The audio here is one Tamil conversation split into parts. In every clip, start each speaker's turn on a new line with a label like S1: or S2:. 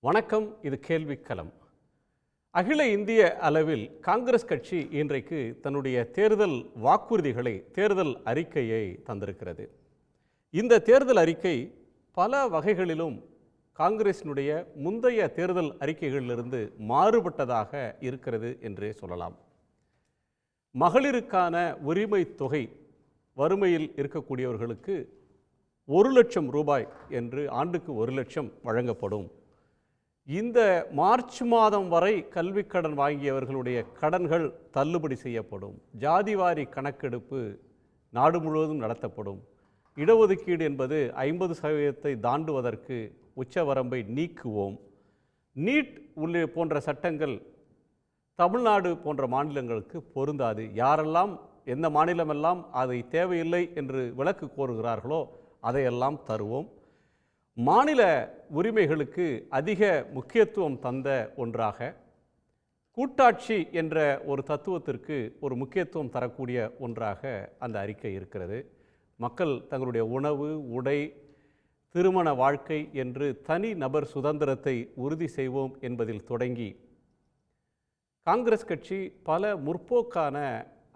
S1: வணக்கம். இது கேள்விக்களம். அகில இந்திய அளவில் காங்கிரஸ் கட்சி இன்றைக்கு தன்னுடைய தேர்தல் வாக்குறுதிகளை, தேர்தல் அறிக்கையை தந்திருக்கிறது. இந்த தேர்தல் அறிக்கை பல வகைகளிலும் காங்கிரசினுடைய முந்தைய தேர்தல் அறிக்கைகளிலிருந்து மாறுபட்டதாக இருக்கிறது என்றே சொல்லலாம். மகளிருக்கான உரிமை தொகை, வறுமையில் இருக்கக்கூடியவர்களுக்கு 1,00,000 ரூபாய் என்று ஆண்டுக்கு 1,00,000 வழங்கப்படும். இந்த மார்ச் மாதம் வரை கல்விக்கடன் வாங்கியவர்களுடைய கடன்கள் தள்ளுபடி செய்யப்படும். ஜாதிவாரி கணக்கெடுப்பு நாடு முழுவதும் நடத்தப்படும். இடஒதுக்கீடு என்பது 50% தாண்டுவதற்கு உச்சவரம்பை நீக்குவோம். நீட் போன்ற சட்டங்கள் தமிழ்நாடு போன்ற மாநிலங்களுக்கு பொருந்தாது. யாரெல்லாம், எந்த மாநிலமெல்லாம் அதை தேவையில்லை என்று விலக்கு கோருகிறார்களோ அதையெல்லாம் தருவோம். மாநில உரிமைகளுக்கு அதிக முக்கியத்துவம் தந்த ஒன்றாக, கூட்டாட்சி என்ற ஒரு தத்துவத்திற்கு ஒரு முக்கியத்துவம் தரக்கூடிய ஒன்றாக அந்த அறிக்கை இருக்கிறது. மக்கள் தங்களுடைய உணவு, உடை, திருமண வாழ்க்கை என்று தனி நபர் சுதந்திரத்தை உறுதி செய்வோம் என்பதில் தொடங்கி காங்கிரஸ் கட்சி பல முற்போக்கான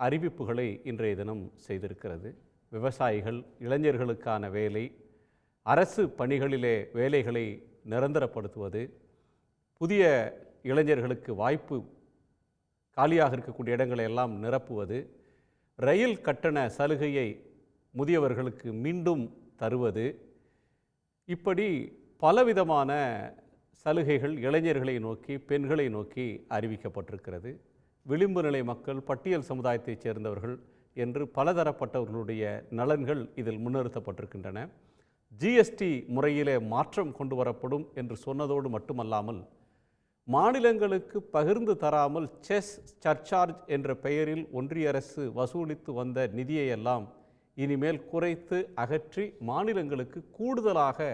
S1: அறிவிப்புகளை இன்றைய தினம் செய்திருக்கிறது. விவசாயிகள், இளைஞர்களுக்கான வேலை, அரசு பணிகளிலே வேலைகளை நிரந்தரப்படுத்துவது, புதிய இளைஞர்களுக்கு வாய்ப்பு, காலியாக இருக்கக்கூடிய இடங்களை எல்லாம் நிரப்புவது, ரயில் கட்டண சலுகையை முதியவர்களுக்கு மீண்டும் தருவது, இப்படி பலவிதமான சலுகைகள் இளைஞர்களை நோக்கி, பெண்களை நோக்கி அறிவிக்கப்பட்டிருக்கிறது. விளிம்பு நிலை மக்கள், பட்டியல் சமுதாயத்தைச் சேர்ந்தவர்கள் என்று பலதரப்பட்டவர்களுடைய நலன்கள் இதில் முன்னிறுத்தப்பட்டிருக்கின்றன. ஜிஎஸ்டி முறையிலே மாற்றம் கொண்டு வரப்படும் என்று சொன்னதோடு மட்டுமல்லாமல், மாநிலங்களுக்கு பகிர்ந்து தராமல் செஸ் சர்சார்ஜ் என்ற பெயரில் ஒன்றிய அரசு வசூலித்து வந்த நிதியை எல்லாம் இனிமேல் குறைத்து அகற்றி மாநிலங்களுக்கு கூடுதலாக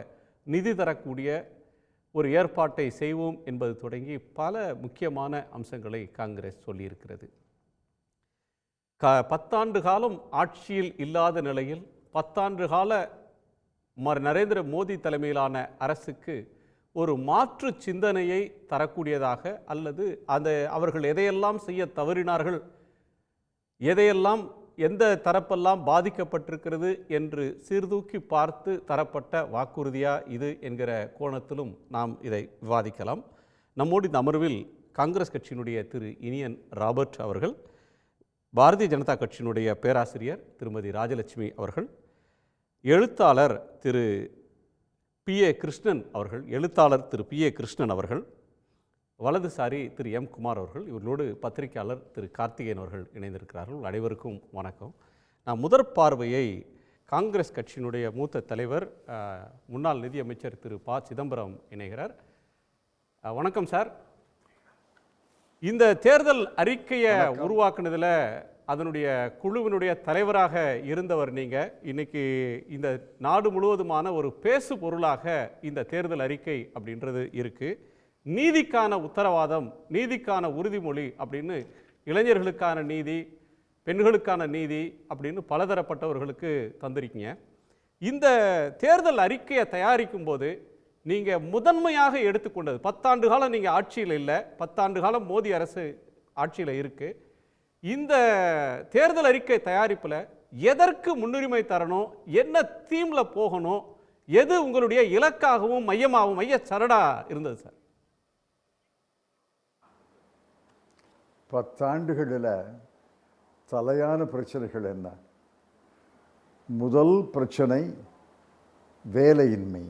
S1: நிதி தரக்கூடிய ஒரு ஏற்பாட்டை செய்வோம் என்பது தொடங்கி பல முக்கியமான அம்சங்களை காங்கிரஸ் சொல்லியிருக்கிறது. 10 ஆண்டு காலம் ஆட்சியில் இல்லாத நிலையில் 10 ஆண்டு கால நரேந்திர மோடி தலைமையிலான அரசுக்கு ஒரு மாற்று சிந்தனையை தரக்கூடியதாக, அல்லது அவர்கள் எதையெல்லாம் செய்ய தவறினார்கள், எதையெல்லாம், எந்த தரப்பெல்லாம் பாதிக்கப்பட்டிருக்கிறது என்று சீர்தூக்கி பார்த்து தரப்பட்ட வாக்குறுதியா இது என்கிற கோணத்திலும் நாம் இதை விவாதிக்கலாம். நம்மோடு இந்த அமர்வில் காங்கிரஸ் கட்சியினுடைய திரு இனியன் ராபர்ட் அவர்கள், பாரதிய ஜனதா கட்சியினுடைய பேராசிரியர் திருமதி ராஜலட்சுமி அவர்கள், எழுத்தாளர் திரு பி.ஏ. கிருஷ்ணன் அவர்கள், வலதுசாரி திரு எம். குமார் அவர்கள், இவர்களோடு பத்திரிகையாளர் திரு கார்த்திகேயன் அவர்கள் இணைந்திருக்கிறார்கள். அனைவருக்கும் வணக்கம். நான் முதற் பார்வையை காங்கிரஸ் கட்சியினுடைய மூத்த தலைவர், முன்னாள் நிதியமைச்சர் திரு ப. சிதம்பரம் இணைகிறார். வணக்கம் சார். இந்த தேர்தல் அறிக்கையை உருவாக்குனதில் அதனுடைய குழுவினுடைய தலைவராக இருந்தவர் நீங்கள். இன்னைக்கு இந்த நாடு முழுவதுமான ஒரு பேசு பொருளாக இந்த தேர்தல் அறிக்கை அப்படின்றது இருக்குது. நீதிக்கான உத்தரவாதம், நீதிக்கான உறுதிமொழி அப்படின்னு, இளைஞர்களுக்கான நீதி, பெண்களுக்கான நீதி அப்படின்னு பலதரப்பட்டவர்களுக்கு தந்திருக்கீங்க. இந்த தேர்தல் அறிக்கையை தயாரிக்கும் போது நீங்கள் முதன்மையாக எடுத்துக்கொண்டது, 10 ஆண்டு காலம் நீங்கள் ஆட்சியில் இல்லை, 10 ஆண்டு காலம் மோடி அரசு ஆட்சியில் இருக்குது. இந்த தேர்தல் அறிக்கை தயாரிப்பில் எதற்கு முன்னுரிமை தரணும், என்ன தீமில் போகணும், எது உங்களுடைய இலக்காகவும் மையமாகவும், மைய சரடா இருந்தது சார்?
S2: 10 ஆண்டுகளில் தலையான பிரச்சனைகள் என்ன? முதல் பிரச்சனை வேலையின்மை.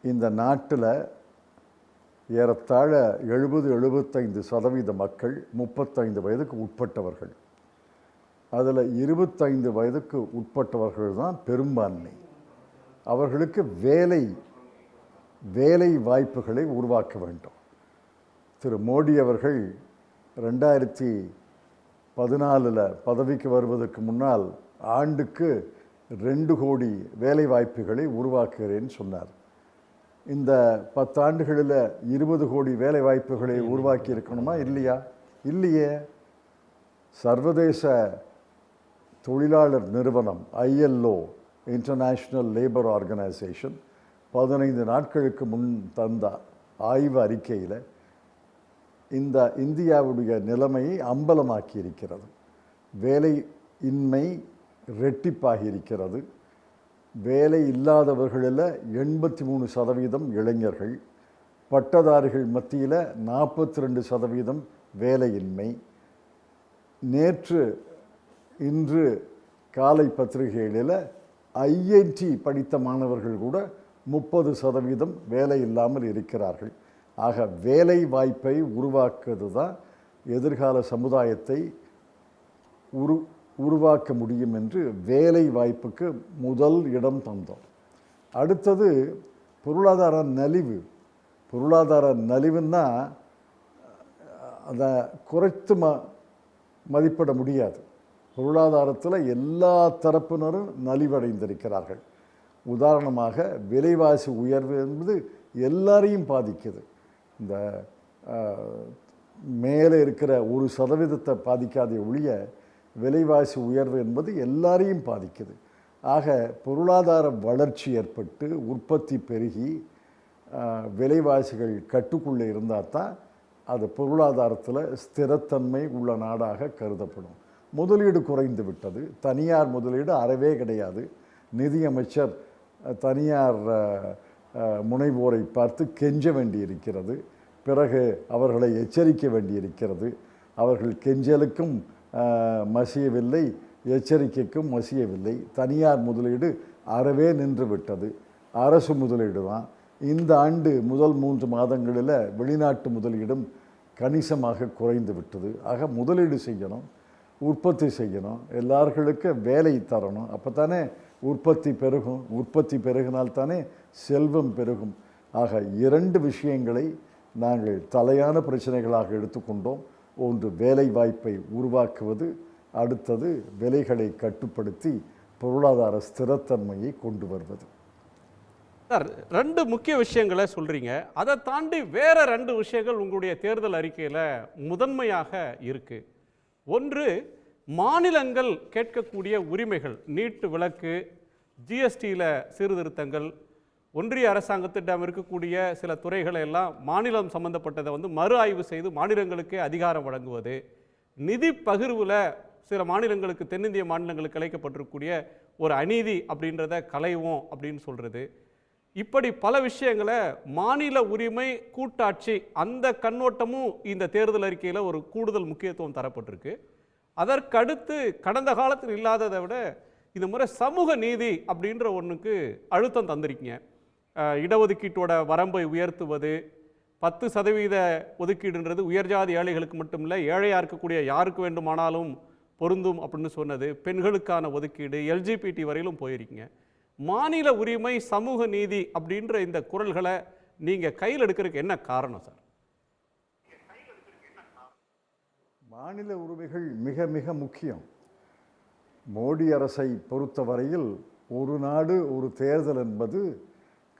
S2: இந்த நாட்டில் ஏறத்தாழ 70-75% மக்கள் 35 வயதுக்கு உட்பட்டவர்கள். அதில் 25 வயதுக்கு உட்பட்டவர்கள் தான் பெரும்பான்மை. அவர்களுக்கு வேலை வாய்ப்புகளை உருவாக்க வேண்டும். திரு மோடி அவர்கள் 2014 பதவிக்கு வருவதற்கு முன்னால் ஆண்டுக்கு 2 கோடி வேலை வாய்ப்புகளை உருவாக்குகிறேன்னு சொன்னார். இந்த 10 ஆண்டுகளில் 20 கோடி வேலை வாய்ப்புகளை உருவாக்கி இருக்கணுமா? இல்லையே. சர்வதேச தொழிலாளர் நிறுவனம் ILO, இன்டர்நேஷ்னல் லேபர் ஆர்கனைசேஷன், 15 நாட்களுக்கு முன் தந்த ஆய்வு அறிக்கையில் இந்த இந்தியாவுடைய நிலைமையை அம்பலமாக்கி இருக்கிறது. வேலையின்மை ரெட்டிப்பாகி இருக்கிறது. வேலை இல்லாதவர்களில் 83% இளைஞர்கள், பட்டதாரிகள் மத்தியில் 42% வேலையின்மை. நேற்று இன்று காலை பத்திரிகைகளில் ஐஐடி படித்த மாணவர்கள் கூட 30% வேலை இல்லாமல் இருக்கிறார்கள். ஆக வேலை வாய்ப்பை உருவாக்குவது தான் எதிர்கால சமுதாயத்தை உருவாக்க முடியும் என்று வேலை வாய்ப்புக்கு முதல் இடம் தந்தோம். அடுத்தது பொருளாதார நலிவு. பொருளாதார நலிவுன்னா அதை குறைத்து மதிப்பிட முடியாது. பொருளாதாரத்தில் எல்லா தரப்பினரும் நலிவடைந்திருக்கிறார்கள். உதாரணமாக விலைவாசி உயர்வு என்பது எல்லாரையும் பாதிக்குது. இந்த மேலே இருக்கிற 1% பாதிக்காத ஒழிய விலைவாசி உயர்வு என்பது எல்லாரையும் பாதிக்குது. ஆக பொருளாதார வளர்ச்சி ஏற்பட்டு உற்பத்தி பெருகி விலைவாசிகள் கட்டுக்குள்ளே இருந்தால் தான் அது பொருளாதாரத்தில் ஸ்திரத்தன்மை உள்ள நாடாக கருதப்படும். முதலீடு குறைந்து விட்டது. தனியார் முதலீடு அறவே கிடையாது. நிதியமைச்சர் தனியார் முனைவோரை பார்த்து கெஞ்ச வேண்டியிருக்கிறது. பிறகு அவர்களை எச்சரிக்க வேண்டியிருக்கிறது. அவர்கள் கெஞ்சலுக்கும் மசியவில்லை, எச்சரிக்கைக்கும் மசியவில்லை. தனியார் முதலீடு அறவே நின்று விட்டது. அரசு முதலீடு தான். இந்த ஆண்டு முதல் 3 மாதங்களில் வெளிநாட்டு முதலீடும் கணிசமாக குறைந்து விட்டது. ஆக முதலீடு செய்யணும், உற்பத்தி செய்யணும், எல்லார்களுக்கும் வேலை தரணும். அப்போ தானே உற்பத்தி பெருகும். உற்பத்தி பெருகினால்தானே செல்வம் பெருகும். ஆக 2 விஷயங்களை நாங்கள் தலையான பிரச்சனைகளாக எடுத்துக்கொண்டோம். ஒன்று வேலை வாய்ப்பை உருவாக்குவது, அடுத்தது விலைகளை கட்டுப்படுத்தி பொருளாதார ஸ்திரத்தன்மையை கொண்டு வருவது.
S1: சார், 2 முக்கிய விஷயங்களை சொல்கிறீங்க. அதை தாண்டி வேற 2 விஷயங்கள் உங்களுடைய தேர்தல் அறிக்கையில் முதன்மையாக இருக்குது. ஒன்று, மாநிலங்கள் கேட்கக்கூடிய உரிமைகள், நீட்டு விலக்கு, ஜிஎஸ்டியில் சீர்திருத்தங்கள், ஒன்றிய அரசாங்கத்திடம் இருக்கக்கூடிய சில துறைகளை எல்லாம் மாநிலம் சம்பந்தப்பட்டதை மறு ஆய்வு செய்து மாநிலங்களுக்கே அதிகாரம் வழங்குவது, நிதி பகிர்வில் சில மாநிலங்களுக்கு, தென்னிந்திய மாநிலங்களுக்கு அளிக்கப்பட்டிருக்கக்கூடிய ஒரு அநீதி அப்படின்றத களைவோம் அப்படின்னு சொல்கிறது. இப்படி பல விஷயங்களை மாநில உரிமை, கூட்டாட்சி, அந்த கண்ணோட்டமும் இந்த தேர்தல் அறிக்கையில் ஒரு கூடுதல் முக்கியத்துவம் தரப்பட்டிருக்கு. அதற்கடுத்து கடந்த காலத்தில் இல்லாததை விட இந்த முறை சமூக நீதி அப்படின்ற ஒன்றுக்கு அழுத்தம் தந்திருக்கீங்க. இடஒதுக்கீட்டோட வரம்பை உயர்த்துவது, 10% ஒதுக்கீடுன்றது உயர்ஜாதி ஏழைகளுக்கு மட்டும் இல்லை, ஏழையாக இருக்கக்கூடிய யாருக்கு வேண்டுமானாலும் பொருந்தும் அப்படின்னு சொன்னது, பெண்களுக்கான ஒதுக்கீடு, எல்ஜிபிடி வரையிலும் போயிருக்கீங்க. மாநில உரிமை, சமூக நீதி அப்படின்ற இந்த குரல்களை நீங்கள் கையில் எடுக்கிறதுக்கு என்ன காரணம் சார்?
S2: மாநில உரிமைகள் மிக மிக முக்கியம். மோடி அரசை பொறுத்தவரையில் ஒரு நாடு ஒரு தேர்தல் என்பது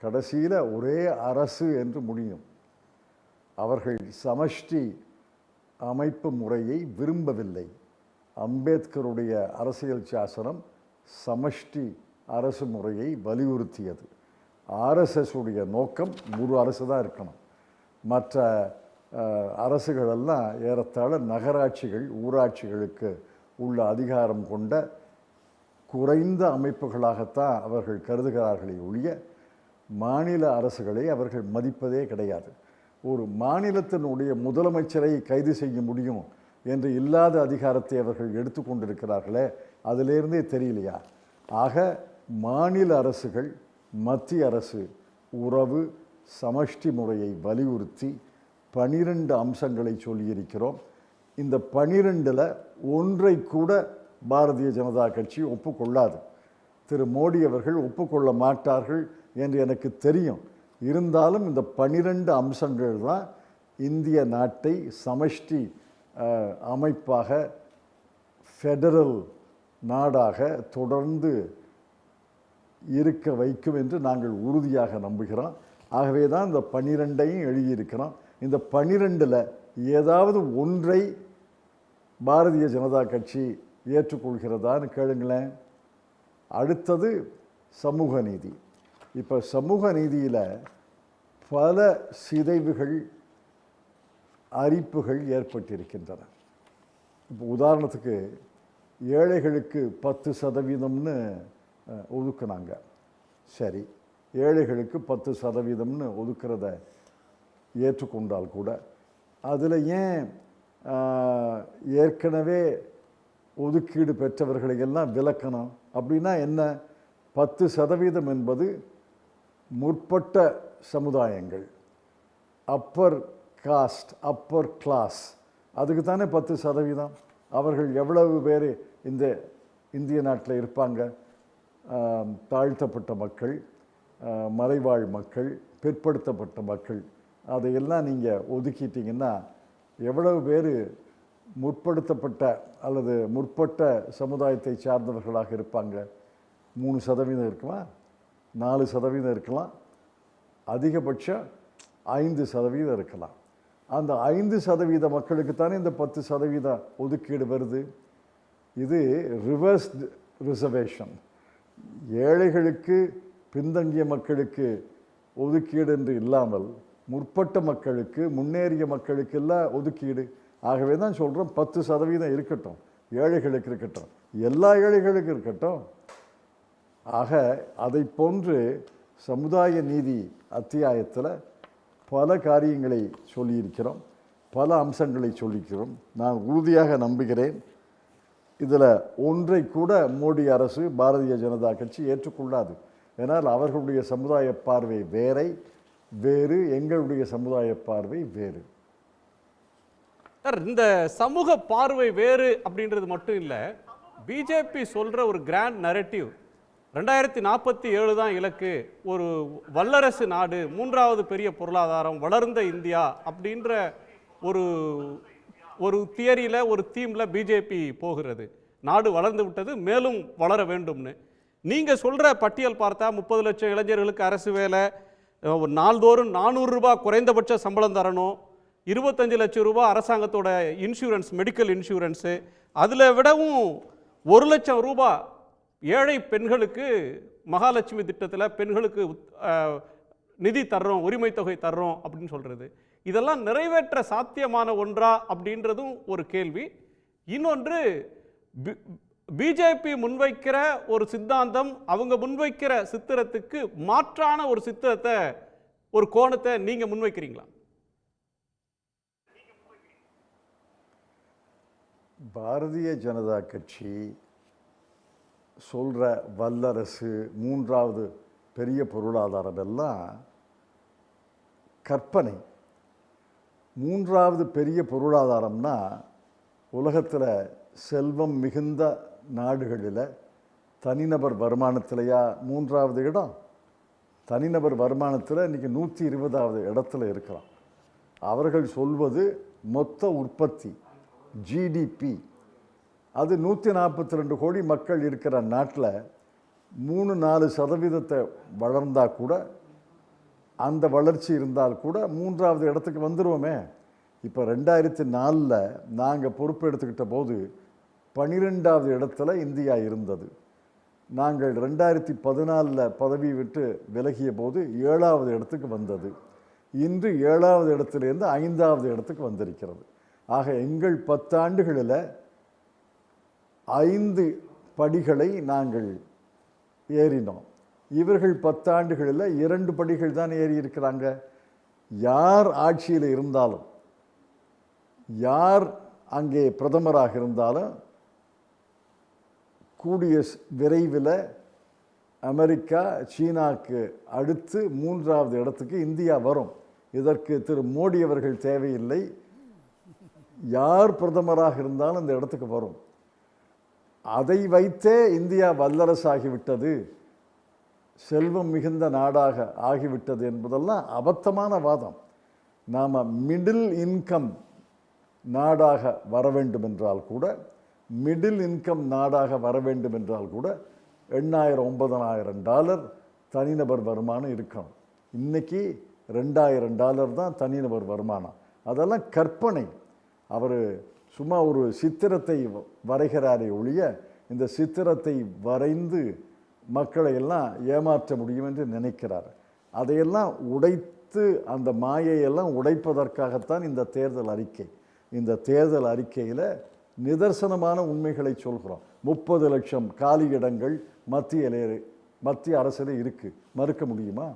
S2: கடைசியில் ஒரே அரசு என்று முடியும். அவர்கள் சமஷ்டி அமைப்பு முறையை விரும்பவில்லை. அம்பேத்கருடைய அரசியல் சாசனம் சமஷ்டி அரசு முறையை வலியுறுத்தியது. ஆர்எஸ்எஸ் உடைய நோக்கம் ஒரு அரசு தான் இருக்கணும். மற்ற அரசுகளெல்லாம் ஏறத்தாழ நகராட்சிகள், ஊராட்சிகளுக்கு உள்ள அதிகாரம் கொண்ட குறைந்த அமைப்புகளாகத்தான் அவர்கள் கருதுகிறார்களே ஒழிய மாநில அரசுகளை அவர்கள் மதிப்பதே கிடையாது. ஒரு மாநிலத்தினுடைய முதலமைச்சரை கைது செய்ய முடியும் என்று இல்லாத அதிகாரத்தை அவர்கள் எடுத்துக்கொண்டிருக்கிறார்களே, அதிலிருந்தே தெரியலையா? ஆக மாநில அரசுகள் மத்திய அரசு உறவு சமஷ்டி முறையை வலியுறுத்தி 12 அம்சங்களை சொல்லியிருக்கிறோம். இந்த 12ல் ஒன்றை கூட பாரதிய ஜனதா கட்சி ஒப்புக்கொள்ளாது. திரு மோடி அவர்கள் ஒப்புக்கொள்ள மாட்டார்கள் என்று எனக்கு தெரியும். இருந்தாலும் இந்த 12 அம்சங்கள் தான் இந்திய நாட்டை சமஷ்டி அமைப்பாக, ஃபெடரல் நாடாக தொடர்ந்து இருக்க வைக்கும் என்று நாங்கள் உறுதியாக நம்புகிறோம். ஆகவே தான் இந்த 12ஐயும் எழுதியிருக்கிறோம். இந்த 12ல் ஏதாவது ஒன்றை பாரதிய ஜனதா கட்சி ஏற்றுக்கொள்கிறதான்னு கேளுங்களேன். அடுத்தது சமூக நீதி. இப்போ சமூக நீதியில் பல சிதைவுகள் அரிப்புகள் ஏற்பட்டிருக்கின்றன. இப்போ உதாரணத்துக்கு ஏழைகளுக்கு 10% ஒதுக்குனாங்க. சரி, ஏழைகளுக்கு 10% ஒதுக்குறத ஏற்றுக்கொண்டால் கூட அதில் ஏன் ஏற்கனவே ஒதுக்கீடு பெற்றவர்களை எல்லாம் விலக்கணும்? அப்படின்னா என்ன? 10% என்பது முற்பட்ட சமுதாயங்கள், அப்பர் காஸ்ட், அப்பர் கிளாஸ், அதுக்கு தானே 10%. அவர்கள் எவ்வளவு பேர் இந்த இந்திய நாட்டில் இருப்பாங்க? தாழ்த்தப்பட்ட மக்கள், மலைவாழ் மக்கள், பிற்படுத்தப்பட்ட மக்கள், அதையெல்லாம் நீங்கள் ஒதுக்கிட்டீங்கன்னா எவ்வளவு பேர் முற்படுத்தப்பட்ட அல்லது முற்பட்ட சமுதாயத்தை சார்ந்தவர்களாக இருப்பாங்க? 3% இருக்குமா? 4% இருக்கலாம், அதிகபட்சம் 5% இருக்கலாம். அந்த 5% மக்களுக்கு தானே இந்த 10% ஒதுக்கீடு வருது. இது ரிவர்ஸ்ட் ரிசர்வேஷன். ஏழைகளுக்கு, பின்தங்கிய மக்களுக்கு ஒதுக்கீடு என்று இல்லாமல் முற்பட்ட மக்களுக்கு, முன்னேறிய மக்களுக்கு எல்லாம் ஒதுக்கீடு. ஆகவே தான் சொல்கிறோம் 10% இருக்கட்டும், ஏழைகளுக்கு இருக்கட்டும், எல்லா ஏழைகளுக்கும் இருக்கட்டும். ஆக அதை போன்று சமுதாய நீதி அத்தியாயத்தில் பல காரியங்களை சொல்லியிருக்கிறோம், பல அம்சங்களை சொல்லியிருக்கிறோம். நான் உறுதியாக நம்புகிறேன் இதில் ஒன்றை கூட மோடி அரசு, பாரதிய ஜனதா கட்சி ஏற்றுக்கொள்ளாது. ஏன்னால் அவர்களுடைய சமுதாய பார்வை வேறு, எங்களுடைய சமுதாய பார்வை வேறு.
S1: சார், இந்த சமூக பார்வை வேறு அப்படின்றது மட்டும் இல்லை, பிஜேபி சொல்கிற ஒரு கிராண்ட் நரேட்டிவ் 2047 தான் இலக்கு, ஒரு வல்லரசு நாடு, 3வது பெரிய பொருளாதாரம், வளர்ந்த இந்தியா அப்படின்ற ஒரு தியரியில், ஒரு தீமில் பிஜேபி போகிறது. நாடு வளர்ந்து விட்டது, மேலும் வளர வேண்டும்னு. நீங்கள் சொல்கிற பட்டியல் பார்த்தா 30 லட்சம் இளைஞர்களுக்கு அரசு வேலை, நாள்தோறும் 400 ரூபாய் குறைந்தபட்ச சம்பளம் தரணும், 25 லட்சம் ரூபாய் அரசாங்கத்தோட இன்சூரன்ஸ், மெடிக்கல் இன்சூரன்ஸு, அதில் விடவும் 1 லட்சம் ரூபாய் ஏழை பெண்களுக்கு மகாலட்சுமி திட்டத்தில் பெண்களுக்கு நிதி தர்றோம், உரிமை தொகை தர்றோம் அப்படின்னு சொல்கிறது. இதெல்லாம் நிறைவேற்ற சாத்தியமான ஒன்றா அப்படின்றதும் ஒரு கேள்வி. இன்னொன்று, பிஜேபி முன்வைக்கிற ஒரு சித்தாந்தம், அவங்க முன்வைக்கிற சித்திரத்துக்கு மாற்றான ஒரு சித்திரத்தை, ஒரு கோணத்தை நீங்க முன்வைக்கிறீங்களா?
S2: பாரதிய ஜனதா கட்சி சொல்கிற வல்லரசு, 3வது பெரிய பொருளாதாரம் எல்லாம் கற்பனை. 3வது பெரிய பொருளாதாரம்னா உலகத்தில் செல்வம் மிகுந்த நாடுகளில் தனிநபர் வருமானத்திலையா 3வது இடம்? தனிநபர் வருமானத்தில் இன்றைக்கி 120வது இடத்துல இருக்கிறான். அவர்கள் சொல்வது மொத்த உற்பத்தி, ஜிடிபி. அது 142 கோடி மக்கள் இருக்கிற நாட்டில் 3-4% வளர்ந்தால் கூட, அந்த வளர்ச்சி இருந்தால் கூட 3வது இடத்துக்கு வந்துடுவோமே. இப்போ 2004 நாங்கள் பொறுப்பு எடுத்துக்கிட்ட போது 12வது இடத்துல இந்தியா இருந்தது. நாங்கள் 2014 பதவி விட்டு விலகிய போது 7வது இடத்துக்கு வந்தது. இன்று 7வது இடத்துலேருந்து 5வது இடத்துக்கு வந்திருக்கிறது. ஆக எங்கள் 10 ஆண்டுகளில் 5 படிகளை நாங்கள் ஏறினோம். இவர்கள் 10 ஆண்டுகளில் 2 படிகள் தான் ஏறி இருக்கிறாங்க. யார் ஆட்சியில் இருந்தாலும், யார் அங்கே பிரதமராக இருந்தாலும், கூடிய விரைவில் அமெரிக்கா, சீனாவுக்கு அடுத்து 3வது இடத்துக்கு இந்தியா வரும். இதற்கு திரு மோடி அவர்கள் தேவையில்லை. யார் பிரதமராக இருந்தாலும் இந்த இடத்துக்கு வரும். அதை வைத்தே இந்தியா வல்லரசாகிவிட்டது, செல்வம் மிகுந்த நாடாக ஆகிவிட்டது என்பதெல்லாம் அபத்தமான வாதம். நாம் மிடில் இன்கம் நாடாக வர வேண்டும் என்றால் கூட, மிடில் இன்கம் நாடாக வர வேண்டும் என்றால் கூட $8,000-9,000 தனிநபர் வருமானம் இருக்கணும். இன்றைக்கி $2,000 தான் தனிநபர் வருமானம். அதெல்லாம் கற்பனை. அவர் சும்மா ஒரு சித்திரத்தை வரைகிறாரே ஒழிய, இந்த சித்திரத்தை வரைந்து மக்களை எல்லாம் ஏமாற்ற முடியும் என்று நினைக்கிறார். அதையெல்லாம் உடைத்து அந்த மாயையெல்லாம் உடைப்பதற்காகத்தான் இந்த தேர்தல் அறிக்கை. இந்த தேர்தல் அறிக்கையில் நிதர்சனமான உண்மைகளை சொல்கிறோம். 30 லட்சம் காலி இடங்கள் மத்திய அரசில் இருக்குது, மறுக்க முடியுமா?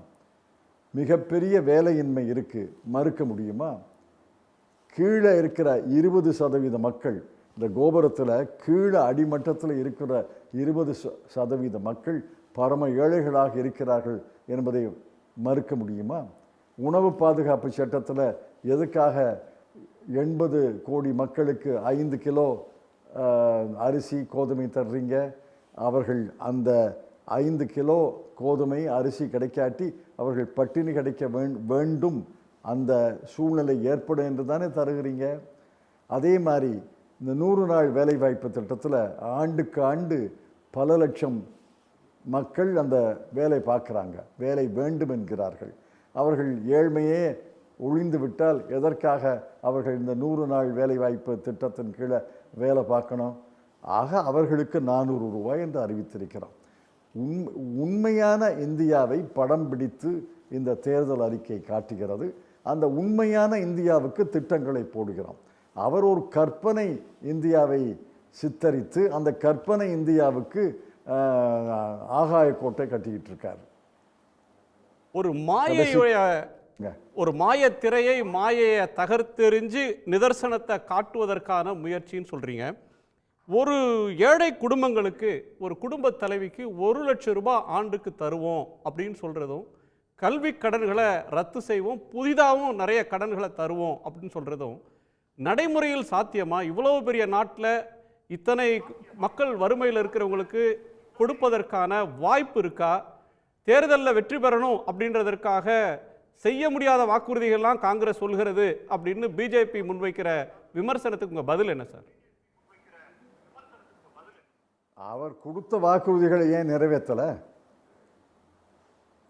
S2: மிகப்பெரிய வேலையின்மை இருக்குது, மறுக்க முடியுமா? கீழே இருக்கிற 20% மக்கள், இந்த கோபுரத்தில் கீழே அடிமட்டத்தில் இருக்கிற 20% மக்கள் பரம ஏழைகளாக இருக்கிறார்கள் என்பதை மறுக்க முடியுமா? உணவு பாதுகாப்பு சட்டத்தில் எதுக்காக 80 கோடி மக்களுக்கு 5 கிலோ அரிசி கோதுமை தர்றீங்க? அவர்கள் அந்த 5 கிலோ கோதுமை அரிசி கிடைக்காட்டி அவர்கள் பட்டினி கிடைக்க வேண்டும், அந்த சூழ்நிலை ஏற்படும் என்று தானே தருகிறீங்க. அதே மாதிரி இந்த 100 நாள் வேலைவாய்ப்பு திட்டத்தில் ஆண்டுக்கு ஆண்டு பல லட்சம் மக்கள் அந்த வேலை பார்க்குறாங்க, வேலை வேண்டும் என்கிறார்கள். அவர்கள் ஏழ்மையே ஒழிந்து விட்டால் எதற்காக அவர்கள் இந்த 100 நாள் வேலைவாய்ப்பு திட்டத்தின் கீழே வேலை பார்க்கணும்? ஆக அவர்களுக்கு 400 ரூபாய் என்று அறிவித்திருக்கிறோம். உண்மையான இந்தியாவை படம் பிடித்து இந்த தேர்தல் அறிக்கை காட்டுகிறது. அந்த உண்மையான இந்தியாவுக்கு திட்டங்களை போடுகிறோம். அவர் ஒரு கற்பனை இந்தியாவை சித்தரித்து அந்த கற்பனை இந்தியாவுக்கு ஆகாய கோட்டை கட்டிக்கிட்டு இருக்கார்.
S1: ஒரு மாய திரையை, மாயையை தகர்த்தெறிஞ்சு நிதர்சனத்தை காட்டுவதற்கான முயற்சின்னு சொல்றீங்க. ஒரு ஏழை குடும்பங்களுக்கு, ஒரு குடும்ப தலைவிக்கு 1 லட்சம் ரூபாய் ஆண்டுக்கு தருவோம் அப்படின்னு சொல்றதும், கல்வி கடன்களை ரத்து செய்வோம், புதிதாகவும் நிறைய கடன்களை தருவோம் அப்படின்னு சொல்றதும் நடைமுறையில் சாத்தியமா? இவ்வளவு பெரிய நாட்டில் இத்தனை மக்கள் வறுமையில் இருக்கிறவங்களுக்கு கொடுப்பதற்கான வாய்ப்பு இருக்கா? தேர்தலில் வெற்றி பெறணும் அப்படின்றதற்காக செய்ய முடியாத வாக்குறுதிகள்லாம் காங்கிரஸ் சொல்கிறது அப்படின்னு பிஜேபி முன்வைக்கிற விமர்சனத்துக்கு உங்க பதில் என்ன சார்?
S2: அவர் கொடுத்த வாக்குறுதிகளை ஏன் நிறைவேற்றலை?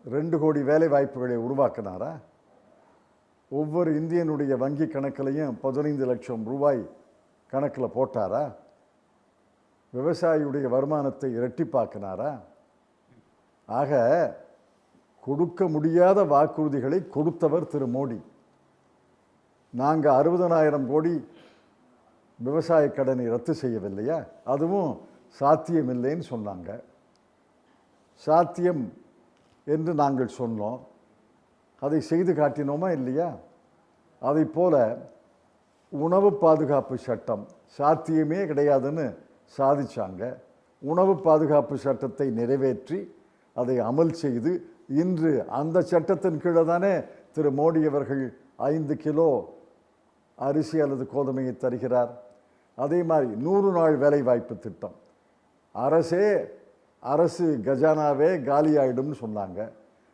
S2: 2 கோடி வேலை வாய்ப்புகளை உருவாக்கினாரா? ஒவ்வொரு இந்தியனுடைய வங்கி கணக்கிலையும் 15 லட்சம் ரூபாய் கணக்கில் போட்டாரா? விவசாயியுடைய வருமானத்தை இரட்டிப்பாக்கினாரா? ஆக கொடுக்க முடியாத வாக்குறுதிகளை கொடுத்தவர் திரு மோடி. நாங்கள் 60,000 கோடி விவசாய கடனை ரத்து செய்யவில்லையா? அதுவும் சாத்தியமில்லைன்னு சொன்னாங்க. சாத்தியம் என்று நாங்கள் சொன்னோம், அதை செய்து காட்டினோமா இல்லையா? அதை போல உணவு பாதுகாப்பு சட்டம் சாத்தியமே கிடையாதுன்னு சாதிச்சாங்க. உணவு பாதுகாப்பு சட்டத்தை நிறைவேற்றி அதை அமல் செய்து இன்று அந்த சட்டத்தின் கீழே தானே திரு மோடி அவர்கள் 5 கிலோ அரிசி அல்லது கோதுமையை தருகிறார். அதே மாதிரி 100 நாள் வேலைவாய்ப்பு திட்டம், அரசு கஜானாவே காலியாயிடும்னு சொன்னாங்க.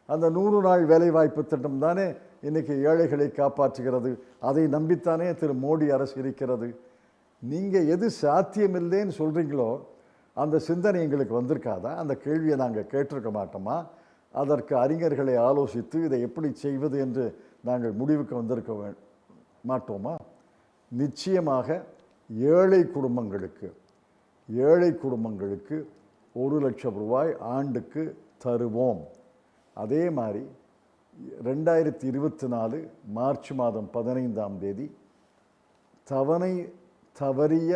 S2: அந்த 100 நாள் வேலைவாய்ப்பு திட்டம் தானே இன்னைக்கு ஏழைகளை காப்பாற்றுகிறது. அதை நம்பித்தானே திரு மோடி அரசு இருக்கிறது. நீங்கள் எது சாத்தியமில்லைன்னு சொல்கிறீங்களோ அந்த சிந்தனை எங்களுக்கு வந்திருக்காதா? அந்த கேள்வியை நாங்கள் கேட்டிருக்க மாட்டோமா? அதற்கு அறிஞர்களை ஆலோசித்து இதை எப்படி செய்வது என்று நாங்கள் முடிவுக்கு வந்திருக்க மாட்டோமா? நிச்சயமாக ஏழை குடும்பங்களுக்கு 1 லட்சம் ரூபாய் ஆண்டுக்கு தருவோம். அதே மாதிரி 2024 மார்ச் மாதம் 15ஆம் தேதி தவணை தவறிய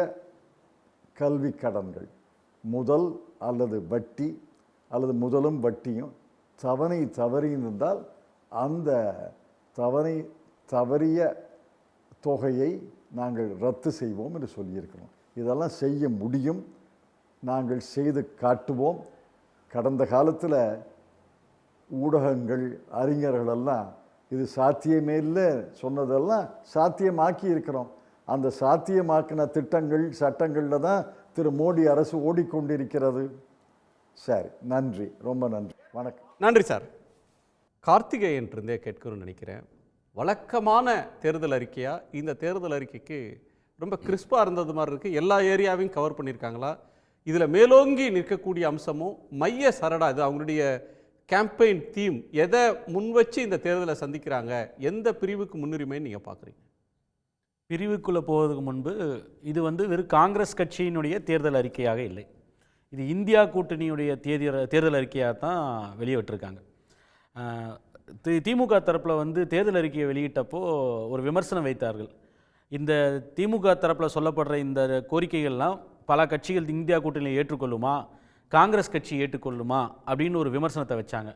S2: கல்வி கடன்கள், முதல் அல்லது வட்டி அல்லது முதலும் வட்டியும் தவணை தவறியிருந்தால் அந்த தவணை தவறிய தொகையை நாங்கள் ரத்து செய்வோம் என்று சொல்லியிருக்கிறோம். இதெல்லாம் செய்ய முடியும், நாங்கள் செய்து காட்டுவோம். கடந்த காலத்தில் ஊடகங்கள், அறிஞர்களெல்லாம் இது சாத்தியமே இல்லை சொன்னதெல்லாம் சாத்தியமாக்கி இருக்கிறோம். அந்த சாத்தியமாக்கின திட்டங்கள், சட்டங்களில் தான் திரு மோடி அரசு ஓடிக்கொண்டிருக்கிறது. சரி, நன்றி, ரொம்ப நன்றி, வணக்கம்.
S1: நன்றி சார். கார்த்திகேயன் இருந்தே கேட்கணும்னு நினைக்கிறேன். வழக்கமான தேர்தல் அறிக்கையா? இந்த தேர்தல் அறிக்கைக்கு ரொம்ப கிறிஸ்பாக இருந்தது மாதிரி இருக்குது. எல்லா ஏரியாவையும் கவர் பண்ணியிருக்காங்களா? இதில் மேலோங்கி நிற்கக்கூடிய அம்சமும் மைய சரடா, இது அவங்களுடைய கேம்பெயின் தீம், எதை முன் வச்சு இந்த தேர்தலை சந்திக்கிறாங்க, எந்த பிரிவுக்கு முன்னுரிமைன்னு நீங்கள் பார்க்குறீங்க?
S3: பிரிவுக்குள்ளே போவதுக்கு முன்பு இது வெறும் காங்கிரஸ் கட்சியினுடைய தேர்தல் அறிக்கையாக இல்லை. இது இந்தியா கூட்டணியுடைய தேர்தல் அறிக்கையாக தான் வெளியிட்டிருக்காங்க. திமுக தரப்பில் வந்து தேர்தல் அறிக்கையை வெளியிட்டப்போ ஒரு விமர்சனம் வைத்தார்கள். இந்த திமுக தரப்பில் சொல்லப்படுற இந்த கோரிக்கைகள்லாம் பல கட்சிகள் இந்தியா கூட்டணியை ஏற்றுக்கொள்ளுமா, காங்கிரஸ் கட்சி ஏற்றுக்கொள்ளுமா அப்படின்னு ஒரு விமர்சனத்தை வச்சாங்க.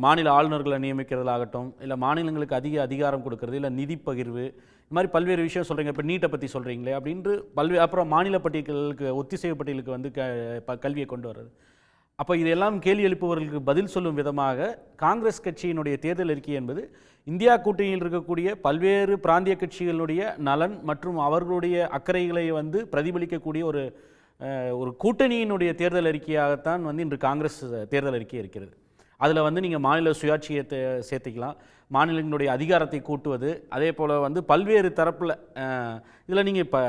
S3: மாநில ஆளுநர்களை நியமிக்கிறதாகட்டும், இல்லை மாநிலங்களுக்கு அதிக அதிகாரம் கொடுக்கறது, இல்லை நிதி பகிர்வு, இந்த மாதிரி பல்வேறு விஷயம் சொல்கிறீங்க. இப்போ நீட்டை பற்றி சொல்கிறீங்களே அப்படின்ட்டு அப்புறம் மாநில பட்டியலுக்கு ஒத்திசைவு பட்டியலுக்கு வந்து கல்வியை கொண்டு வர்றது. அப்போ இதெல்லாம் கேள்வி எழுப்புவர்களுக்கு பதில் சொல்லும் விதமாக காங்கிரஸ் கட்சியினுடைய தேர்தல் அறிக்கை என்பது இந்தியா கூட்டணியில் இருக்கக்கூடிய பல்வேறு பிராந்திய கட்சிகளுடைய நலன் மற்றும் அவர்களுடைய அக்கறைகளை வந்து பிரதிபலிக்கக்கூடிய ஒரு கூட்டணியினுடைய தேர்தல் அறிக்கையாகத்தான் வந்து இன்று காங்கிரஸ் தேர்தல் அறிக்கை இருக்கிறது. அதில் வந்து நீங்கள் மாநில சுயாட்சியை சேர்த்துக்கலாம், மாநிலங்களுடைய அதிகாரத்தை கூட்டுவது, அதே போல் வந்து பல்வேறு தரப்பில் இதில் நீங்கள் இப்போ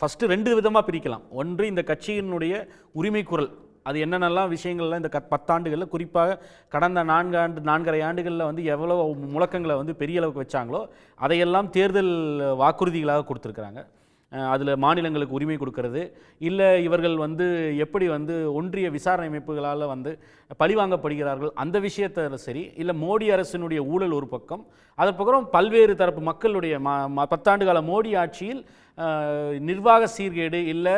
S3: ஃபஸ்ட்டு 2 விதமாக பிரிக்கலாம். ஒன்று இந்த கட்சியினுடைய உரிமை குரல், அது என்னென்னலாம் விஷயங்கள்லாம் இந்த 10 ஆண்டுகளில், குறிப்பாக கடந்த 4.5 ஆண்டுகளில் வந்து எவ்வளோ முழக்கங்களை வந்து பெரிய அளவுக்கு வச்சாங்களோ அதையெல்லாம் தேர்தல் வாக்குறுதிகளாக கொடுத்துருக்குறாங்க. அதில் மாநிலங்களுக்கு உரிமை கொடுக்கறது, இல்லை இவர்கள் வந்து எப்படி வந்து ஒன்றிய விசாரணை அமைப்புகளால் வந்து பழிவாங்கப்படுகிறார்கள் அந்த விஷயத்தில் சரி, இல்லை மோடி அரசினுடைய ஊழல் ஒரு பக்கம், அதற்கப்புறம் பல்வேறு தரப்பு மக்களுடைய 10 ஆண்டு கால மோடி ஆட்சியில் நிர்வாக சீர்கேடு, இல்லை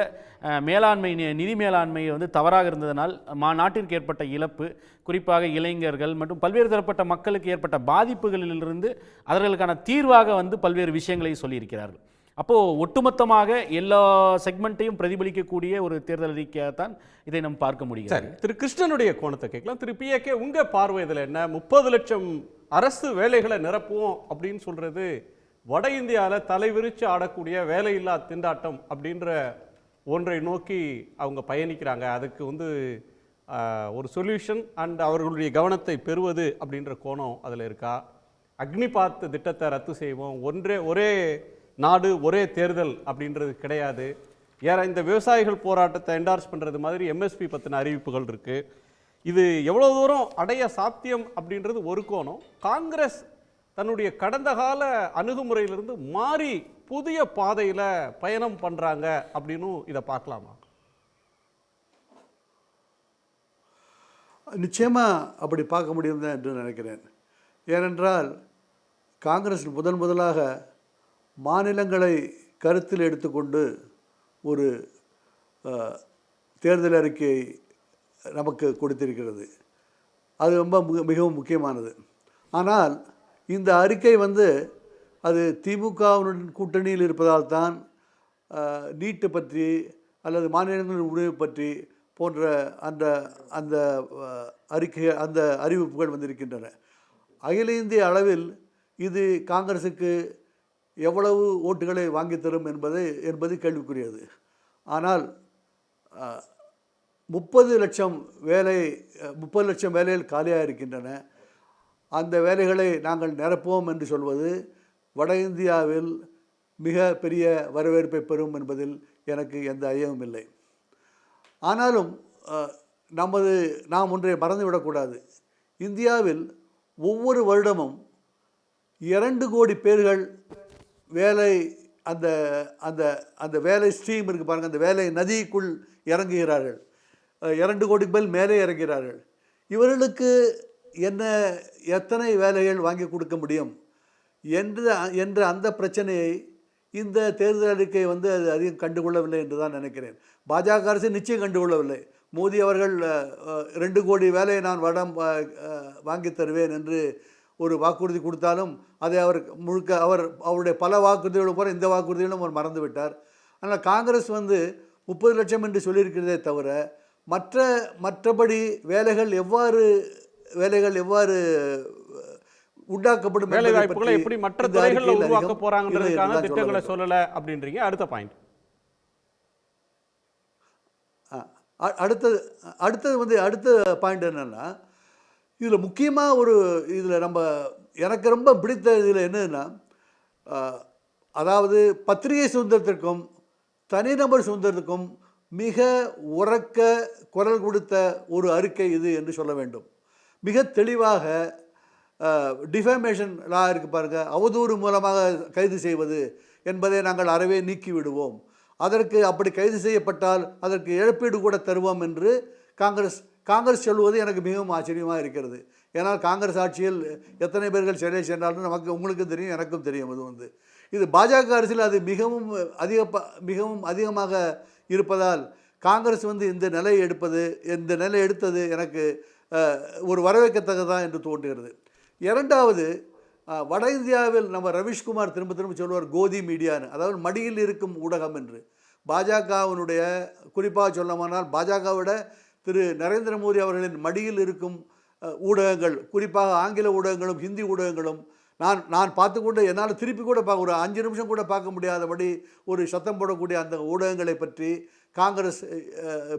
S3: மேலாண்மை நிதி மேலாண்மை வந்து தவறாக இருந்ததனால் நாட்டிற்கு ஏற்பட்ட இழப்பு, குறிப்பாக இளைஞர்கள் மற்றும் பல்வேறு தரப்பட்ட மக்களுக்கு ஏற்பட்ட பாதிப்புகளிலிருந்து அவர்களுக்கான தீர்வாக வந்து பல்வேறு விஷயங்களை சொல்லியிருக்கிறார்கள். அப்போது ஒட்டுமொத்தமாக எல்லா செக்மெண்ட்டையும் பிரதிபலிக்கக்கூடிய ஒரு தேர்தல் அறிக்கையாகத்தான் இதை நம்ம பார்க்க முடியும்.
S1: சரி, திரு கிருஷ்ணனுடைய கோணத்தை கேட்கலாம். திரு PAK, உங்கள் பார்வை இதில் என்ன? 30 லட்சம் அரசு வேலைகளை நிரப்புவோம் அப்படின்னு சொல்கிறது வட இந்தியாவில் தலைவிரித்து ஆடக்கூடிய வேலையில்லா திண்டாட்டம் அப்படின்ற ஒன்றை நோக்கி அவங்க பயணிக்கிறாங்க. அதுக்கு வந்து ஒரு சொல்யூஷன் அண்ட் அவர்களுடைய கவனத்தை பெறுவது அப்படின்ற கோணம் அதில் இருக்கா? அக்னிபாத் திட்டத்தை ரத்து செய்வோம், ஒரே நாடு ஒரே தேர்தல் அப்படின்றது கிடையாது. இந்த விவசாயிகள் போராட்டத்தை என்டார்ஸ் பண்ணுறது மாதிரி MSP பற்றின அறிவிப்புகள் இருக்குது. இது எவ்வளோ தூரம் அடைய சாத்தியம் அப்படின்றது ஒரு கோணம். காங்கிரஸ் தன்னுடைய கடந்த கால அணுகுமுறையிலிருந்து மாறி புதிய பாதையில் பயணம் பண்ணுறாங்க அப்படின்னு இதை பார்க்கலாமா?
S4: நிச்சயமாக அப்படி பார்க்க முடியும் தான் என்று நினைக்கிறேன். ஏனென்றால் காங்கிரஸ் முதலாக மாநிலங்களை கருத்தில் எடுத்துக்கொண்டு ஒரு தேர்தல் அறிக்கையை நமக்கு கொடுத்திருக்கிறது. அது ரொம்ப மிகவும் முக்கியமானது. ஆனால் இந்த அறிக்கை வந்து அது திமுகவுடன் கூட்டணியில் இருப்பதால் தான் நீட்டு பற்றி அல்லது மாநிலங்களின் உரிமை பற்றி போன்ற அந்த அந்த அந்த அறிவிப்புகள் வந்திருக்கின்றன. அகில இந்திய அளவில் இது காங்கிரஸுக்கு எவ்வளவு ஓட்டுகளை வாங்கி தரும் என்பது கேள்விக்குரியது. ஆனால் 30 லட்சம் வேலைகள் காலியாக இருக்கின்றன. அந்த வேலைகளை நாங்கள் நிரப்புவோம் என்று சொல்வது வட இந்தியாவில் மிக பெரிய வரவேற்பை பெறும் என்பதில் எனக்கு எந்த ஐயமும் இல்லை. ஆனாலும் நாம் ஒன்றை மறந்துவிடக்கூடாது. இந்தியாவில் ஒவ்வொரு வருடமும் 2 கோடி பேர்கள் வேலை அந்த அந்த அந்த வேலை ஸ்ட்ரீம் இருக்குது பாருங்கள், அந்த வேலை நதிக்குள் இறங்குகிறார்கள். 2 கோடிக்கு மேலே இறங்குகிறார்கள். இவர்களுக்கு எத்தனை வேலைகள் வாங்கி கொடுக்க முடியும் என்ற அந்த பிரச்சனையை இந்த தேர்தல் அறிக்கை வந்து அது அதிகம் கண்டுகொள்ளவில்லை என்று தான் நினைக்கிறேன். பாஜக அரசு நிச்சயம் கண்டுகொள்ளவில்லை. மோடி அவர்கள் 2 கோடி வேலையை நான் வாங்கி தருவேன் என்று ஒரு வாக்குறுதி கொடுத்தாலும் அதை அவருடைய பல வாக்குறுதிகளும் போகிற இந்த வாக்குறுதிகளும் அவர் மறந்துவிட்டார். ஆனால் காங்கிரஸ் வந்து 30 லட்சம் என்று சொல்லியிருக்கிறதே தவிர மற்றபடி வேலைகள் எவ்வாறு உண்டாக்கப்படும்,
S1: வேலை வாய்ப்புகளை எப்படி மற்ற துறைகளில் உருவாக்க போறாங்கன்றதுக்கான திட்டங்களை சொல்லல அப்படின்றீங்க. அடுத்த பாயிண்ட்,
S4: அடுத்த பாயிண்ட் என்னன்னா, இதில் முக்கியமாக எனக்கு ரொம்ப பிடித்த இதில் என்னன்னா, அதாவது பத்திரிகை சுதந்திரத்திற்கும் தனிநபர் சுதந்திரத்துக்கும் மிக உரக்க குரல் கொடுத்த ஒரு அறிக்கை இது என்று சொல்ல வேண்டும். மிக தெளிவாக டிஃபேமேஷன் லா இருக்குது பாருங்கள், அவதூறு மூலமாக கைது செய்வது என்பதை நாங்கள் அறவே நீக்கி விடுவோம். அதற்கு அப்படி கைது செய்யப்பட்டால் அதற்கு இழப்பீடு கூட தருவோம் என்று காங்கிரஸ் சொல்வது எனக்கு மிகவும் ஆச்சரியமாக இருக்கிறது. ஏன்னால் காங்கிரஸ் ஆட்சியில் எத்தனை பேர்கள் சிறையில் சென்றாலும் உங்களுக்கும் தெரியும், எனக்கும் தெரியும். அது இது பாஜக அரசில் அது மிகவும் அதிகமாக இருப்பதால் காங்கிரஸ் இந்த நிலை எடுத்தது எனக்கு ஒரு வரவேற்கத்தக்கதான் என்று தோன்றுகிறது. இரண்டாவது, வட இந்தியாவில் நம்ம ரவீஷ்குமார் திரும்ப சொல்லுவார் கோதி மீடியான்னு, அதாவது மடியில் இருக்கும் ஊடகம் என்று. பாஜகவினுடைய குறிப்பாக சொல்லமானால் பாஜகவிட திரு நரேந்திர மோடி அவர்களின் மடியில் இருக்கும் ஊடகங்கள், குறிப்பாக ஆங்கில ஊடகங்களும் ஹிந்தி ஊடகங்களும் நான் பார்த்துக்கொண்டு என்னால் திருப்பி கூட ஒரு 5 நிமிஷம் கூட பார்க்க முடியாதபடி ஒரு சத்தம் போடக்கூடிய அந்த ஊடகங்களை பற்றி காங்கிரஸ்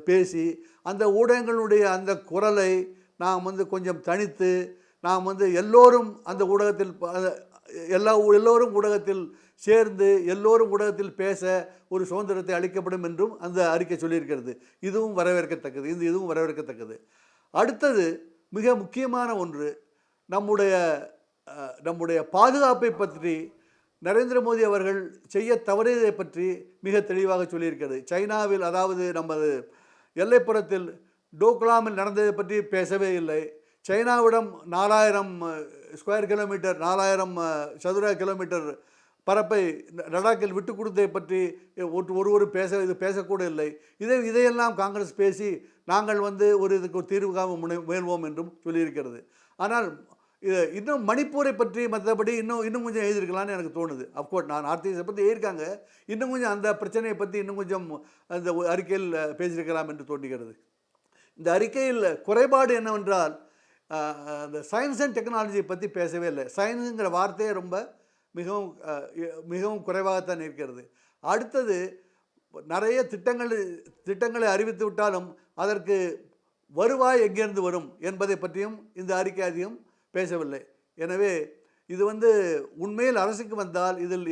S4: பேசி அந்த ஊடகங்களுடைய அந்த குரலை நாம் கொஞ்சம் தனித்து நாம் எல்லோரும் அந்த ஊடகத்தில் எல்லோரும் ஊடகத்தில் சேர்ந்து எல்லோரும் ஊடகத்தில் பேச ஒரு சுதந்திரத்தை அளிக்கப்படும் என்றும் அந்த அறிக்கை சொல்லியிருக்கிறது. இதுவும் வரவேற்கத்தக்கது. அடுத்தது மிக முக்கியமான ஒன்று, நம்முடைய பாதுகாப்பை பற்றி நரேந்திர மோடி அவர்கள் செய்ய தவறியதை பற்றி மிக தெளிவாக சொல்லியிருக்கிறது. சைனாவில், அதாவது நமது எல்லைப்புறத்தில் டோக்லாமில் நடந்ததை பற்றி பேசவே இல்லை. சைனாவிடம் 4000 ஸ்கொயர் கிலோமீட்டர் 4000 சதுர கிலோமீட்டர் பரப்பை லடாக்கில் விட்டு கொடுத்ததை பற்றி ஒருவரும் பேசக்கூட இல்லை. இதையெல்லாம் காங்கிரஸ் பேசி நாங்கள் இதுக்கு ஒரு தீர்வு காண முயல்வோம் என்றும் சொல்லியிருக்கிறது. ஆனால் இன்னும் மணிப்பூரை பற்றி மற்றபடி இன்னும் கொஞ்சம் எழுதியிருக்கலான்னு எனக்கு தோணுது. அஃப்கோர்ஸ் நான் நார்த் ஈஸ்டை பற்றி எழுதியிருக்காங்க, இன்னும் கொஞ்சம் அந்த பிரச்சனையை பற்றி இன்னும் கொஞ்சம் அந்த அறிக்கையில் பேசியிருக்கலாம் என்று தோன்றுகிறது. இந்த அறிக்கையில் குறைபாடு என்னவென்றால் அந்த சயின்ஸ் அண்ட் டெக்னாலஜியை பற்றி பேசவே இல்லை. சயின்ஸுங்கிற வார்த்தையே மிகவும் குறைவாகத்தான் இருக்கிறது. அடுத்தது, நிறைய திட்டங்களை அறிவித்து விட்டாலும் அதற்கு வருவாய் எங்கேருந்து வரும் என்பதை பற்றியும் இந்த அறிக்கை அதிகம் பேசவில்லை. எனவே இது உண்மையில் அரசுக்கு வந்தால் இதில்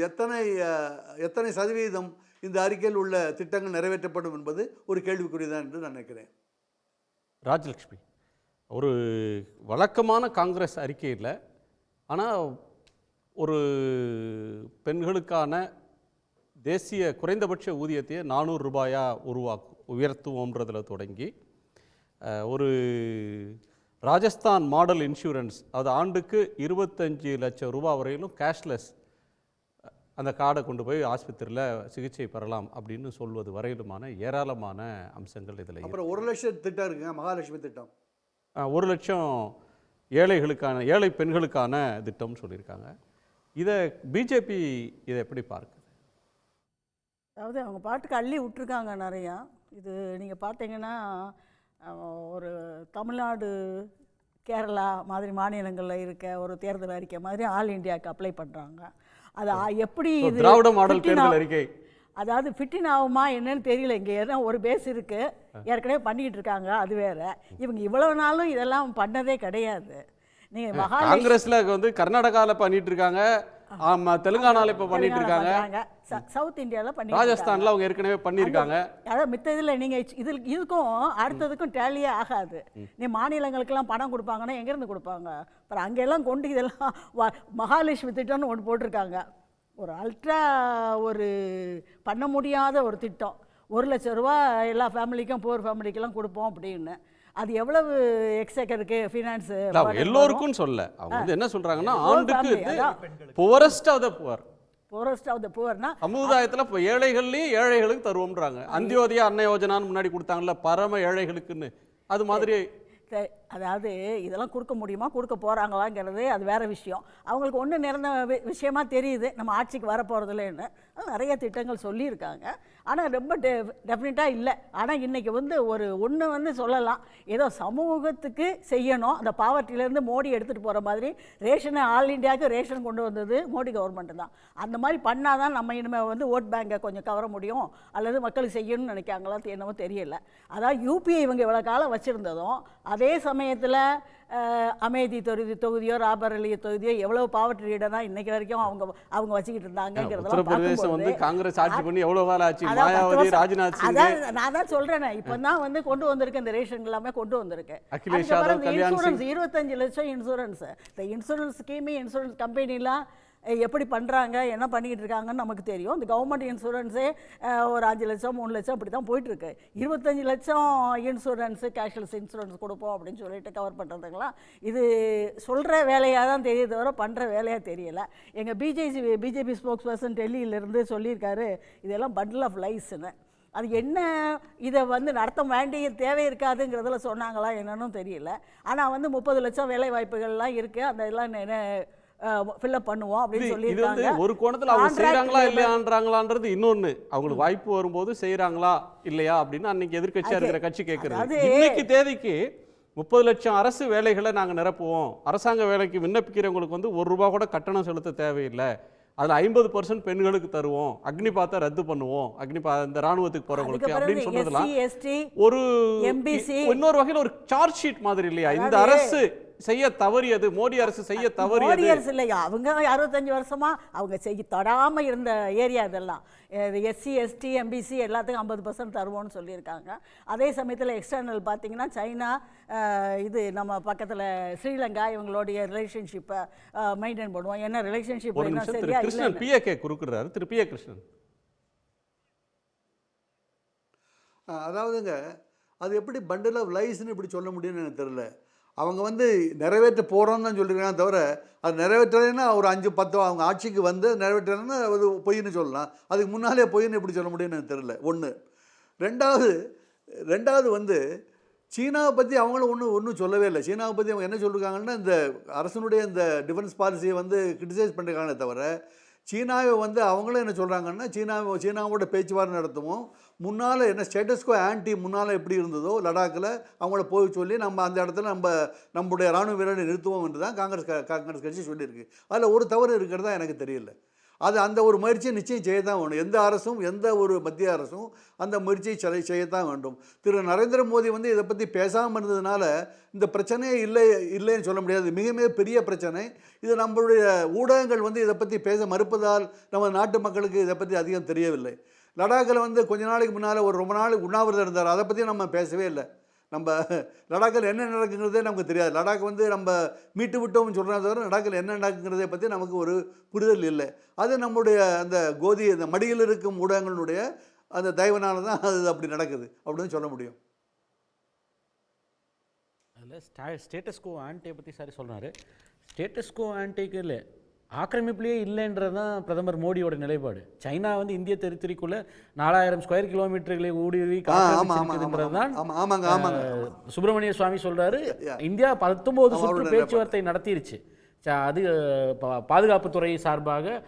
S4: எத்தனை சதவீதம் இந்த அறிக்கையில் உள்ள திட்டங்கள் நிறைவேற்றப்படும் என்பது ஒரு கேள்விக்குறிதான் என்று நான் நினைக்கிறேன்.
S1: ராஜலட்சுமி, ஒரு வழக்கமான காங்கிரஸ் அறிக்கை இல்லை, ஆனால் ஒரு பெண்களுக்கான தேசிய குறைந்தபட்ச ஊதியத்தையே 400 ரூபாயாக உயர்த்துவோன்றதில் தொடங்கி ஒரு ராஜஸ்தான் மாடல் இன்சூரன்ஸ், அது ஆண்டுக்கு 25 லட்சம் ரூபாய் வரையிலும் கேஷ்லெஸ் அந்த கார்டை கொண்டு போய் ஆஸ்பத்திரியில் சிகிச்சை பெறலாம் அப்படின்னு சொல்வது வரையிலுமான ஏராளமான அம்சங்கள் இதில்.
S4: அப்புறம் 1 லட்சம் திட்டம் இருக்குங்க, மகாலட்சுமி திட்டம்.
S1: 1 லட்சம் ஏழை பெண்களுக்கான திட்டம்னு சொல்லியிருக்காங்க. இதை பிஜேபி இதை எப்படி பார்க்குது?
S5: அதாவது அவங்க பாட்டுக்கு அள்ளி விட்டுருக்காங்க நிறையா. இது நீங்கள் பார்த்தீங்கன்னா ஒரு தமிழ்நாடு, கேரளா மாதிரி மாநிலங்களில் இருக்க ஒரு தேர்தல் அறிக்கை மாதிரி ஆல் இண்டியாவுக்கு அப்ளை பண்ணுறாங்க. அது எப்படி இது
S1: திராவிட மாடல் தேர்தல் அறிக்கை,
S5: அதாவது ஃபிட்டின் ஆகுமா என்னன்னு தெரியல. இங்கே ஏன்னா ஒரு பேஸ் இருக்குது, ஏற்கனவே பண்ணிக்கிட்டு இருக்காங்க, அது வேற. இவங்க இவ்வளவு நாளும் இதெல்லாம் பண்ணதே கிடையாது. நீங்கள்
S1: காங்கிரஸ்ல கர்நாடகாவில் பண்ணிட்டு இருக்காங்க, தெலுங்கானால இப்போ பண்ணிட்டு இருக்காங்க,
S5: சவுத் இந்தியாவில் பண்ணி,
S1: ராஜஸ்தான்ல அவங்க ஏற்கனவே பண்ணியிருக்காங்க.
S5: அதாவது மித்த இதில் நீங்கள் இதுக்கும் அடுத்ததுக்கும் டேலியே ஆகாது. நீ மாநிலங்களுக்கெல்லாம் பணம் கொடுப்பாங்கன்னா எங்கேருந்து கொடுப்பாங்க? அப்புறம் அங்கெல்லாம் கொண்டு இதெல்லாம் மகாலட்சுமி திட்டம்னு ஒன்று போட்டிருக்காங்க. ஒரு அல்ட்ரா ஒரு பண்ண முடியாத ஒரு திட்டம். 1 லட்சம் ரூபா எல்லா ஃபேமிலிக்கும், புவர் ஃபேமிலிக்கெல்லாம் கொடுப்போம் அப்படின்னு. அது எவ்வளவு எக்ஸேக்கருக்கு ஃபினான்ஸ்
S1: எல்லோருக்கும் சொல்ல அவங்க என்ன சொல்றாங்கன்னா ஆண்டுக்கு புவரஸ்ட் ஆஃப் த புவர்னா சமுதாயத்தில் ஏழைகளுக்கு தருவோம்ன்றாங்க. அந்தியோதயா அன்ன யோஜனான்னு முன்னாடி கொடுத்தாங்கல்ல பரம ஏழைகளுக்குன்னு, அது மாதிரி.
S5: அதாவது இதெல்லாம் கொடுக்க முடியுமா, கொடுக்க போகிறாங்களாங்கிறது அது வேறு விஷயம். அவங்களுக்கு ஒன்று நிறந்த விஷயமா தெரியுது, நம்ம ஆட்சிக்கு வரப்போகிறதுலன்னு. நிறைய திட்டங்கள் சொல்லியிருக்காங்க, ஆனால் ரொம்ப டெஃபினட்டாக இல்லை. ஆனால் இன்றைக்கி ஒன்று சொல்லலாம், ஏதோ சமூகத்துக்கு செய்யணும். அந்த பாவர்ட்டிலேருந்து மோடி எடுத்துகிட்டு போகிற மாதிரி ரேஷனை, ஆல் இண்டியாவுக்கு ரேஷன் கொண்டு வந்தது மோடி கவர்மெண்ட்டு தான். அந்த மாதிரி பண்ணால் தான் நம்ம இனிமேல் ஓட் பேங்கை கொஞ்சம் கவர முடியும், அல்லது மக்களுக்கு செய்யணும்னு நினைக்காங்களா என்னவோ தெரியல. அதாவது யூபிஐ இவங்க இவ்வளோ காலம் வச்சுருந்ததும், அதே சமயத்தில் அமேதி தொகுதியோ ராபரேலி தொகுதியோ எவ்வளவு பாவர்ட்டி ரீடனா இன்னைக்கு வரைக்கும் அவங்க வச்சுக்கிட்டு இருந்தாங்க.
S1: காங்கிரஸ் ஆட்சி பண்ணி எவ்வளவு காலம் ஆச்சு, மாயாவதி, ராஜ்நாத் சிங்.
S5: நான் தான் சொல்றேன், இப்பதான் கொண்டு வந்திருக்கேன், இந்த ரேஷன் எல்லாமே கொண்டு வந்திருக்கேன். இன்சூரன்ஸ் 25 லட்சம் இன்சூரன்ஸ், இந்த இன்சூரன்ஸ் ஸ்கீம், இன்சூரன்ஸ் கம்பெனிலாம் எப்படி பண்ணுறாங்க என்ன பண்ணிக்கிட்டு இருக்காங்கன்னு நமக்கு தெரியும். இந்த கவர்மெண்ட் இன்சூரன்ஸே ஒரு 5 லட்சம் 3 லட்சம் அப்படி தான் போயிட்டுருக்கு. 25 லட்சம் இன்சூரன்ஸு கேஷ்லெஸ் இன்சூரன்ஸ் கொடுப்போம் அப்படின்னு சொல்லிட்டு கவர் பண்ணுறதுங்களாம் இது சொல்கிற வேலையாக தான் தெரியுது தவிர பண்ணுற வேலையாக தெரியலை. எங்கள் பிஜேபி ஸ்போக்ஸ் பர்சன் டெல்லியிலேருந்து சொல்லியிருக்காரு இதெல்லாம் பண்டில் ஆஃப் லைஸ்ன்னு. அது என்ன இதை வந்து நடத்த வேண்டிய தேவை இருக்காதுங்கிறதுல சொன்னாங்களா என்னன்னு தெரியல. ஆனால் வந்து 30 லட்சம் வேலை வாய்ப்புகள்லாம் இருக்குது, அந்த எல்லாம் ஃபில்அப் பண்ணுவோம் அப்படின்னு சொல்லியிருக்காங்க.
S1: ஒரு கோணத்தில் அவங்க செய்கிறாங்களா இல்லையான்றாங்களான்றது இன்னொன்று. அவங்களுக்கு வாய்ப்பு வரும்போது செய்கிறாங்களா இல்லையா அப்படின்னு அன்னைக்கு எதிர்க்கட்சியாக இருக்கிற கட்சி கேட்குறது. இன்னைக்கு தேதிக்கு 30 லட்சம் அரசு வேலைகளை நாங்கள் நிரப்புவோம், அரசாங்க வேலைக்கு விண்ணப்பிக்கிறவங்களுக்கு வந்து ₹1 கூட கட்டணம் செலுத்த தேவையில்லை, அதில் 50% பெண்களுக்கு தருவோம், அக்னிபாத்தை ரத்து பண்ணுவோம், இந்த ராணுவத்துக்கு போறவங்களுக்கு அப்படின்னு சொல்றதுலாம் ஒரு இன்னொரு வகையில் ஒரு சார்ஜ் ஷீட் மாதிரி இல்லையா? இந்த அரசு செய்ய தவறியது, மோடி அரசு செய்ய தவறியது.
S5: மோடி அரசு இல்லையா, அவங்க 65 வருஷமா அவங்க செய்ய தொடாம இருந்த ஏரியா இதெல்லாம். எஸ்சி எஸ்டி எம்பிசி எல்லாத்துக்கும் 50% தருவோம்னு சொல்லியிருக்காங்க. அதே சமயத்தில் எக்ஸ்டர்னல் பார்த்தீங்கன்னா சைனா, இது நம்ம பக்கத்தில் ஸ்ரீலங்கா, இவங்களுடைய ரிலேஷன்ஷிப்பை மெயின்டைன் பண்ணுவோம். என்ன ரிலேஷன்ஷிப் என்ன சரியா இல்லை.
S1: பிஏகே குறுக்குறாரு திரு பிஏ கிருஷ்ணன்.
S4: அதாவதுங்க அது எப்படி பண்டில் ஆஃப் லைஸ்ன்னு இப்படி சொல்ல முடியும்னு எனக்கு தெரியல. அவங்க வந்து நிறைவேற்ற போகிறோன்னு தான் சொல்லியிருக்காங்க தவிர அது நிறைவேற்றலைன்னா ஒரு 5-10 அவங்க ஆட்சிக்கு வந்து நிறைவேற்றலைன்னா அது பொய்ன்னு சொல்லலாம். அதுக்கு முன்னாலே பொய்ன்னு எப்படி சொல்ல முடியும்னு எனக்கு தெரியல. ஒன்று. ரெண்டாவது வந்து சீனாவை பற்றி அவங்களும் ஒன்றும் சொல்லவே இல்லை. சீனாவை பற்றி அவங்க என்ன சொல்லியிருக்காங்கன்னா இந்த அரசனுடைய இந்த டிஃபென்ஸ் பாலிசியை வந்து கிரிட்டிசைஸ் பண்ணியிருக்காங்களே தவிர சீனாவை வந்து அவங்களும் என்ன சொல்கிறாங்கன்னா சீனாவோட பேச்சுவார்த்தை நடத்துவோம், முன்னால் என்ன ஸ்டேட்டஸ்கோ ஆன்டி முன்னால் எப்படி இருந்ததோ லடாக்கில் அவங்கள போய் சொல்லி நம்ம அந்த இடத்துல நம்முடைய இராணுவ வீரரை நிறுத்துவோம் என்று தான் காங்கிரஸ் கட்சி சொல்லியிருக்கு. அதில் ஒரு தவறு இருக்கிறதா எனக்கு தெரியல. அது அந்த ஒரு முயற்சியை நிச்சயம் செய்யத்தான் வேணும். எந்த அரசும் எந்த ஒரு மத்திய அரசும் அந்த முயற்சியை செய்யத்தான் வேண்டும். திரு நரேந்திர மோடி வந்து இதை பற்றி பேசாமல் இருந்ததுனால இந்த பிரச்சனையே இல்லைன்னு சொல்ல முடியாது. மிக மிக பெரிய பிரச்சனை இது. நம்மளுடைய ஊடகங்கள் வந்து இதை பற்றி பேச மறுப்பதால் நம்ம நாட்டு மக்களுக்கு இதை பற்றி அதிகம் தெரியவில்லை. லடாக்கில் வந்து கொஞ்ச நாளைக்கு முன்னால் ரொம்ப நாளைக்கு உண்ணாவிரதம் இருந்தார், அதை பற்றி நம்ம பேசவே இல்லை. நம்ம லடாக்கில் என்ன நடக்குங்கிறதே நமக்கு தெரியாது. லடாக் வந்து நம்ம மீட்டு விட்டோம்னு சொல்கிறத தவிர லடாக்கில் என்ன நடக்குங்கிறதை பற்றி நமக்கு ஒரு புரிதல் இல்லை. அது நம்முடைய அந்த அந்த மடியில் இருக்கும் ஊடகங்களுடைய அந்த தயவுனால தான் அது அப்படி நடக்குது அப்படின்னு சொல்ல முடியும்.
S3: அதில் ஸ்டேட்டஸ்கோ ஆன்டியை பற்றி சாரி சொல்கிறாரு. ஸ்டேட்டஸ்கோ ஆன்டிக்கு இல்லை, ஆக்கிரமிப்புலேயே இல்லைன்றது தான் பிரதமர் மோடியோட நிலைப்பாடு. சைனா வந்து இந்திய தெரிவிக்குள்ள 4000 ஸ்கொயர் கிலோமீட்டர்களை ஊடுருவி காட்டுன்றது தான் சுப்பிரமணிய சுவாமி சொல்றாரு. இந்தியா 19 சுற்று பேச்சுவார்த்தை நடத்திருச்சு. அது பாதுகாப்புத்துறை சார்பாக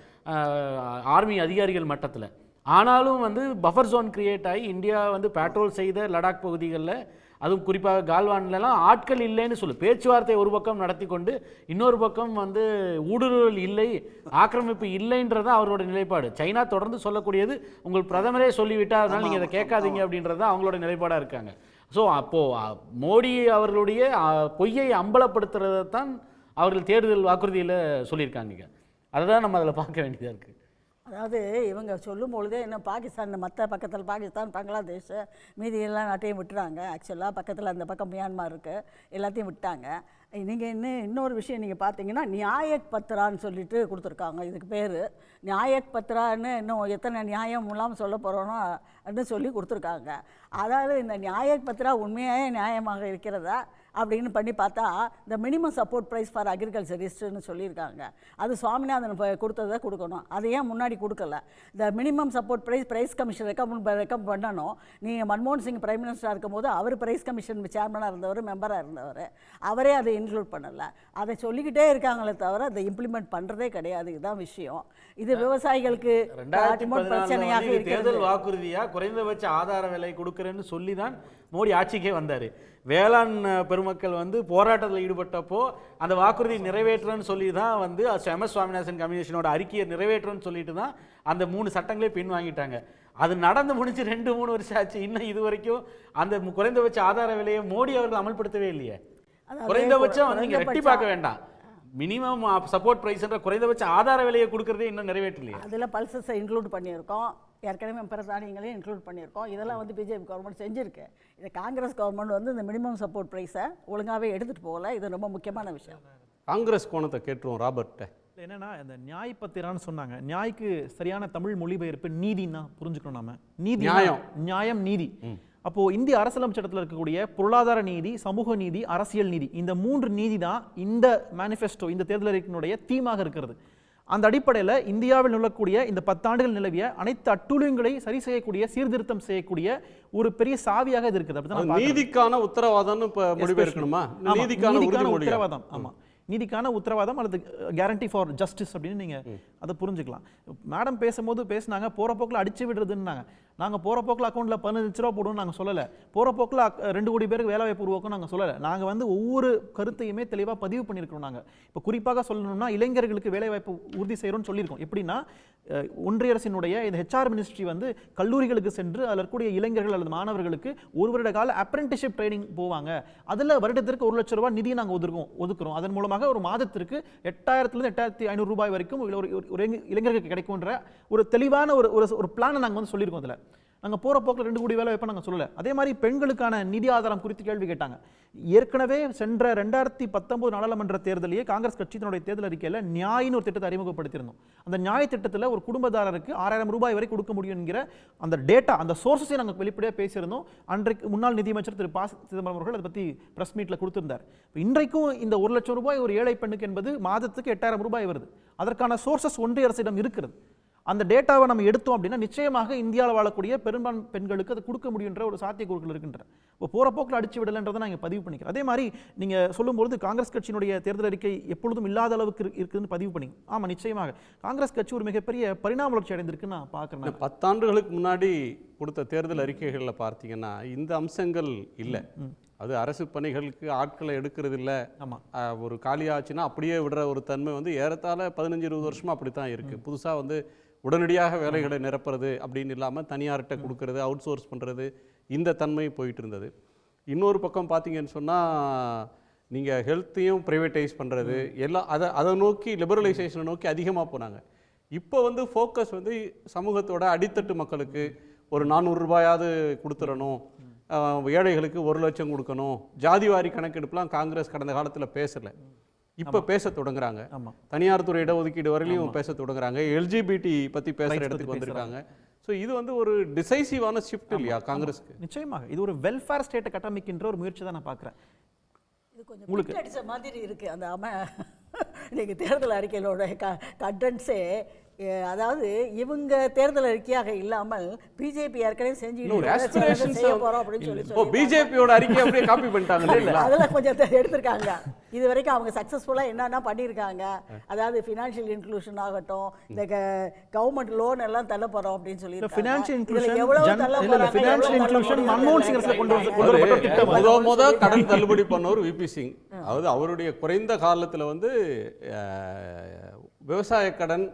S3: ஆர்மி அதிகாரிகள் மட்டத்தில். ஆனாலும் வந்து பஃபர் ஜோன் கிரியேட் ஆகி இந்தியா வந்து பேட்ரோல் செய்த லடாக் பகுதிகளில், அதுவும் குறிப்பாக கால்வான்லாம் ஆட்கள் இல்லைன்னு சொல்லு. பேச்சுவார்த்தை ஒரு பக்கம் நடத்தி கொண்டு இன்னொரு பக்கம் வந்து ஊடுருவல் இல்லை, ஆக்கிரமிப்பு இல்லைன்றதா அவரோட நிலைப்பாடு. சைனா தொடர்ந்து சொல்லக்கூடியது உங்கள் பிரதமரே சொல்லிவிட்டால் அதனால் நீங்கள் அதை கேட்காதீங்க அப்படின்றது தான் அவங்களோட நிலைப்பாடாக இருக்காங்க. ஸோ அப்போது மோடி அவர்களுடைய பொய்யை அம்பலப்படுத்துறதை தான் அவர்கள் தேர்தல் வாக்குறுதியில் சொல்லியிருக்காங்க. அதை தான் நம்ம அதில் பார்க்க வேண்டியதாக இருக்குது.
S5: அதாவது இவங்க சொல்லும் பொழுதே என்ன பாகிஸ்தான் மற்ற பக்கத்தில் பாகிஸ்தான் பங்களாதேஷ் மீதி எல்லா நாட்டையும் விட்டுறாங்க. ஆக்சுவலாக பக்கத்தில் அந்த பக்கம் மியான்மார் இருக்குது, எல்லாத்தையும் விட்டாங்க. நீங்கள் இன்னொரு விஷயம் நீங்கள் பார்த்தீங்கன்னா நியாயக் பத்ரான்னு சொல்லிட்டு கொடுத்துருக்காங்க. இதுக்கு பேர் நியாயக் பத்ரான்னு இன்னும் எத்தனை நியாயம் இல்லாமல் சொல்ல போகிறோன்னா அப்படின்னு சொல்லி கொடுத்துருக்காங்க. அதாவது இந்த நியாயக் பத்ரா உண்மையாகவே நியாயமாக இருக்கிறதா அப்படின்னு பண்ணி பார்த்தா இந்த மினிமம் சப்போர்ட் ப்ரைஸ் ஃபார் அக்ரிகல்ச்சரிஸ்ட்னு சொல்லியிருக்காங்க. அது சுவாமிநாதன் கொடுத்ததை கொடுக்கணும். அதை ஏன் முன்னாடி கொடுக்கல? இந்த மினிமம் சப்போர்ட் ப்ரைஸ் கமிஷன் ரெக்கம் பண்ணணும். நீங்கள் மன்மோகன் சிங் பிரைம் மினிஸ்டராக இருக்கும்போது அவர் ப்ரைஸ் கமிஷன் சேர்மனாக இருந்தவர், மெம்பராக இருந்தவர், அவரே அதை இன்க்ளூட் பண்ணலை. அதை சொல்லிக்கிட்டே இருக்காங்களே தவிர அதை இம்ப்ளிமெண்ட் பண்ணுறதே கிடையாது. இதுதான் விஷயம். இது விவசாயிகளுக்கு பிரச்சனையாக
S3: தேர்தல் வாக்குறுதியாக குறைந்தபட்ச ஆதார விலை கொடுக்குறேன்னு சொல்லி தான் மோடி ஆட்சிக்கே வந்தார். வேளாண் பெருமக்கள் வந்து போராட்டத்தில் ஈடுபட்டப்போ அந்த வாக்குறுதி நிறைவேற்றன்னு சொல்லி தான் வந்து எம்.எஸ். சுவாமிநாதன் கமிஷனோட அறிக்கையை நிறைவேற்றன்னு சொல்லிட்டு தான் அந்த 3 சட்டங்களே பின் வாங்கிட்டாங்க. அது நடந்து முடிஞ்சு 2-3 வருஷம் ஆச்சு. இன்னும் இது வரைக்கும் அந்த குறைந்தபட்ச ஆதார விலையை மோடி அவர்கள் அமல்படுத்தவே இல்லையே. குறைந்தபட்சம் வந்து நீங்கள் வெட்டி பார்க்க வேண்டாம், மினிமம் சப்போர்ட் ப்ரைஸ்ன்ற குறைந்தபட்ச ஆதார விலையை கொடுக்கறதே இன்னும் நிறைவேற்றலையே.
S5: அதில் பல்சஸை இன்க்ளூட் பண்ணியிருக்கோம், ஏற்கனவே பிரதானியங்களையும் இன்க்ளூட் பண்ணியிருக்கோம். இதெல்லாம் வந்து பிஜேபி கவர்மெண்ட் செஞ்சுருக்கு. இது காங்கிரஸ் கவர்மெண்ட் வந்து இந்த மினிமம் சப்போர்ட் ப்ரைஸை ஒழுங்காகவே எடுத்துகிட்டு போகல. இது ரொம்ப முக்கியமான விஷயம்.
S1: காங்கிரஸ் கோணத்தை கேட்டுருவோம் ராபர்ட்ட.
S6: என்னன்னா இந்த நியாய் பத்திரான்னு சொன்னாங்க. நியாய்க்கு சரியான தமிழ் மொழிபெயர்ப்பு நீதின்னா புரிஞ்சுக்கணும் நாம. நீதி, நியாயம், நீதி. அப்போ இந்திய அரசியலமைப்பு சட்டத்தில் இருக்கக்கூடிய பொருளாதார நீதி, சமூக நீதி, அரசியல் நீதி, இந்த 3 நீதி தான் இந்த மேனிஃபெஸ்டோ, இந்த தேர்தல் அறிக்கையினுடைய தீமாக இருக்கிறது. அந்த அடிப்படையில் இந்தியாவில் நிலவக்கூடிய இந்த 10 ஆண்டுகள் நிலவிய அனைத்து அட்டூழியங்களை சரி செய்யக்கூடிய, சீர்திருத்தம் செய்யக்கூடிய ஒரு பெரிய சாவியாக இது இருக்குது.
S1: நீதிக்கான உத்தரவாதம் மொழிபெயர்க்கணுமா? நீதிக்கான
S6: உத்தரவாதம், ஆமா, நீதிக்கான உத்தரவாதம் அல்லது கேரண்டி ஃபார் ஜஸ்டிஸ் அப்படின்னு நீங்க அதை புரிஞ்சுக்கலாம். மேடம் பேசும்போது பேசினாங்க போற போக்கில் அடிச்சு விடுறதுன்னாங்க. நாங்கள் போகிற போக்கில் அக்கௌண்ட்டில் 15 லட்ச ரூபா போடுவோம்னு நாங்கள் சொல்லலை. போகிற போக்கில் 2 கோடி பேருக்கு வேலை வாய்ப்பு உருவாக்கும் நாங்கள் சொல்லலை. நாங்கள் வந்து ஒவ்வொரு கருத்தையுமே தெளிவாக பதிவு பண்ணியிருக்கிறோம். நாங்கள் இப்போ குறிப்பாக சொல்லணும்னா இளைஞர்களுக்கு வேலை வாய்ப்பு உறுதி செய்கிறோம்னு சொல்லியிருக்கோம். எப்படின்னா ஒன்றிய அரசினுடைய இந்த ஹெச்ஆர் மினிஸ்ட்ரி வந்து கல்லூரிகளுக்கு சென்று அதில் இருக்கக்கூடிய இளைஞர்கள் அல்லது மாணவர்களுக்கு 1 வருட கால அப்ரெண்டிஸ்ஷிப் ட்ரைனிங் போவாங்க. அதில் வருடத்திற்கு 1 லட்ச ரூபாய் நிதியை நாங்கள் ஒதுக்குறோம். அதன் மூலமாக ஒரு மாதத்திற்கு 8,000 8,500 ரூபாய் வரைக்கும் ஒரு இளைஞர்களுக்கு கிடைக்கும்ன்ற ஒரு தெளிவான ஒரு பிளானை நாங்கள் வந்து சொல்லியிருக்கோம். அதில் நாங்கள் போகிற போக்கில் 2 கோடி வேலை வாய்ப்பை நாங்கள் சொல்லலை. அதே மாதிரி பெண்களுக்கான நிதி ஆதாரம் குறித்து கேள்வி கேட்டாங்க. ஏற்கனவே சென்ற 2019 நாடாளுமன்ற தேர்தலையே காங்கிரஸ் கட்சி தன்னுடைய தேர்தல் அறிக்கையில் நியாயின்னு ஒரு திட்டத்தை அறிமுகப்படுத்தியிருந்தோம். அந்த நியாய திட்டத்தில் ஒரு குடும்பதாரருக்கு 6,000 ரூபாய் வரை கொடுக்க முடியும் என்கிற அந்த டேட்டா, அந்த சோர்ஸஸை நாங்கள் வெளிப்படையாக பேசியிருந்தோம். அன்றைக்கு முன்னாள் நிதியமைச்சர் திரு ப. சிதம்பரம் அவர்கள் அதை பற்றி பிரஸ் மீட்டில் கொடுத்திருந்தார். இன்றைக்கும் இந்த 1 லட்சம் ரூபாய் ஒரு ஏழை பெண்ணுக்கு என்பது மாதத்துக்கு 8,000 ரூபாய் வருது. அதற்கான சோர்சஸ் ஒன்றிய அரசிடம் இருக்கிறது. அந்த டேட்டாவை நம்ம எடுத்தோம் அப்படின்னா நிச்சயமாக இந்தியாவில் வாழக்கூடிய பெரும்பான்மை பெண்களுக்கு அது கொடுக்க முடியுன்ற ஒரு சாத்தியக்கூறுகள் இருக்கின்றன. இப்போ போகிற போக்கில் அடிச்சு விடலைன்றதை நான் இங்கே பதிவு பண்ணிக்கிறேன். அதே மாதிரி நீங்கள் சொல்லும்போது காங்கிரஸ் கட்சியினுடைய தேர்தல் அறிக்கை எப்பொழுதும் இல்லாத அளவுக்கு இருக்குதுன்னு பதிவு பண்ணிங்க. ஆமாம், நிச்சயமாக காங்கிரஸ் கட்சி ஒரு மிகப்பெரிய பரிணாம வளர்ச்சி அடைந்திருக்குன்னு நான் பார்க்குறேன்.
S1: 10 ஆண்டுகளுக்கு முன்னாடி கொடுத்த தேர்தல் அறிக்கைகளில் பார்த்தீங்கன்னா இந்த அம்சங்கள் இல்லை. அது அரசு பணிகளுக்கு ஆட்களை எடுக்கிறது இல்லை.
S6: ஆமாம்,
S1: ஒரு காலி ஆச்சுன்னா அப்படியே விடுற ஒரு தன்மை வந்து ஏறத்தாழ 15-20 வருஷமாக அப்படி தான் இருக்குது. புதுசாக வந்து உடனடியாக வேலைகளை நிரப்புறது அப்படின்னு இல்லாமல் தனியார்கிட்ட கொடுக்கறது, அவுட் சோர்ஸ் பண்ணுறது, இந்த தன்மை போயிட்டு இருந்தது. இன்னொரு பக்கம் பார்த்தீங்கன்னு சொன்னால் நீங்கள் ஹெல்த்தையும் ப்ரைவேட்டைஸ் பண்ணுறது எல்லாம் அதை நோக்கி லிபரலைசேஷனை நோக்கி அதிகமாக போனாங்க. இப்போ வந்து ஃபோக்கஸ் வந்து சமூகத்தோட அடித்தட்டு மக்களுக்கு ஒரு 400 ரூபாயாவது கொடுத்துடணும், ஏழைகளுக்கு 1 லட்சம் கொடுக்கணும், ஜாதிவாரி கணக்கெடுப்புலாம் காங்கிரஸ் கடந்த காலத்தில் பேசலை. இப்போ பேச தொடங்குறாங்க. தனியார் துறை இடஒதுக்கீடு வரையிலையும் பேச தொடங்குறாங்க. எல்ஜிபிடி பற்றி பேசுகிற இடத்துக்கு வந்திருக்காங்க. ஸோ இது வந்து ஒரு டிசைசிவான ஷிஃப்ட் இல்லையா காங்கிரஸ்க்கு?
S6: நிச்சயமாக இது ஒரு வெல்ஃபேர் ஸ்டேட்டை கட்டமைக்கின்ற ஒரு முயற்சி தான் நான் பார்க்குறேன்.
S5: இது கொஞ்சம் உங்களுக்கு அடித்த மாதிரி இருக்குது அந்த இன்னைக்கு தேர்தல் அறிக்கையிலோட கண்டென்ட்ஸே. அதாவது இவங்க தேர்தல் அறிக்கையாக இல்லாமல் பிஜேபி ஏற்கனவே செய்ய போறோம் அப்படின்னு சொல்லி
S1: பிஜேபியோட அறிக்கை அப்படியே காப்பி பண்ணிட்டாங்க.
S5: அதெல்லாம் கொஞ்சம் எடுத்திருக்காங்க. இது வரைக்கும் அவங்க சக்சஸ்ஃபுல்லாக என்னென்ன பண்ணியிருக்காங்க, அதாவது ஃபினான்ஷியல் இன்க்ளூஷன் ஆகட்டும், இந்த கவர்மெண்ட் லோன் எல்லாம் தள்ள போறோம் அப்படின்னு சொல்லி
S1: கடன் தள்ளுபடி பண்ணவர் விபி சிங். அதாவது அவருடைய குறைந்த காலத்தில் வந்து விவசாய கடன்,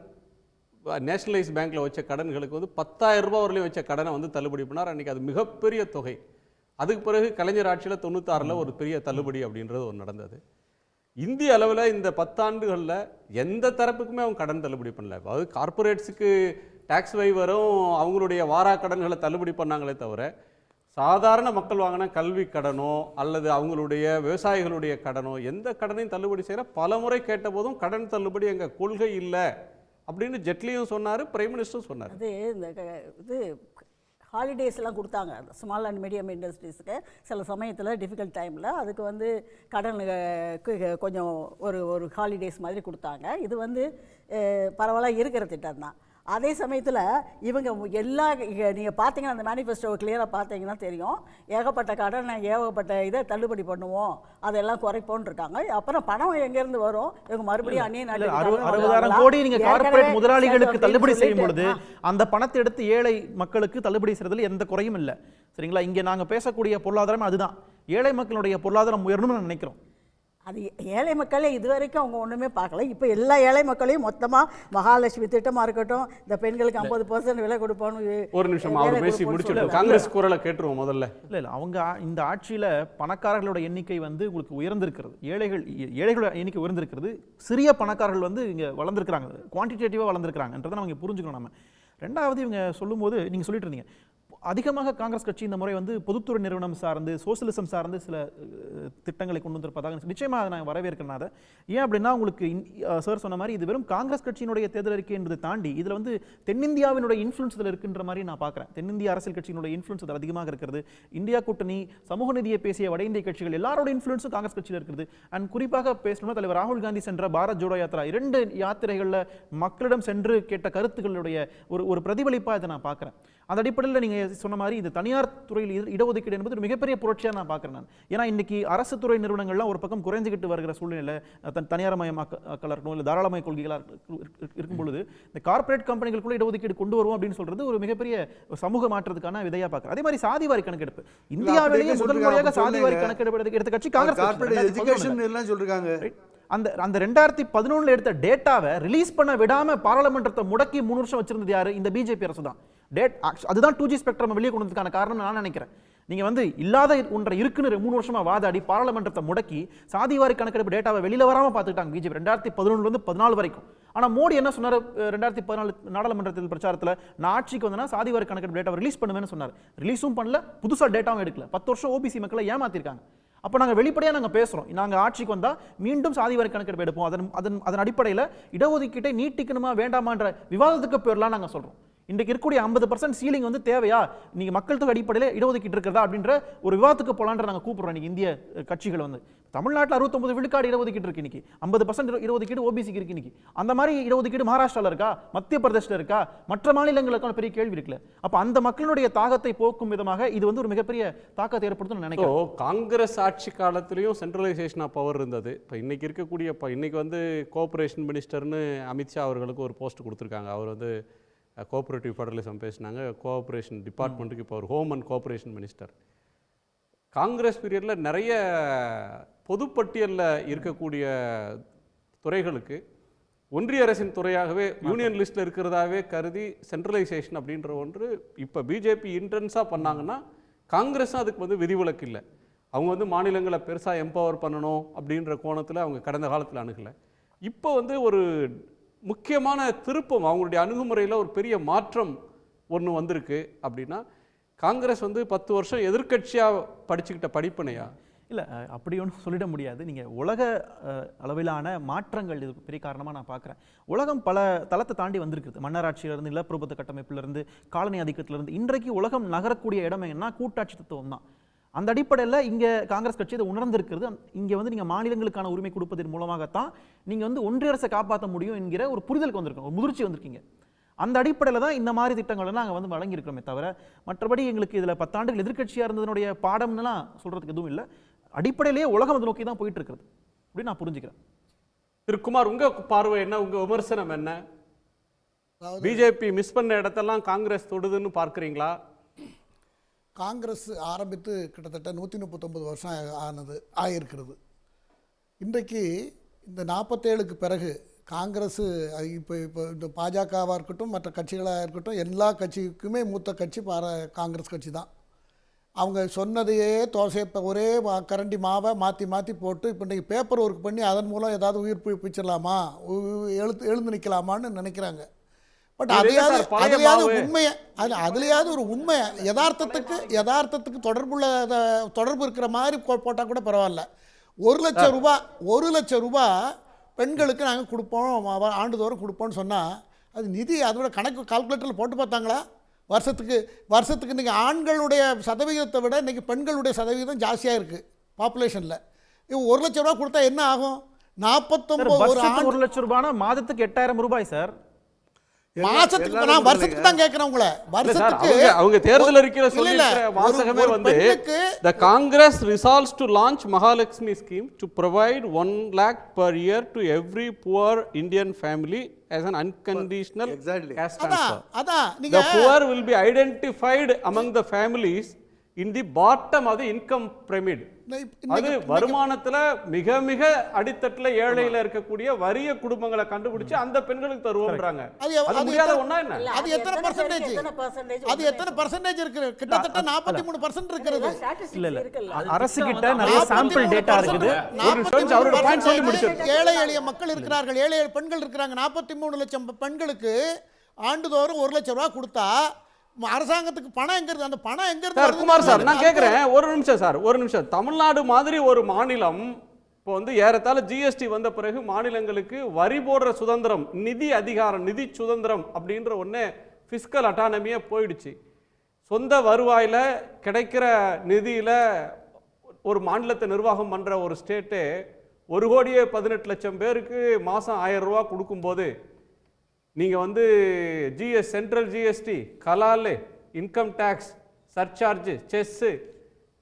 S1: நேஷனலைஸ் பேங்க்ல வச்ச கடன்களுக்கு வந்து 10,000 ரூபாய் வரலையும் வச்ச கடனை வந்து தள்ளுபடி பண்ணார். அன்றைக்கி அது மிகப்பெரிய தொகை. அதுக்கு பிறகு கலைஞர் ஆட்சியில் 96 ஒரு பெரிய தள்ளுபடி அப்படின்றது ஒரு நடந்தது. இந்திய அளவில் இந்த 10 ஆண்டுகளில் எந்த தரப்புக்குமே அவங்க கடன் தள்ளுபடி பண்ணல. அதாவது கார்பரேட்ஸுக்கு டாக்ஸ் வைவரும் அவங்களுடைய வாரா கடன்களை தள்ளுபடி பண்ணாங்களே தவிர சாதாரண மக்கள் வாங்கின கல்வி கடனோ அல்லது அவங்களுடைய விவசாயிகளுடைய கடனோ எந்த கடனையும் தள்ளுபடி செய்கிற பல முறை கேட்ட போதும் கடன் தள்ளுபடி எங்கள் கொள்கை இல்லை அப்படின்னு ஜெட்லியும் சொன்னார், பிரைம் மினிஸ்டரும் சொன்னார்.
S5: அது இந்த இது ஹாலிடேஸ்லாம் கொடுத்தாங்க ஸ்மால் அண்ட் மீடியம் இண்டஸ்ட்ரீஸுக்கு சில சமயத்தில் டிஃபிகல்ட் டைமில். அதுக்கு வந்து கடனுக்கு கொஞ்சம் ஒரு ஹாலிடேஸ் மாதிரி கொடுத்தாங்க. இது வந்து பரவாயில்ல இருக்கிற திட்டம் தான். அதே சமயத்தில் இவங்க எல்லா நீங்கள் பார்த்தீங்கன்னா அந்த மேனிஃபெஸ்டோவை கிளியராக பார்த்தீங்கன்னா தெரியும், ஏகப்பட்ட கடனை ஏகப்பட்ட இதை தள்ளுபடி பண்ணுவோம், அதெல்லாம் குறைப்போன்னு இருக்காங்க. அப்புறம் பணம் எங்கேருந்து வரும்? இவங்க மறுபடியும் அந்நிய நாட்டுக்கு
S6: 60,000 கோடி நீங்கள் கார்பரேட் முதலாளிகளுக்கு தள்ளுபடி செய்யும் பொழுது அந்த பணத்தை எடுத்து ஏழை மக்களுக்கு தள்ளுபடி செய்யறதுல எந்த குறையும் இல்லை. சரிங்களா? இங்கே நாங்கள் பேசக்கூடிய பொருளாதாரம் அதுதான். ஏழை மக்களுடைய பொருளாதாரம் உயரணும்னு நான் நினைக்கிறோம்.
S5: அது ஏழை மக்களே இது வரைக்கும் அவங்க ஒன்றுமே பார்க்கல. இப்போ எல்லா ஏழை மக்களையும் மொத்தமாக மகாலட்சுமி திட்டமாக இருக்கட்டும், இந்த பெண்களுக்கு 50% விலை கொடுப்போம்னு.
S1: ஒரு நிமிஷம் அவர் பேசி முடிச்சுட்டு காங்கிரஸ் குரலை கேட்டுருவோம் முதல்ல.
S6: இல்லை அவங்க இந்த ஆட்சியில் பணக்காரர்களோட எண்ணிக்கை வந்து உங்களுக்கு உயர்ந்திருக்கிறது, ஏழைகளோட எண்ணிக்கை உயர்ந்திருக்கிறது, சிறிய பணக்காரர்கள் வந்து இங்கே வளர்ந்துருக்கிறாங்க, குவான்டிடேட்டிவாக வளர்ந்துருக்கிறாங்கன்றதை நம்ம இங்கே புரிஞ்சுக்கணும். நம்ம ரெண்டாவது இவங்க சொல்லும்போது நீங்கள் சொல்லிட்டு இருந்தீங்க அதிகமாக காங்கிரஸ் கட்சி இந்த முறை வந்து பொதுத்துறை நிறுவனம் சார்ந்து சோசியலிசம் சார்ந்து சில திட்டங்களை கொண்டு வந்திருப்பதாக நிச்சயமாக அதை நான் வரவேற்கிறேன். அதை ஏன் அப்படின்னா உங்களுக்கு சார் சொன்ன மாதிரி இது வெறும் காங்கிரஸ் கட்சியினுடைய தேர்தல் அறிக்கை என்பதை தாண்டி இதில் வந்து தென்னிந்தியாவினுடைய இன்ஃப்ளூன்ஸ் இதில் இருக்கின்ற மாதிரி நான் பார்க்குறேன். தென்னிந்திய அரசியல் கட்சியினுடைய இன்ஃப்ளூன்ஸ் அதில் அதிகமாக இருக்கிறது. இந்தியா கூட்டணி, சமூக நீதியை பேசிய வட இந்திய கட்சிகள் எல்லாரோட இன்ஃப்ளூன்ஸும் காங்கிரஸ் கட்சியில் இருக்கிறது. அண்ட் குறிப்பாக பேசணும்னா தலைவர் ராகுல் காந்தி சென்ற பாரத் ஜோடோ யாத்திரா 2 யாத்திரைகளில் மக்களிடம் சென்று கேட்ட கருத்துக்களுடைய ஒரு பிரதிபலிப்பாக இதை நான் பார்க்குறேன். அந்த அடிப்படையில் நீங்கள் சொன்ன மாதிரி இந்த தனியார் துறையில் இடஒதுக்கீடு என்பது ஒரு மிகப்பெரிய புரட்சியாக நான் பார்க்குறேன் நான். ஏன்னா இன்னைக்கு அரசு துறை நிறுவனங்கள்லாம் ஒரு பக்கம் குறைஞ்சிக்கிட்டு வருகிற சூழ்நிலை, தனியார் மயமாக்கலாக இருக்கணும், இல்லை தாராளமய கொள்கைகளாக இருக்கும் பொழுது இந்த கார்ப்பரேட் கம்பெனிகளுக்குள்ள இடஒதுக்கீடு கொண்டு வருவோம் அப்படின்னு சொல்றது ஒரு மிகப்பெரிய சமூக மாற்றத்துக்கான விதையா பார்க்குறேன். அதே மாதிரி சாதிவாரி கணக்கெடுப்பு இந்தியாவிலேயே முதல் முறையாக சாதிவாரி கணக்கெடுப்பு எடுத்த கட்சி காங்கிரஸ்
S4: சொல்றாங்க.
S6: அந்த 2011 எடுத்த டேட்டாவை ரிலீஸ் பண்ண விடாம பாராளுமன்றத்தை முடக்கி 3 வருஷம் வச்சிருந்தது யாரு? இந்த பிஜேபி அரசு தான். அதுதான் 2G ஸ்பெக்ட்ரம் வெளியே கொண்டு வந்ததுக்கான காரணம் நான் நினைக்கிறேன். நீங்க வந்து இல்லாத ஒன்றை இருக்குன்னு 3 வருஷமா வாதாடி பாராளுமன்றத்தை முடக்கி சாதிவாரி கணக்கெடுப்பு டேட்டாவை வெளியில வராம பார்த்துட்டாங்க பிஜேபி 2011 இருந்து 14 வரைக்கும். ஆனா மோடி என்ன சொன்னாரு 2014 நாடாளுமன்றத்தில் பிரச்சாரத்தில், நான் ஆட்சிக்கு வந்தனா சாதிவாரி கணக்கெடுப்பு டேட்டாவை ரிலீஸ் பண்ணுவேன்னு சொன்னார். ரிலீஸும் பண்ணல, புதுசா டேட்டாவும் எடுக்கல. 10 வருஷம் ஓபிசி மக்களை ஏமாத்திருக்காங்க. அப்போ நாங்கள் வெளிப்படையாக நாங்கள் பேசுகிறோம், நாங்கள் ஆட்சிக்கு வந்தால் மீண்டும் சாதிவாரி கணக்கெடுப்பு எடுப்போம், அதன் அடிப்படையில் இடஒதுக்கீட்டை நீட்டிக்கணுமா வேண்டாமான்ற விவாதத்துக்கு பேர்லாம் நாங்கள் சொல்கிறோம். இன்றைக்கு இருக்கக்கூடிய 50% சீலிங் வந்து தேவையா, நீங்கள் மக்கள் தொகை அடிப்படையில் இடஒதுக்கீட்டு இருக்கிறதா அப்படின்ற ஒரு விவாதத்துக்கு போகலான்ற நாங்கள் கூப்பிட்றோம். இன்னைக்கு இந்திய கட்சிகள் வந்து தமிழ்நாட்டில் 69 விழுக்காடு இடஒதுக்கீடு இருக்கு, இன்னைக்கு 50% இடஒதுக்கீடு ஓபிசிக்கு இருக்கு. இன்னைக்கு அந்த மாதிரி இடஒதுக்கீடு மகாராஷ்டிராவில் இருக்கா, மத்திய பிரதேசில் இருக்கா, மற்ற மாநிலங்களுக்கான பெரிய கேள்வி இருக்குல்ல. அப்போ அந்த மக்களுடைய தாகத்தை போக்கும் விதமாக இது வந்து ஒரு மிகப்பெரிய தாக்கத்தை ஏற்படுத்தும் நினைக்கிறேன்.
S1: காங்கிரஸ் ஆட்சி காலத்திலையும் சென்ட்ரலைசேஷன் ஆஃப் பவர் இருந்தது. இப்போ இன்னைக்கு இருக்கக்கூடிய இன்னைக்கு வந்து கோஆபரேஷன் மினிஸ்டர்னு அமித்ஷா அவர்களுக்கு ஒரு போஸ்ட் கொடுத்துருக்காங்க. அவர் வந்து கோஆபரேட்டிவ் ஃபெடரலிசம் பேசினாங்க. கோஆபரேஷன் டிபார்ட்மெண்ட்டுக்கு இப்போ ஒரு home and cooperation minister. Congress பீரியடில் நிறைய பொதுப்பட்டியலில் இருக்கக்கூடிய துறைகளுக்கு ஒன்றிய அரசின் துறையாகவே யூனியன் லிஸ்ட்டில் இருக்கிறதாவே கருதி சென்ட்ரலைசேஷன் அப்படின்ற ஒன்று இப்போ பிஜேபி இன்டென்ஸாக பண்ணாங்கன்னா காங்கிரஸும் அதுக்கு வந்து விதிவிலக்கு இல்லை. அவங்க வந்து மாநிலங்களை பெருசாக எம்பவர் பண்ணணும் அப்படின்ற கோணத்தில் அவங்க கடந்த காலத்தில் அணுகலை. இப்போ வந்து ஒரு முக்கியமான திருப்பம், அவங்களுடைய அணுகுமுறையில் ஒரு பெரிய மாற்றம் ஒன்று வந்திருக்கு. அப்படின்னா காங்கிரஸ் வந்து 10 வருஷம் எதிர்க்கட்சியாக படிச்சுக்கிட்ட படிப்பினையா?
S6: இல்லை, அப்படி ஒன்றும் சொல்லிட முடியாது. நீங்கள் உலக அளவிலான மாற்றங்கள் இது பெரிய காரணமாக நான் பார்க்குறேன். உலகம் பல தளத்தை தாண்டி வந்திருக்குது. மன்னராட்சியிலிருந்து, நிலப்பிரபுத்துவ கட்டமைப்பிலிருந்து, காலனி ஆதிக்கத்திலிருந்து இன்றைக்கு உலகம் நகரக்கூடிய இடமே என்ன, கூட்டாட்சி தத்துவம் தான். அந்த அடிப்படையில் இங்கே காங்கிரஸ் கட்சி இதை உணர்ந்திருக்கிறது. இங்கே வந்து நீங்கள் மாநிலங்களுக்கான உரிமை கொடுப்பதன் மூலமாகத்தான் நீங்கள் வந்து ஒன்றிய அரசை காப்பாற்ற முடியும் என்கிற ஒரு புரிதலுக்கு வந்திருக்கோம், ஒரு முதிர்ச்சி வந்திருக்கீங்க. அந்த அடிப்படையில் தான் இந்த மாதிரி திட்டங்களை நாங்கள் வந்து வழங்கியிருக்கிறோமே தவிர மற்றபடி எங்களுக்கு இதில் 10 ஆண்டுகள் எதிர்க்கட்சியாக இருந்ததனுடைய பாடம்னுலாம் சொல்கிறதுக்கு எதுவும் இல்லை. அடிப்படையிலேயே உலகம் அதை நோக்கி தான் போயிட்டு இருக்கிறது அப்படின்னு நான் புரிஞ்சுக்கிறேன்.
S1: திரு குமார், உங்கள் பார்வை என்ன, உங்கள் விமர்சனம் என்ன? பிஜேபி மிஸ் பண்ண இடத்தெல்லாம் காங்கிரஸ் தொடுதுன்னு பார்க்குறீங்களா?
S7: காங்கிரஸ் ஆரம்பித்து கிட்டத்தட்ட 139 வருஷம் ஆகியிருக்கிறது. இன்றைக்கு இந்த 47க்கு பிறகு காங்கிரஸ் இப்போ இந்த பாஜகவாக இருக்கட்டும், மற்ற கட்சிகளாக இருக்கட்டும், எல்லா கட்சிக்குமே மூத்த கட்சி காங்கிரஸ் கட்சி தான். அவங்க சொன்னதையே ஒரே கரண்டி மாவை மாற்றி மாற்றி போட்டு இப்போ இன்றைக்கி பேப்பர் ஒர்க் பண்ணி அதன் மூலம் ஏதாவது உயிர் பிடிச்சிடலாமா, எழுந்து நிற்கலாமான்னு நினைக்கிறாங்க. பட் அதுலையாவது உண்மையை அதுலையாவது ஒரு உண்மை யதார்த்தத்துக்கு தொடர்பு இருக்கிற மாதிரி போட்டால் கூட பரவாயில்ல. 1 லட்சம் ரூபாய் பெண்களுக்கு நாங்கள் கொடுப்போம், ஆண்டுதோறும் கொடுப்போம்னு சொன்னால் அது நிதி, அதோட கணக்கு கால்குலேட்டரில் போட்டு பார்த்தாங்களா? வருஷத்துக்கு இன்றைக்கி ஆண்களுடைய சதவீதத்தை விட இன்றைக்கி பெண்களுடைய சதவீதம் ஜாஸ்தியாக இருக்குது பாப்புலேஷனில். இப்போ 1 லட்சம் ரூபா கொடுத்தா என்ன ஆகும்?
S6: 1 லட்சம் ரூபானா மாதத்துக்கு 8000 ரூபாய் சார்.
S7: மாசத்துக்கு நான் வருஷத்துக்கு தான் கேக்குறேன் உங்களை. வருஷத்துக்கு
S1: அவங்க தேர்தல் அறிக்கையில சொல்லிருக்கிற வாசகமே வந்து the Congress resolves to launch Mahalakshmi scheme to provide 1 lakh per year to every poor Indian family as an unconditional cash transfer. The poor will be identified among the families in the bottom of the income pyramid. அது வருமானத்துல மிக மிக அடித்தட்டுல ஏழையில இருக்கக்கூடிய வறிய குடும்பங்களை கண்டுபிடிச்சு அந்த பெண்களுக்கு தருவோம்ன்றாங்க. அது முடியாத ஒண்ணா என்ன?
S7: அது எத்தனை பர்சன்டேஜ் இருக்கு? கிட்டத்தட்ட 43% இருக்கிறது.
S6: இல்ல அரசு கிட்ட நிறைய சாம்பிள் டேட்டா இருக்குது.
S1: அவரோட பாயிண்ட் சொல்லி முடிச்சிரு.
S7: ஏழை எளிய மக்கள் இருக்கிறார்கள், ஏழை பெண்கள் இருக்கிறாங்க. 43 லட்சம் பெண்களுக்கு ஆண்டுதோறும் 1 லட்சம் ரூபாய் கொடுத்தா அரசாங்கத்துக்கு பணம் எங்க இருந்து, அந்த பணம் எங்க இருந்து
S1: சார்
S7: வருதுன்னு
S1: குமார் சார், நான்
S7: அது
S1: கேட்குறேன் ஒரு நிமிஷம் சார், ஒரு நிமிஷம். தமிழ்நாடு மாதிரி ஒரு மாநிலம் இப்போ வந்து ஏறத்தாழ ஜிஎஸ்டி வந்த பிறகு மாநிலங்களுக்கு வரி போடுற சுதந்திரம், நிதி அதிகாரம், நிதி சுதந்திரம் அப்படின்ற ஒன்று ஃபிஸ்கல் அட்டானமியே போயிடுச்சு. சொந்த வருவாயில் கிடைக்கிற நிதியில் ஒரு மாநிலத்தை நிர்வாகம் பண்ணுற ஒரு ஸ்டேட்டு 1,18,00,000 பேருக்கு மாதம் 1000 ரூபா கொடுக்கும்போது நீங்கள் வந்து சென்ட்ரல் ஜிஎஸ்டி, கலால், இன்கம் டேக்ஸ், சர்சார்ஜ், செஸ்ஸு,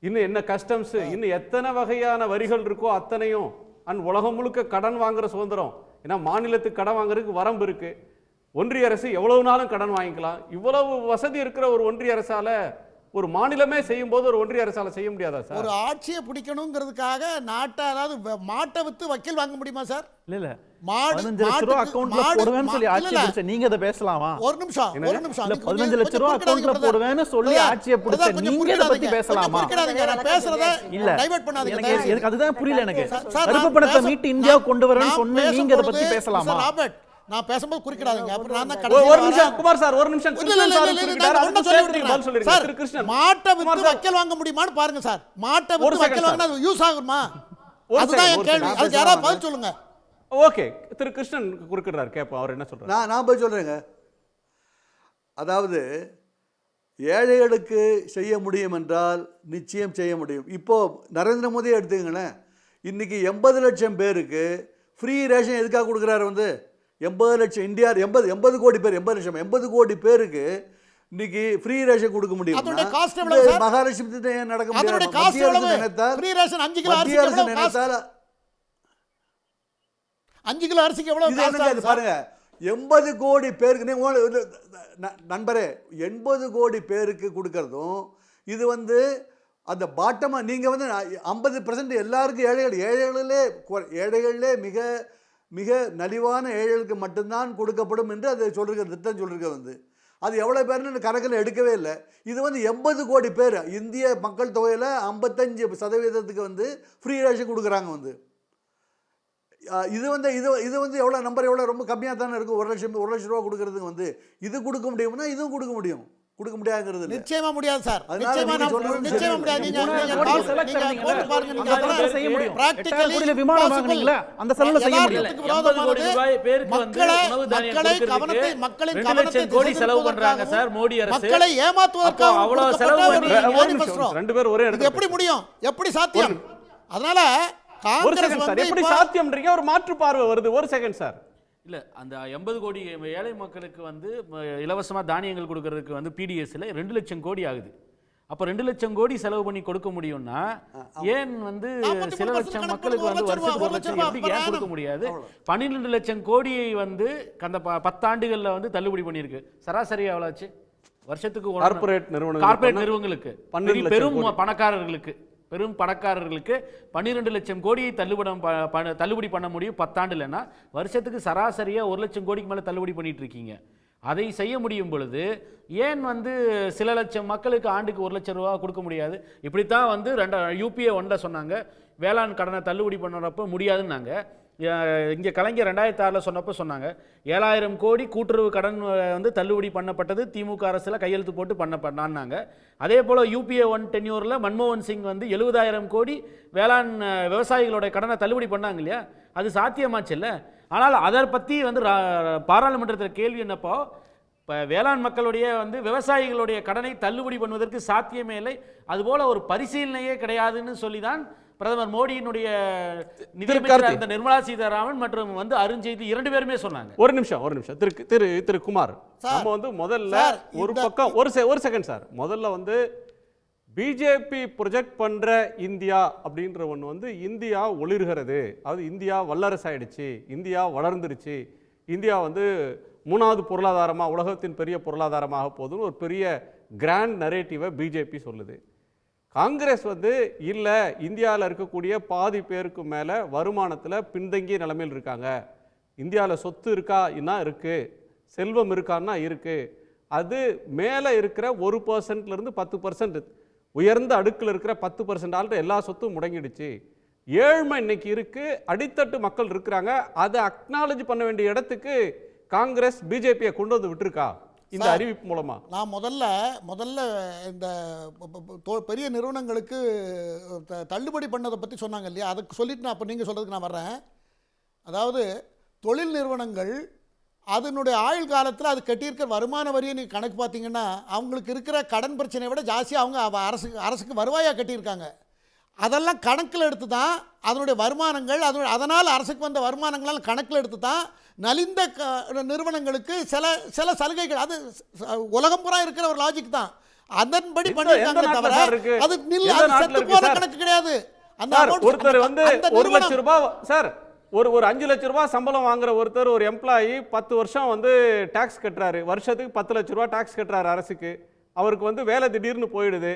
S1: இன்னும் என்ன கஸ்டம்ஸு, இன்னும் எத்தனை வகையான வரிகள் இருக்கோ அத்தனையும், அண்ட் உலகம் முழுக்க கடன் வாங்குற சுதந்திரம். ஏன்னா மாநிலத்துக்கு கடன் வாங்குறதுக்கு வரம்பு இருக்குது. ஒன்றிய அரசு எவ்வளவு நாளும் கடன் வாங்கிக்கலாம். இவ்வளவு வசதி இருக்கிற ஒரு ஒன்றிய அரசால ஒரு மாநிலமே செய்யும் போது ஒரு ஒன்றிய அரசால செய்ய முடியாதா சார்?
S7: ஒரு ஆட்சியை பிடிக்கணுங்கிறதுக்காக நாட்டை, அதாவது மாட்டை வித்து வக்கீல் வாங்க முடியுமா சார்?
S6: இல்ல இல்ல
S7: மாடு
S6: 15 லட்சம் ரூபா அக்கவுண்ட்ல போடுவேன்னு சொல்லி ஆட்சியை பிடிச்ச நீங்க அதை பேசலாமா?
S7: ஒரு நிமிஷம்
S6: இல்ல 15 லட்சம் ரூபா அக்கவுண்ட்ல போடுவேன்னு சொல்லி ஆட்சியை பிடிச்ச நீங்க இத பத்தி பேசலாமா?
S7: நான் பேசுறத
S6: இல்ல
S7: டைவர்ட் பண்ணாதீங்க.
S6: எனக்கு அதுதான் புரியல. எனக்கு
S7: சார்,
S6: கருப்பு பணத்தை மீட்டு இந்தியா கொண்டு வரேன்னு சொன்ன நீங்க இத பத்தி பேசலாமா?
S7: ராபர்ட், நான் பேசும்போது குறுக்கிடாதீங்க. அப்புறம் நான் தான்
S1: ஒரு
S7: கடைசி
S1: நிமிஷம் குமார் சார், ஒரு நிமிஷம். கிருஷ்ணன் சார் குறிப்பிட்டார், அதுக்கு சேர்த்து நீங்க பதில் சொல்லிருங்க.
S7: சார்,
S1: திரு கிருஷ்ணன்,
S7: மாட்டை வித்து வக்கீல் வாங்க முடியுமான்னு பாருங்க சார். மாட்டை வித்து வக்கீல் வாங்கினா அது யூஸ் ஆகுமா? அதுதான் என் கேள்வி. அதுக்கு யாராவது பதில் சொல்லுங்க.
S1: ஓகே, திரு கிருஷ்ணன் குறுக்கிடுறார், கேட்போம் அவர் என்ன சொல்றாரு.
S4: நான் போய் சொல்கிறேங்க. அதாவது ஏழைகளுக்கு செய்ய முடியும் என்றால் நிச்சயம் செய்ய முடியும். இப்போது நரேந்திர மோடியை எடுத்துக்கங்களேன். இன்றைக்கி 80 லட்சம் பேருக்கு ஃப்ரீ ரேஷன் எதுக்காக கொடுக்குறாரு? வந்து 80 லட்சம் இந்தியா 80 கோடி பேர், 80 கோடி பேருக்கு இன்னைக்கு ஃப்ரீ ரேஷன் கொடுக்க முடியும்.
S7: அதோட காஸ்ட் எவ்வளவு சார்?
S4: மகாலட்சுமி திட்டம் ஏன் நடக்க முடியாது?
S7: அதோட காஸ்ட் எவ்வளவு? ஃப்ரீ ரேஷன் 5 கிலோ அரிசி எவ்வளவு காஸ்ட்? 5 கிலோ அரிசிக்கு எவ்வளவு காஸ்ட் ஆகுது
S4: பாருங்க. 80 கோடி பேருக்கு நண்பரே, 80 கோடி பேருக்கு கொடுக்கறதும் இது வந்து அந்த பாட்டமாக நீங்கள் வந்து 50% எல்லாருக்கும் ஏழைகளிலே மிக மிக நலிவான ஏழைகளுக்கு மட்டும்தான் கொடுக்கப்படும் என்று அது சொல்லிருக்க திட்டம் சொல்லியிருக்க வந்து அது எவ்வளோ பேர்னு கணக்கில் எடுக்கவே இல்லை. இது வந்து 80 கோடி பேர் இந்திய மக்கள் தொகையில் 55% வந்து ஃப்ரீ ரேஷன் கொடுக்குறாங்க. வந்து இது வந்து இது வந்து எவ்வளோ நம்பர், எவ்வளோ ரொம்ப கம்மியாக தானே இருக்கும். 1 லட்சம் ரூபா கொடுக்கறதுக்கு வந்து இது கொடுக்க முடியும்னா இதுவும் கொடுக்க முடியும். கொடுக்க முடியாதுங்கிறது
S7: நிச்சயமா முடியாது சார்.
S4: நிச்சயமா
S7: முடியாது. நீங்க போட்டு பாருங்க. நீங்க
S6: அதெல்லாம் செய்ய முடியும்.
S7: பிராக்டிகலி
S6: விமானம் வாங்குனீங்களா? அந்த செலவுல செய்ய முடியும்.
S3: 80 கோடி ரூபாய் பேருக்கு வந்து உணவு தானியம் கொடுக்கிறதுக்கு 2 லட்சம் கோடி செலவு பண்றாங்க சார் மோடி அரசு.
S7: மக்களை ஏமாத்துவதற்காக
S3: அவ்வளவு செலவு பண்ணி
S1: ரெண்டு பேரும் ஒரே
S7: இது எப்படி முடியும்? எப்படி சாத்தியம்? அதனால காங்கிரஸ் வந்து
S1: எப்படி சாத்தியம்ன்றீங்க? ஒரு மாற்று பார்வை வருது. ஒரு செகண்ட் சார்.
S3: இல்ல அந்த 80 கோடி ஏழை மக்களுக்கு வந்து இலவசமா தானியங்கள் கொடுக்கறதுக்கு வந்து பிடிஎஸ்ல 2 லட்சம் கோடி ஆகுது. அப்ப 2 லட்சம் கோடி செலவு பண்ணி கொடுக்க முடியும்னா ஏன் வந்து சில லட்சம் மக்களுக்கு வந்து வருஷத்துக்கு 1 லட்சம் எப்படி ஏன் கொடுக்க முடியாது? 12 லட்சம் கோடியை வந்து அந்த 10 ஆண்டுகள்ல வந்து தள்ளுபடி பண்ணியிருக்கு. சராசரி எவ்வளவு ஆச்சு வருஷத்துக்கு?
S1: கார்ப்பரேட்
S3: நிறுவனங்களுக்கு பெரும் பணக்காரர்களுக்கு 12 லட்சம் கோடியை தள்ளுபடி பண்ண முடியும் 10 ஆண்டுலன்னா வருஷத்துக்கு சராசரியா 1 லட்சம் கோடிக்கு மேல தள்ளுபடி பண்ணிட்டு இருக்கீங்க. அதை செய்ய முடியும் பொழுது ஏன் வந்து சில லட்சம் மக்களுக்கு ஆண்டுக்கு 1 லட்சம் ரூபா கொடுக்க முடியாது? இப்படித்தான் வந்து UPA 1ல சொன்னாங்க. வேளாண் கடனை தள்ளுபடி பண்ணுறப்ப முடியாதுன்னாங்க. இங்கே கலைஞர் 2006 சொன்னப்போ சொன்னாங்க 7000 கோடி கூட்டுறவு கடன் வந்து தள்ளுபடி பண்ணப்பட்டது திமுக அரசில் கையெழுத்து போட்டு பண்ணாங்க. அதே போல் UPA 1 டென்யூரில் மன்மோகன் சிங் வந்து 70,000 கோடி வேளாண் விவசாயிகளோட கடனை தள்ளுபடி பண்ணாங்க இல்லையா? அது சாத்தியமாச்சு இல்லை? ஆனால் அதை பற்றி வந்து பாராளுமன்றத்தில் கேள்வி என்னப்போ, இப்போ வேளாண் மக்களுடைய வந்து விவசாயிகளுடைய கடனை தள்ளுபடி பண்ணுவதற்கு சாத்தியமே இல்லை, அதுபோல் ஒரு பரிசீலனையே கிடையாதுன்னு சொல்லி தான் பிரதமர் மோடியினுடைய நிதியமைச்சர் நிர்மலா சீதாராமன் மற்றும் வந்து அருண்ஜேட்லி 2 பேருமே சொன்னாங்க.
S1: ஒரு நிமிஷம் திரு குமார், நம்ம வந்து முதல்ல ஒரு பக்கம் ஒரு செகண்ட் சார். முதல்ல வந்து பிஜேபி ப்ரொஜெக்ட் பண்ற இந்தியா அப்படின்ற ஒன்று வந்து இந்தியா ஒளிர்கிறது, அது இந்தியா வல்லரசு ஆயிடுச்சு, இந்தியா வளர்ந்துருச்சு, இந்தியா வந்து 3வது பொருளாதாரமாக உலகத்தின் பெரிய பொருளாதாரமாக போகுதுன்னு ஒரு பெரிய கிராண்ட் நரேட்டிவை பிஜேபி சொல்லுது. காங்கிரஸ் வந்து இல்லை, இந்தியாவில் இருக்கக்கூடிய பாதி பேருக்கு மேலே வருமானத்தில் பின்தங்கிய நிலைமையில் இருக்காங்க, இந்தியாவில் சொத்து இருக்கான்னா இருக்குது, செல்வம் இருக்கான்னா இருக்குது, அது மேலே இருக்கிற 1%லேருந்து 10%, உயர்ந்த அடுக்கில் இருக்கிற 10% ஆள்கிட்ட எல்லா சொத்தும் முடங்கிடுச்சு, ஏழ்மை இன்னைக்கு இருக்குது, அடித்தட்டு மக்கள் இருக்கிறாங்க, அதை அக்னாலஜ் பண்ண வேண்டிய இடத்துக்கு காங்கிரஸ் பிஜேபியை கொண்டு வந்து விட்டுருக்கா? இந்த அறிவிப்பு மூலமா?
S7: நான் முதல்ல இந்த பெரிய நிறுவனங்களுக்கு தள்ளுபடி பண்ணதை பற்றி சொன்னாங்க இல்லையா, அதுக்கு சொல்லிட்டு நான் அப்போ நீங்கள் சொல்கிறதுக்கு நான் வர்றேன். அதாவது தொழில் நிறுவனங்கள் அதனுடைய ஆயுள் காலத்தில் அது கட்டியிருக்கிற வருமான வரியை நீங்கள் கணக்கு பார்த்தீங்கன்னா அவங்களுக்கு இருக்கிற கடன் பிரச்சனையை விட ஜாஸ்தியாக அவங்க அரசுக்கு வருவாயாக கட்டியிருக்காங்க. அதெல்லாம் கணக்கில் எடுத்து தான் அதனுடைய வருமானங்கள் அதனால் அரசுக்கு வந்த வருமானங்களால் கணக்கில் எடுத்து தான் நலிந்த நிறுவனங்களுக்கு சில சலுகைகள், அது உலகம் பூரா இருக்கிற ஒரு லாஜிக் தான், அதன்படி பண்ணியிருக்காங்க. தவிர அது செத்து போற கணக்கு கிடையாது.
S1: ஒருத்தர் வந்து 1 லட்சம் ரூபாய் சார், ஒரு 5 லட்சம் ரூபாய் சம்பளம் வாங்குற ஒருத்தர், ஒரு எம்ப்ளாயி 10 வருஷம் வந்து டாக்ஸ் கட்டுறாரு, வருஷத்துக்கு 10 லட்சம் ரூபாய் டாக்ஸ் கட்டுறாரு அரசுக்கு. அவருக்கு வந்து வேலை திடீர்னு போயிடுது,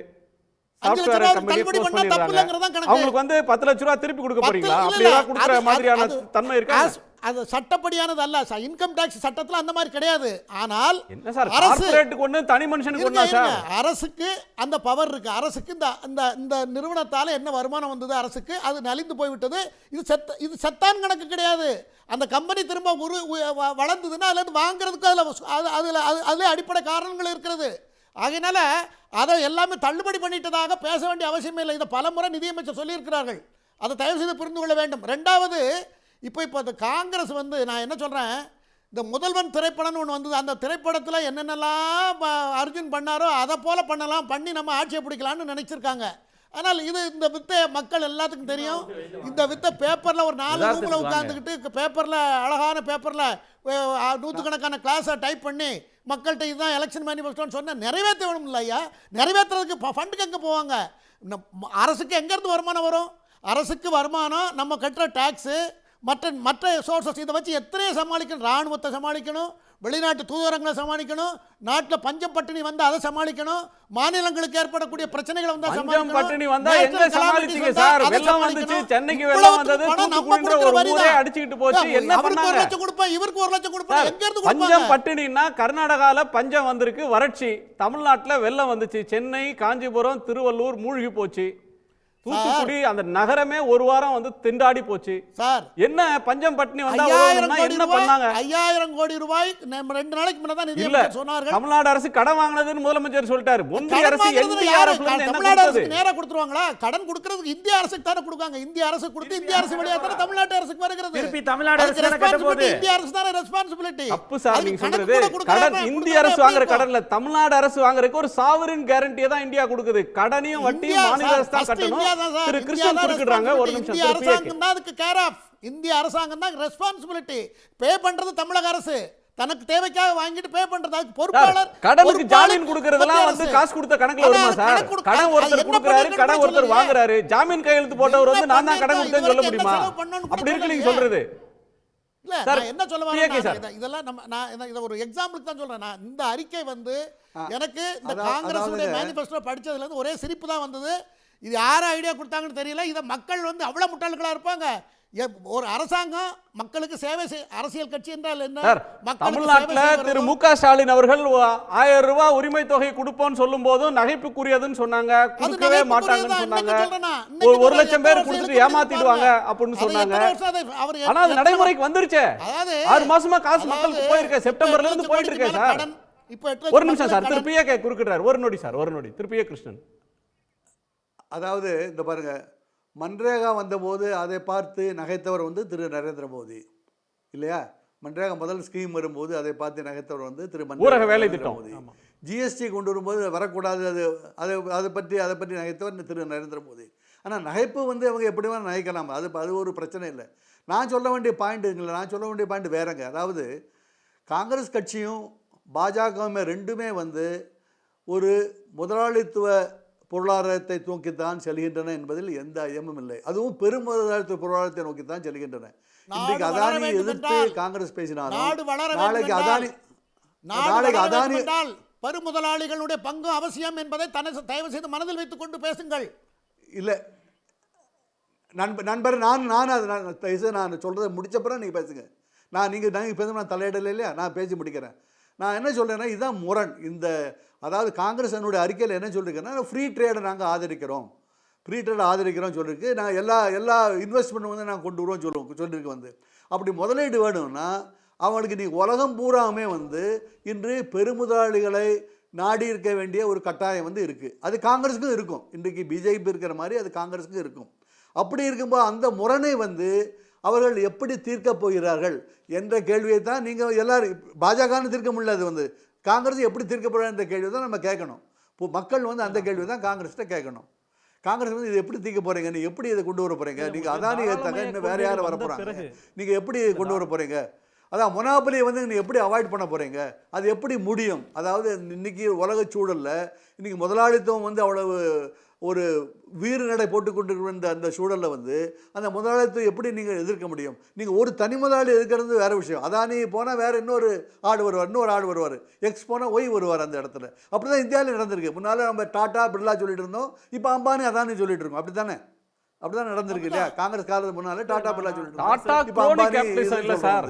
S1: சாஃப்ட்வேர் கம்பெனி க்ளோஸ் பண்ணிடுறாங்க. அவங்களுக்கு வந்து 10 லட்சம் ரூபாய் திருப்பி கொடுக்க போறீங்களா? அப்படியே கொடுக்குற மாதிரியான தன்மை இருக்கா?
S7: அது சட்டப்படியானது அல்ல. இன்கம் டாக்ஸ் சட்டத்தில் அந்த மாதிரி கிடையாது. ஆனால்
S1: என்ன சார், கார்ப்பரேட்டுக்கு ஒண்ணு, தனி மனுஷனுக்கு ஒண்ணா சார்?
S7: அரசுக்கு அந்த பவர் இருக்கு. அரசுக்கு இந்த நிறுவனத்தால என்ன வருமானம் வந்தது அரசுக்கு, அது நலிந்து போய்விட்டது. இது சத்தான் கணக்கு கிடையாது. அந்த கம்பெனி திரும்ப வளர்ந்ததுன்னா அதுல இருந்து வாங்குறதுக்கு அதுல அடிப்படை காரணங்கள் இருக்கிறது. ஆகையினால அதை எல்லாமே தள்ளுபடி பண்ணிட்டதாக பேச வேண்டிய அவசியமே இல்லை. இதை பலமுறை நிதியமைச்சர் சொல்லியிருக்கிறார்கள். அதை தயவு செய்து புரிந்து கொள்ள வேண்டும். ரெண்டாவது, இப்போ அந்த காங்கிரஸ் வந்து நான் என்ன சொல்கிறேன், இந்த முதல்வன் திரைப்படம்னு ஒன்று வந்தது, அந்த திரைப்படத்தில் என்னென்னலாம் அர்ஜுன் பண்ணாரோ அதை போல் பண்ணி நம்ம ஆட்சியை பிடிக்கலான்னு நினச்சிருக்காங்க. ஆனால் இந்த வித்தை மக்கள் எல்லாத்துக்கும் தெரியும். இந்த வித்தை பேப்பரில் ஒரு 4 ரூமில் உட்காந்துக்கிட்டு பேப்பரில் அழகான பேப்பரில் 100கணக்கான கிளாஸை டைப் பண்ணி மக்கள்கிட்ட இதுதான் எலெக்ஷன் மேனிஃபெஸ்டோன்னு சொன்னால் நிறைவேற்ற வேணும் இல்லை ஐயா? நிறைவேற்றுறதுக்கு ஃபண்டுக்கு எங்கே போவாங்க? அரசுக்கு எங்கேருந்து வருமானம் வரும்? அரசுக்கு வருமானம் நம்ம கட்டுற டேக்ஸு, மற்ற சோர்சஸ், இதை வச்சு எத்தனையோ சமாளிக்கணும். இராணுவத்தை சமாளிக்கணும், வெளிநாட்டு தூதரங்களை சமாளிக்கணும், நாட்டில் பஞ்சம் பட்டினி வந்து அதை சமாளிக்கணும், மாநிலங்களுக்கு ஏற்படக்கூடிய பிரச்சனைகளை வந்து
S1: பஞ்சம் பட்டினி வந்தா எங்க சமாளிச்சீங்க சார்? வெள்ளம் வந்துச்சு, சென்னைக்கு வெள்ளம் வந்தது, தூத்துக்குடின்ற ஒரு ஊரே அடிச்சிட்டு போச்சு, என்ன பண்ணாங்க?
S7: 1 லட்சம் கொடுப்பேன், இவருக்கு 1 லட்சம் கொடுப்பேன், எங்க இருந்து கொடுப்பாங்க?
S1: பஞ்சம் பட்டினின்னா கர்நாடகால பஞ்சம் வந்திருக்கு, வறட்சி. தமிழ்நாட்டுல வெள்ளம் வந்துச்சு, சென்னை, காஞ்சிபுரம், திருவள்ளூர் மூழ்கி போச்சு, தூத்துக்குடி அந்த நகரமே ஒரு வாரம் வந்து திண்டாடி போச்சு.
S7: சார்
S1: என்ன பஞ்சம் பட்டினி வந்தா என்ன பண்ணாங்க?
S7: 5000 கோடி ரூபாய் 2 நாளைக்கு முன்ன தான் நிதியமைச்சர் சொன்னார்கள்.
S1: தமிழ்நாடு அரசு கடன் வாங்குனதுன்னு முதலமைச்சர் சொல்லிட்டாரு. ஒன்றிய அரசு
S7: தமிழ்நாடு அரசுக்கு நேரா கொடுத்துருவாங்களா? கடன் கொடுக்கிறதுக்கு இந்திய அரசுக்கு தானே கொடுக்காங்க. இந்திய அரசு கொடுத்து இந்திய அரசு வழியா தானே தமிழ்நாட்டு அரசுக்கு வருகிறது.
S3: திருப்பி தமிழ்நாடு அரசு தானே கட்ட போகுது.
S7: இந்திய அரசு தானே ரெஸ்பான்சிபிலிட்டி.
S1: தப்பு சார் நீங்க சொல்றது. கடன் இந்திய அரசு வாங்குற கடன்ல தமிழ்நாடு அரசு வாங்குறதுக்கு ஒரு சாவரின் கேரண்டியை தான் இந்தியா கொடுக்குது. கடனையும் வட்டியும் மாநில அரசு தான் கட்டணும். திரு கிருஷ்ணன் குறுக்கிடுறாங்க, ஒரு நிமிஷம்.
S7: இந்திய அரசாங்கம் தான் அதுக்கு கேர் ஆஃப். இந்திய அரசாங்கம் தான் ரெஸ்பான்சிபிலிட்டி. பே பண்றது தமிழக அரசு. தனக்கு தேவைக்காக வாங்கிட்டு பே பண்றது அதுக்கு பொறுப்பாளர்.
S1: கடனுக்கு ஜாமீன் கொடுக்கறதெல்லாம் வந்து காசு கொடுத்த கணக்குல வருமா சார்? கடன் ஒருத்தர் கொடுக்கறாரு, கடன் ஒருத்தர் வாங்குறாரு, ஜாமீன் கையெழுத்து போட்டவர் வந்து நான் தான் கடன் கொடுத்தேன்னு சொல்ல முடியுமா? அப்படி இருக்கு நீங்க சொல்றது.
S7: இல்ல நான் என்ன சொல்ல வரேன், இதெல்லாம் நான் இத ஒரு எக்ஸாம்பிளுக்கு தான் சொல்றேன். நான் இந்த அறிக்கை வந்து எனக்கு இந்த காங்கிரஸ் உடைய மேனிஃபெஸ்டோ படிச்சதுல இருந்து ஒரே சிரிப்பு தான் வந்தது. இது யார் ஐடியா கொடுத்தாங்கன்னு தெரியல. இதை மக்கள் வந்து அவ்வளவு முட்டாள்களா இருப்பாங்க. ஒரு அரசாங்கம் மக்களுக்கு சேவை அரசியல் கட்சி என்றால் என்ன?
S1: தமிழ்நாட்டில் திரு மு.க. ஸ்டாலின் அவர்கள் 1000 ரூபாய் உரிமை தொகை கொடுப்போம்னு சொல்லும் போதும் நகைப்புக்குரியதுன்னு சொன்னாங்க, கொடுக்கவே மாட்டாங்கன்னு சொன்னாங்க. 1 லட்சம் பேர் கொடுத்துட்டு ஏமாத்திடுவாங்க அப்படின்னு சொன்னாங்க. ஆனா அது நடைமுறைக்கு வந்துருச்சே. 6 மாசமா காசு மக்களுக்கு போயிருக்கு, செப்டம்பர்ல இருந்து போயிட்டு இருக்கேன் சார். ஒரு நிமிஷம் சார், திரு பி.ஏ. குறுக்கிடுறாரு. ஒரு நொடி சார், ஒரு நொடி. திரு பி.ஏ. கிருஷ்ணன்.
S4: அதாவது இந்த பாருங்க, மன்ரேகா வந்தபோது அதை பார்த்து நகைத்தவர் வந்து திரு நரேந்திர மோடி இல்லையா? மன்ரேகா முதல் ஸ்கீம் வரும்போது அதை பார்த்து நகைத்தவர் வந்து திரு
S1: ஊரக வேலை திட்டம்
S4: மோடி. ஜிஎஸ்டி கொண்டு வரும்போது வரக்கூடாது, அதை பற்றி நகைத்தவர் திரு நரேந்திர மோடி. ஆனால் நகைப்பு வந்து அவங்க எப்படி வேணால் நகைக்கலாம், அது ஒரு பிரச்சனை இல்லை. நான் சொல்ல வேண்டிய பாயிண்ட் வேறங்க. அதாவது காங்கிரஸ் கட்சியும் பாஜகவுமே ரெண்டுமே வந்து ஒரு முதலாளித்துவ பொருளாதாரத்தை நோக்கித்தான் செல்கின்றன என்பதில் எந்த ஐயமும் இல்லை. அதுவும் பெரும் முதலாளித்துவ பொருளாதாரத்தை நோக்கித்தான் செல்கின்றன. இன்றைக்கு அதானி எதிர்த்து காங்கிரஸ் பேசினாலும் நாளைக்கு அதானி
S7: பெருமுதலாளிகளுடைய பங்கு அவசியம் என்பதை தயவு செய்து மனதில் வைத்துக் கொண்டு பேசுங்கள்.
S4: இல்லை நண்பர், நான் சொல்றதை முடிச்சப்பறம் நீங்க பேசுங்க. நீங்க பேச நான் தலையிடல இல்லையா? நான் பேசி முடிக்கிறேன். நான் என்ன சொல்றேன்னா, இதுதான் முரண். அதாவது காங்கிரஸ் என்னுடைய அறிக்கையில் என்ன சொல்லியிருக்கேன்னா, ஃப்ரீ ட்ரேடை நாங்கள் ஆதரிக்கிறோம் சொல்லியிருக்கு. நான் எல்லா இன்வெஸ்ட்மெண்ட் வந்து நாங்கள் கொண்டு வருவோம் சொல்லியிருக்கு. வந்து அப்படி முதலீடு வேணும்னா அவங்களுக்கு நீ உலகம் பூராமே வந்து இன்று பெருமுதலாளிகளை நாடி இருக்க வேண்டிய ஒரு கட்டாயம் வந்து இருக்குது. அது காங்கிரஸுக்கும் இருக்கும். இன்றைக்கு பிஜேபி இருக்கிற மாதிரி அது காங்கிரஸுக்கும் இருக்கும். அப்படி இருக்கும்போது அந்த முரணை வந்து அவர்கள் எப்படி தீர்க்கப் போகிறார்கள் என்ற கேள்வியை தான் நீங்கள் எல்லாரும் பாஜகன்னு தீர்க்க முடியல. அது வந்து காங்கிரஸ் எப்படி தீர்க்க போகிறான்ற கேள்வி தான் நம்ம கேட்கணும். இப்போ மக்கள் வந்து அந்த கேள்வி தான் காங்கிரஸ்கிட்ட கேட்கணும். காங்கிரஸ் வந்து இது எப்படி தீர்க்க போகிறீங்க, நீங்கள் எப்படி இதை கொண்டு வர போகிறீங்க, நீங்கள் அதானி ஏற்றாங்க, இன்னும் வேறு யார் வர போகிறாங்க, நீங்கள் எப்படி கொண்டு வர போகிறீங்க, அதான் மொனாபலியை வந்து நீங்கள் எப்படி அவாய்ட் பண்ண போகிறீங்க, அது எப்படி முடியும்? அதாவது இன்றைக்கி உலக சூழலில் இன்றைக்கி முதலாளித்துவம் வந்து அவ்வளவு ஒரு வீறு நடை போட்டுக்கொண்டிருக்கிற அந்த சூழலில் வந்து அந்த முதலாளித்துவம் எப்படி நீங்கள் எதிர்க்க முடியும்? நீங்கள் ஒரு தனி முதலாளி எதிர்க்கிறது வேறு விஷயம். அதானி போனால் வேறு இன்னொரு ஆடு வருவார், இன்னொரு ஆடு வருவார், எக்ஸ் போனால் ஒய் வருவார் அந்த இடத்துல. அப்படி தான் இந்தியாவில் நடந்திருக்கு. முன்னால் நம்ம டாட்டா பிர்லா சொல்லிட்டு இருந்தோம், இப்போ அம்பானி அதானி சொல்லிட்டு இருக்கோம். அப்படி தானே? அப்படிதான் நடந்திருக்கு இல்லையா? காங்கிரஸ் காலத்துக்கு முன்னால டாடா பிர்லா சொல்லிட்டு
S1: டாடா குரோனி கேபிட்டலிசம் இல்ல சார்.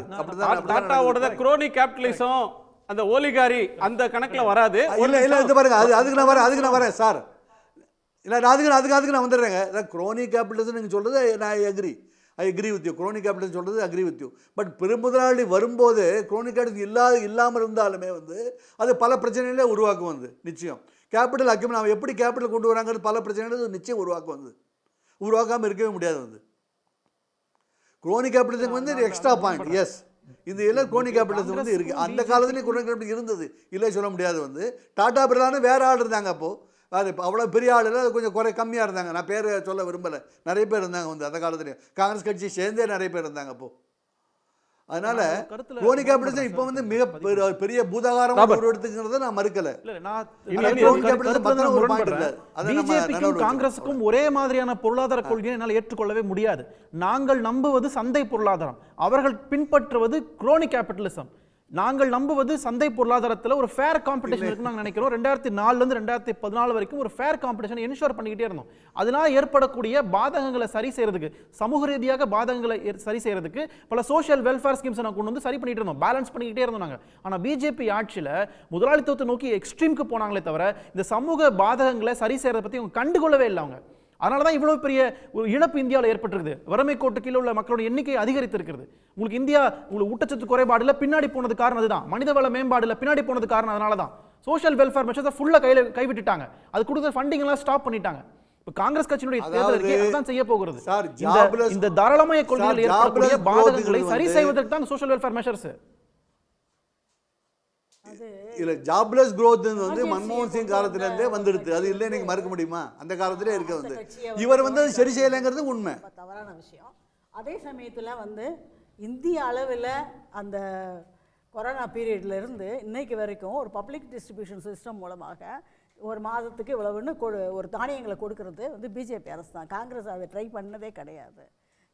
S1: டாடாவோட குரோனி கேபிட்டலிசம் அந்த ஓலிகாரி அந்த கணக்குல வராது.
S4: இல்ல இல்ல இது பாருங்க, அதுக்கு நான் வரேன் சார். இல்லை நான் அதுக்கு நான் வந்துடுறேங்க. குரோனி கேபிட்டலிசம் நீங்கள் சொல்கிறது I agree with you. Crony capitalism சொல்கிறது அக்ரி வித் யூ. பட் பெருமுதலாளி வரும்போது குரோனி கேபிட்டலிசம் இல்லாமல் இருந்தாலுமே வந்து அது பல பிரச்சனைகளே உருவாக்கும் வந்து நிச்சயம். கேபிட்டல் அக்யூம் நம்ம எப்படி கேபிட்டல் கொண்டு வராங்கிறது பல பிரச்சனைகள் நிச்சயம் உருவாக்கும் வந்து. உருவாக்காமல் இருக்கவே முடியாது வந்து. குரோனி கேபிட்டலிசம் வந்து எக்ஸ்ட்ரா பாயிண்ட். எஸ், இந்த எல்லாம் குரோனி கேபிட்டலிசம் வந்து இருக்குது. அந்த காலத்துலேயும் குரோனி கேபிட்டல் இருந்தது, இல்லை சொல்ல முடியாது வந்து. டாடா பிர்லான்னு வேறு ஆள் இருந்தாங்க அப்போது. அது இப்போ அவ்வளோ பெரிய ஆள் இல்லை, அது கொஞ்சம் கம்மியாக இருந்தாங்க. நான் பேர் சொல்ல விரும்பலை. நிறைய பேர் இருந்தாங்க வந்து அந்த காலத்துலேயும். காங்கிரஸ் கட்சி சேர்ந்தே நிறைய பேர் இருந்தாங்க அப்போது. அதனால குரோனி கேபிட்டலிசம் இப்போ வந்து மிக பெரிய பூதாகாரமாக உருவெடுத்துக்கிறத நான் மறுக்கலை.
S6: பிஜேபிக்கும் காங்கிரஸுக்கும் ஒரே மாதிரியான பொருளாதார கொள்கையை என்னால் ஏற்றுக்கொள்ளவே முடியாது. நாங்கள் நம்புவது சந்தை பொருளாதாரம், அவர்கள் பின்பற்றுவது குரோனி கேபிட்டலிசம். நாங்கள் நம்புவது சந்தை பொருளாதாரத்தில் ஒரு ஃபேர் காம்படிஷன் இருக்குன்னு நாங்கள் நினைக்கிறோம். 2004 2014 வரைக்கும் ஒரு ஃபேர் காம்படிஷன் என்ஷூர் பண்ணிக்கிட்டே இருந்தோம். அதனால ஏற்படக்கூடிய பாதகங்களை சரி செய்யறதுக்கு, சமூக ரீதியாக பாதகங்களை சரி செய்யறதுக்கு பல சோஷியல் வெல்ஃபேர் ஸ்கீம்ஸ் கொண்டு வந்து சரி பண்ணிட்டு இருந்தோம், பேலன்ஸ் பண்ணிக்கிட்டே இருந்தோம் நாங்கள். ஆனால் பிஜேபி ஆட்சியில் முதலாளித்துவத்தை நோக்கி எக்ஸ்ட்ரீமுக்கு போனாங்களே தவிர இந்த சமூக பாதகங்களை சரி செய்யறதை பற்றி அவங்க கண்டுகொள்ளவே இல்லை. அவங்க அதனால தான் இவ்வளவு பெரிய ஒரு இழப்பு இந்தியாவில் ஏற்பட்டிருக்குது. வறுமை கோட்டு கீழே உள்ள மக்களோட எண்ணிக்கை அதிகரித்திருக்கிறது. உங்களுக்கு இந்தியா உங்களுக்கு ஊட்டச்சத்து குறைபாடுல பின்னாடி போனது காரணம் அதுதான். மனிதவள மேம்பாடுல பின்னாடி போனது காரணம் அதனால தான். சோஷியல் வெல்ஃபேர் மெஷர்ஸை ஃபுல்லா கைவிட்டுட்டாங்க. அது கொடுத்த ஃபண்டிங் எல்லாம் ஸ்டாப் பண்ணிட்டாங்க. இப்ப காங்கிரஸ் கட்சியினுடைய தேர்தல் இருக்கே அதான் செய்ய போகிறது. இந்த தாராளமய கொள்கையில் ஏற்படக்கூடிய பாதகங்களை சரி செய்வதற்கு தான் சோஷியல் வெல்ஃபேர் மெஷர்ஸ்.
S4: இல்லை ஜாப்லெஸ் க்ரோத் வந்து மன்மோகன் சிங் காலத்திலேருந்தே வந்துடுது. அது இல்லை நீங்கள் மறுக்க முடியுமா? அந்த காலத்திலே இருக்க வந்து இவர் வந்து சரி செய்யலைங்கிறது உண்மை,
S5: தவறான விஷயம். அதே சமயத்தில் வந்து இந்திய அளவில் அந்த கொரோனா பீரியட்லேருந்து இன்னைக்கு வரைக்கும் ஒரு பப்ளிக் டிஸ்ட்ரிபியூஷன் சிஸ்டம் மூலமாக ஒரு மாதத்துக்கு இவ்வளவுன்னு ஒரு தானியங்களை கொடுக்கறது வந்து பிஜேபி அரசு தான். காங்கிரஸ் அதை ட்ரை பண்ணதே கிடையாது.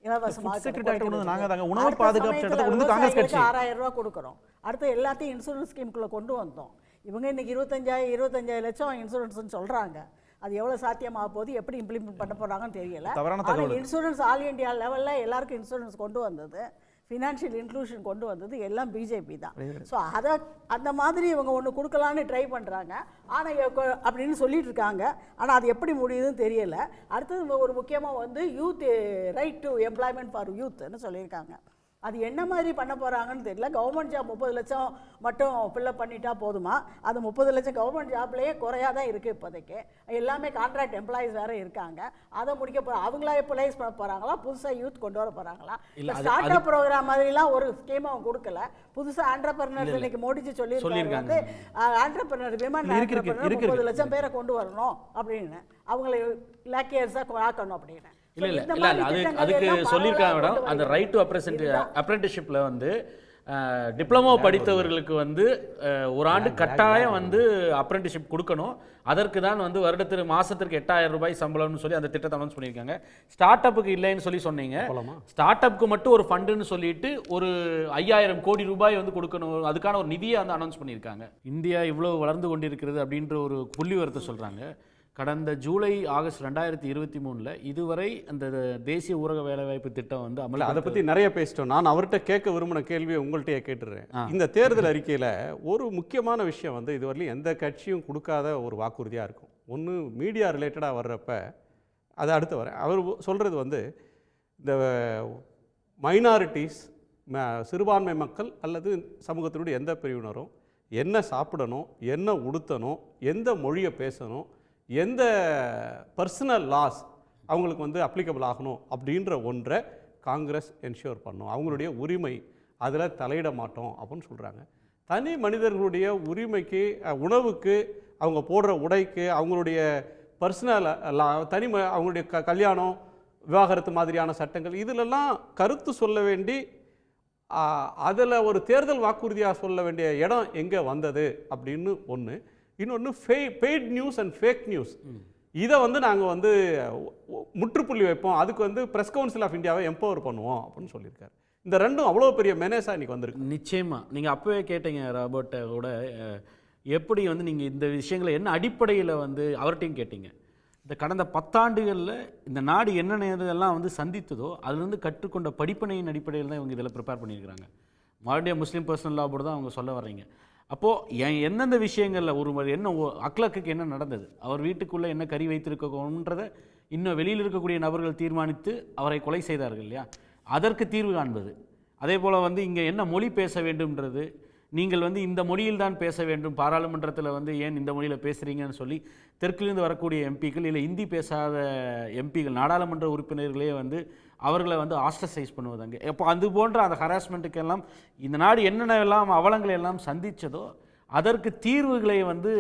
S6: உணவு பாதுகாப்பு
S5: 6000 ரூபா கொடுக்குறோம். அடுத்து எல்லாத்தையும் இன்சூரன்ஸ் ஸ்கீமுக்குள்ள கொண்டு வந்தோம். இவங்க இன்னைக்கு 25 லட்சம் இன்சூரன்ஸ்னு சொல்றாங்க. அது எவ்வளவு சாத்தியமாக போகுது, எப்படி இம்ப்ளிமெண்ட் பண்ண போறாங்கன்னு தெரியல. ஆனால் இன்சூரன்ஸ் ஆல் இண்டியா லெவலில் எல்லாருக்கும் இன்சூரன்ஸ் கொண்டு வந்தது, ஃபினான்ஷியல் இன்க்ளூஷன் கொண்டு வந்தது எல்லாம் பிஜேபி தான். ஸோ அதை அந்த மாதிரி இவங்க ஒன்று கொடுக்கலான்னு ட்ரை பண்ணுறாங்க. ஆனால் அப்படின்னு சொல்லிட்டு இருக்காங்க. ஆனால் அது எப்படி முடியுதுன்னு தெரியல. அடுத்தது ஒரு முக்கியமாக வந்து youth right to employment for யூத்னு சொல்லியிருக்காங்க. அது என்ன மாதிரி பண்ண போகிறாங்கன்னு தெரியல. கவர்மெண்ட் ஜாப் 30 லட்சம் மட்டும் ஃபில்லப் பண்ணிட்டா போதுமா? அது 30 லட்சம் கவர்மெண்ட் ஜாப்லேயே குறையாக தான் இருக்குது இப்போதைக்கு. எல்லாமே கான்ட்ராக்ட் எம்ப்ளாயிஸ் வேறு இருக்காங்க. அதை முடிக்க போகிறாங்க. அவங்களா எம்ப்ளாயிஸ் பண்ண போகிறாங்களா, புதுசாக யூத் கொண்டு வர போகிறாங்களா? ஸ்டார்ட் அப் ப்ரோக்ராம் மாதிரிலாம் ஒரு ஸ்கீம் அவங்க கொடுக்கல. புதுசாக ஆண்டர்பிரனர்ஸ் இன்னைக்கு மோடிஜி சொல்லியிருக்காங்க, ஆண்டர்பிரனர் விமன் ஆண்டர்பிரனர் 30 லட்சம் பேரை கொண்டு வரணும் அப்படின்னு, அவங்களை லேக்கியர்ஸாக ஆக்கணும் அப்படின்னு.
S3: அதுக்கு சொல்லியிருக்காங்க மேடம். அந்த ரைட் டு அப்ரெண்டிஸ்ஷிப்ல வந்து டிப்ளமோ படித்தவர்களுக்கு வந்து ஒரு ஆண்டு கட்டாயம் வந்து அப்ரெண்டிஸ்ஷிப் கொடுக்கணும். அதற்கு தான் வந்து வருடத்திற்கு மாசத்திற்கு 8000 ரூபாய் சம்பளம்னு சொல்லி அந்த திட்டத்தை அனௌன்ஸ் பண்ணியிருக்காங்க. ஸ்டார்ட் அப்புக்கு இல்லைன்னு சொல்லி சொன்னீங்க. ஸ்டார்ட் அப்புக்கு மட்டும் ஒரு ஃபண்டுன்னு சொல்லிட்டு ஒரு 5000 கோடி ரூபாய் வந்து கொடுக்கணும். அதுக்கான ஒரு நிதியை வந்து அனௌன்ஸ் பண்ணியிருக்காங்க. இந்தியா இவ்வளவு வளர்ந்து கொண்டிருக்கிறது அப்படின்ற ஒரு புள்ளி விவரத்தை சொல்றாங்க. கடந்த ஜூலை ஆகஸ்ட் 2023 இதுவரை அந்த தேசிய ஊரக வேலைவாய்ப்பு திட்டம் வந்து அமல்.
S1: அதை பற்றி நிறைய பேசிட்டோம். நான் அவர்கிட்ட கேட்க விரும்பின கேள்வியை உங்கள்கிட்டயே கேட்டுறேன். இந்த தேர்தல் அறிக்கையில் ஒரு முக்கியமான விஷயம் வந்து இதுவரையிலும் எந்த கட்சியும் கொடுக்காத ஒரு வாக்குறுதியாக இருக்கும். ஒன்று மீடியா ரிலேட்டடாக வர்றப்ப அது அடுத்து வர அவர் சொல்கிறது வந்து இந்த மைனாரிட்டிஸ் சிறுபான்மை மக்கள் அல்லது சமூகத்தினுடைய எந்த பிரிவினரும் என்ன சாப்பிடணும், என்ன உடுத்தணும், எந்த மொழியை பேசணும், எந்த பர்சனல் லாஸ் அவங்களுக்கு வந்து அப்ளிகபிள் ஆகணும் அப்படின்ற ஒன்றை காங்கிரஸ் என்ஷூர் பண்ணும். அவங்களுடைய உரிமை அதில் தலையிட மாட்டோம் அப்படின்னு சொல்கிறாங்க. தனி மனிதர்களுடைய உரிமைக்கு, உணவுக்கு, அவங்க போடுற உடைக்கு, அவங்களுடைய பர்சனல் அவங்களுடைய கல்யாணம், விவாகரத்து மாதிரியான சட்டங்கள் இதிலெல்லாம் கருத்து சொல்ல வேண்டி அதில் ஒரு தேர்தல் வாக்குறுதியாக சொல்ல வேண்டிய இடம் எங்கே வந்தது அப்படின்னு ஒன்று. இன்னொன்று paid news and fake news. இதை வந்து நாங்கள் வந்து முற்றுப்புள்ளி வைப்போம், அதுக்கு வந்து பிரஸ் கவுன்சில் ஆஃப் இந்தியாவை எம்பவர் பண்ணுவோம் அப்படின்னு சொல்லியிருக்காரு. இந்த ரெண்டும் அவ்வளோ பெரிய மெனேஸாக இன்றைக்கி வந்திருக்கு.
S3: நிச்சயமாக நீங்கள் அப்போவே கேட்டீங்க ராபர்ட்டோட, எப்படி வந்து நீங்கள் இந்த விஷயங்களை என்ன அடிப்படையில் வந்து அவர்கிட்டையும் கேட்டீங்க. இந்த கடந்த 10 ஆண்டுகளில் இந்த நாடு என்னென்ன இதெல்லாம் வந்து சந்தித்ததோ அதுலேருந்து கற்றுக்கொண்ட படிப்பனையின் அடிப்படையில் தான் இவங்க இதில் ப்ரிப்பேர் பண்ணியிருக்கிறாங்க. மறுபடியும் முஸ்லீம் பர்சனல் லா போர்டு தான் அவங்க சொல்ல வர்றீங்க. அப்போது எந்தெந்த விஷயங்களில் ஒரு என்ன அக்லக்குக்கு என்ன நடந்தது, அவர் வீட்டுக்குள்ளே என்ன கறி வைத்திருக்கணுன்றதை இன்னும் வெளியில் இருக்கக்கூடிய நபர்கள் தீர்மானித்து அவரை கொலை செய்தார்கள் இல்லையா, அதற்கு தீர்வு காண்பது. அதே போல் வந்து இங்கே என்ன மொழி பேச வேண்டும்ன்றது, நீங்கள் வந்து இந்த மொழியில் தான் பேச வேண்டும், பாராளுமன்றத்தில் வந்து ஏன் இந்த மொழியில் பேசுகிறீங்கன்னு சொல்லி தெற்கிலிருந்து வரக்கூடிய எம்பிக்கள், இல்லை ஹிந்தி பேசாத எம்பிகள், நாடாளுமன்ற உறுப்பினர்களே வந்து அவர்களை வந்து ஆஸ்ட்ரசைஸ் பண்ணுவதாங்க. அப்போ அது போன்ற அந்த ஹராஸ்மெண்ட்டுக்கெல்லாம் இந்த நாடு என்னென்னலாம் அவலங்களை எல்லாம் சந்தித்ததோ அதற்கு தீர்வுகளை வந்து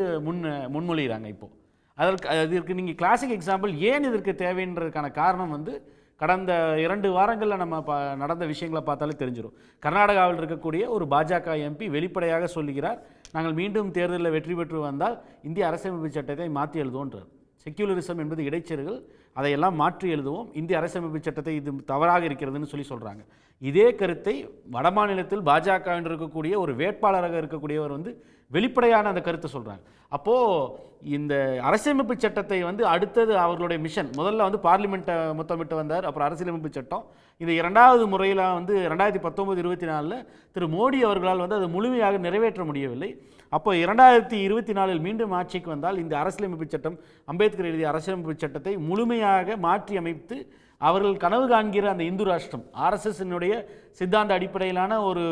S3: முன்மொழிகிறாங்க. இப்போது அதற்கு நீங்கள் கிளாசிக் எக்ஸாம்பிள் ஏன் இதற்கு தேவைன்றதுக்கான காரணம் வந்து கடந்த 2 வாரங்களில் நம்ம நடந்த விஷயங்களை பார்த்தாலே தெரிஞ்சிடும். கர்நாடகாவில் இருக்கக்கூடிய ஒரு பாஜக எம்பி வெளிப்படையாக சொல்லுகிறார், நாங்கள் மீண்டும் தேர்தலில் வெற்றி பெற்று வந்தால் இந்திய அரசியலமைப்பு சட்டத்தை மாற்றி எழுதுவோன்றார். செக்யூலரிசம் என்பது இடைச்செருகள், அதையெல்லாம் மாற்றி எழுதுவோம், இந்திய அரசியலமைப்பு சட்டத்தை இது தவறாக இருக்கிறதுன்னு சொல்கிறாங்க. இதே கருத்தை வடமாநிலத்தில் பாஜகவில் இருக்கக்கூடிய ஒரு வேட்பாளராக இருக்கக்கூடியவர் வந்து வெளிப்படையான அந்த கருத்தை சொல்கிறாங்க. அப்போது இந்த அரசியலமைப்பு சட்டத்தை வந்து அடுத்தது அவர்களுடைய மிஷன், முதல்ல வந்து பார்லிமெண்ட்டை முத்தமிட்டு வந்தார், அப்புறம் அரசியலமைப்பு சட்டம். இந்த 2வது முறையில் வந்து 2019-24 திரு மோடி அவர்களால் வந்து அது முழுமையாக நிறைவேற்ற முடியவில்லை. அப்போ 2024 மீண்டும் ஆட்சிக்கு வந்தால் இந்த அரசியலமைப்பு சட்டம், அம்பேத்கர் எழுதிய அரசியலமைப்பு சட்டத்தை முழுமையாக மாற்றி அமைத்து அவர்கள் கனவு காண்கிற அந்த இந்து ராஷ்டிரம், ஆர்எஸ்எஸ்னுடைய சித்தாந்த அடிப்படையிலான ஒரு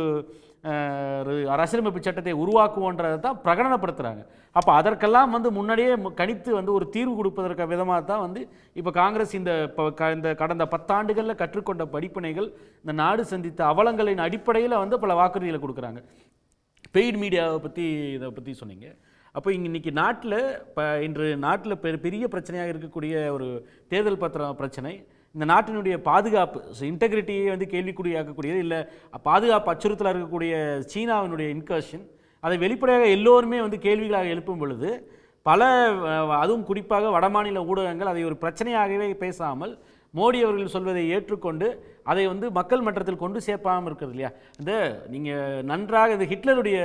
S3: அரசியலமைப்பு சட்டத்தை உருவாக்குவோன்றதை தான் பிரகடனப்படுத்துகிறாங்க. அப்போ அதற்கெல்லாம் வந்து முன்னாடியே கணித்து வந்து ஒரு தீர்வு கொடுப்பதற்கு விதமாக தான் வந்து இப்போ காங்கிரஸ் இந்த கடந்த 10 ஆண்டுகளில் கற்றுக்கொண்ட படிப்பினைகள், இந்த நாடு சந்தித்த அவலங்களின் அடிப்படையில் வந்து பல வாக்குறுதிகளை கொடுக்குறாங்க. பெய்டு மீடியாவை பற்றி இதை பற்றி சொன்னீங்க. அப்போ இன்றைக்கி நாட்டில் இன்று நாட்டில் பெரிய பிரச்சனையாக இருக்கக்கூடிய ஒரு தேர்தல் பத்திரம் பிரச்சனை, இந்த நாட்டினுடைய பாதுகாப்பு இன்டெகிரிட்டியை வந்து கேள்விக்குறியாக்கக்கூடியது, இல்லை பாதுகாப்பு அச்சுறுத்தலாக இருக்கக்கூடிய சீனாவினுடைய இன்கர்ஷன், அதை வெளிப்படையாக எல்லோருமே வந்து கேள்விகளாக எழுப்பும் பொழுது அதுவும் குறிப்பாக வடமாநில ஊடகங்கள் அதை ஒரு பிரச்சனையாகவே பேசாமல் மோடி அவர்கள் சொல்வதை ஏற்றுக்கொண்டு அதை வந்து மக்கள் மன்றத்தில் கொண்டு சேர்ப்பாமல் இருக்கிறது இல்லையா. இந்த நீங்கள் நன்றாக இந்த ஹிட்லருடைய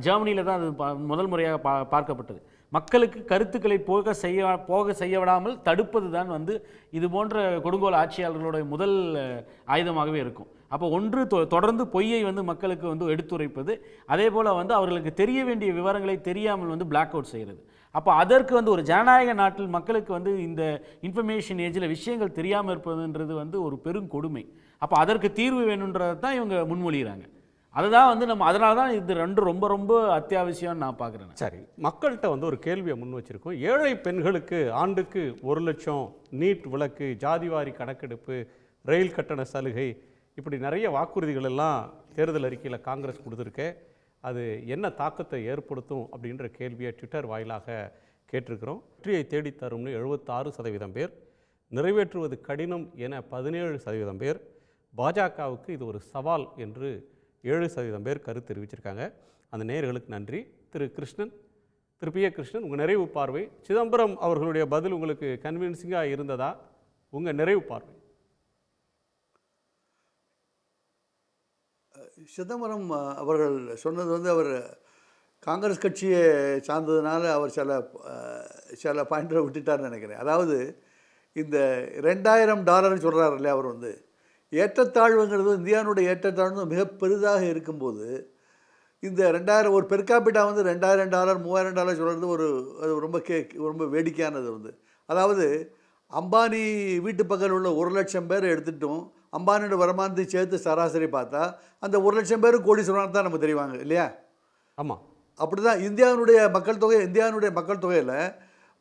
S3: ஜெர்மனியில் தான் அது முதல் முறையாக பார்க்கப்பட்டது. மக்களுக்கு கருத்துக்களை போக செய்ய விடாமல் தடுப்பது தான் வந்து இது போன்ற கொடுங்கோல் ஆட்சியாளர்களுடைய முதல் ஆயுதமாகவே இருக்கும். அப்போ ஒன்று தொடர்ந்து பொய்யை வந்து மக்களுக்கு வந்து எடுத்துரைப்பது, அதே போல் வந்து அவர்களுக்கு தெரிய வேண்டிய விவரங்களை தெரியாமல் வந்து பிளாக் அவுட் செய்கிறது. அப்போ அதற்கு வந்து ஒரு ஜனநாயக நாட்டில் மக்களுக்கு வந்து இந்த இன்ஃபர்மேஷன் ஏஜில் விஷயங்கள் தெரியாமல் இருப்பதுன்றது வந்து ஒரு பெருங்கொடுமை. அப்போ அதற்கு தீர்வு வேணுன்றதை தான் இவங்க முன்மொழிகிறாங்க. அதுதான் வந்து அதனால தான் இது ரொம்ப ரொம்ப அத்தியாவசியம்னு நான் பார்க்குறேன்.
S1: சரி, மக்கள்கிட்ட வந்து ஒரு கேள்வியை முன் வச்சுருக்கோம். ஏழை பெண்களுக்கு ஆண்டுக்கு 1 லட்சம், நீட் விலக்கு, ஜாதிவாரி கணக்கெடுப்பு, ரயில் கட்டண சலுகை, இப்படி நிறைய வாக்குறுதிகள் எல்லாம் தேர்தல் அறிக்கையில் காங்கிரஸ் கொடுத்துருக்கு. அது என்ன தாக்கத்தை ஏற்படுத்தும் அப்படின்ற கேள்வியை ட்விட்டர் வாயிலாக கேட்டிருக்கிறோம். வெற்றியை தேடித்தரும்னு 76% பேர், நிறைவேற்றுவது கடினம் என 17% பேர், பாஜகவுக்கு இது ஒரு சவால் என்று 7% பேர் கருத்து தெரிவிச்சிருக்காங்க. அந்த நேயர்களுக்கு நன்றி. திரு கிருஷ்ணன், திரு பி. ஏ. கிருஷ்ணன், உங்கள் நிறைவு பார்வை. சிதம்பரம் அவர்களுடைய பதில் உங்களுக்கு கன்வின்சிங்காக இருந்ததா? உங்கள் நிறைவு பார்வை.
S4: சிதம்பரம் அவர்கள் சொன்னது வந்து அவர் காங்கிரஸ் கட்சியை சார்ந்ததுனால அவர் சில பாயிண்டரை விட்டுட்டார்னு நினைக்கிறேன். அதாவது இந்த $2000 சொல்கிறார் இல்லையா, அவர் வந்து ஏற்றத்தாழ்வுங்கிறது இந்தியாவுடைய ஏற்றத்தாழ்வு மிக பெரிதாக இருக்கும்போது இந்த 2000 ஒரு பெர்காபிட்டா வந்து $2000 $3000 சொல்கிறது அது ரொம்ப வேடிக்கையானது வந்து. அதாவது அம்பானி வீட்டு பக்கத்தில் உள்ள 1 லட்சம் பேர் எடுத்துட்டோம், அம்பானியோட வருமானத்தை சேர்த்து சராசரி பார்த்தா அந்த 1 லட்சம் பேர் கோடீஸ்வரன் தான் நமக்கு தெரிவாங்க இல்லையா?
S1: ஆமாம்.
S4: அப்படி தான் இந்தியாவினுடைய மக்கள் தொகையில்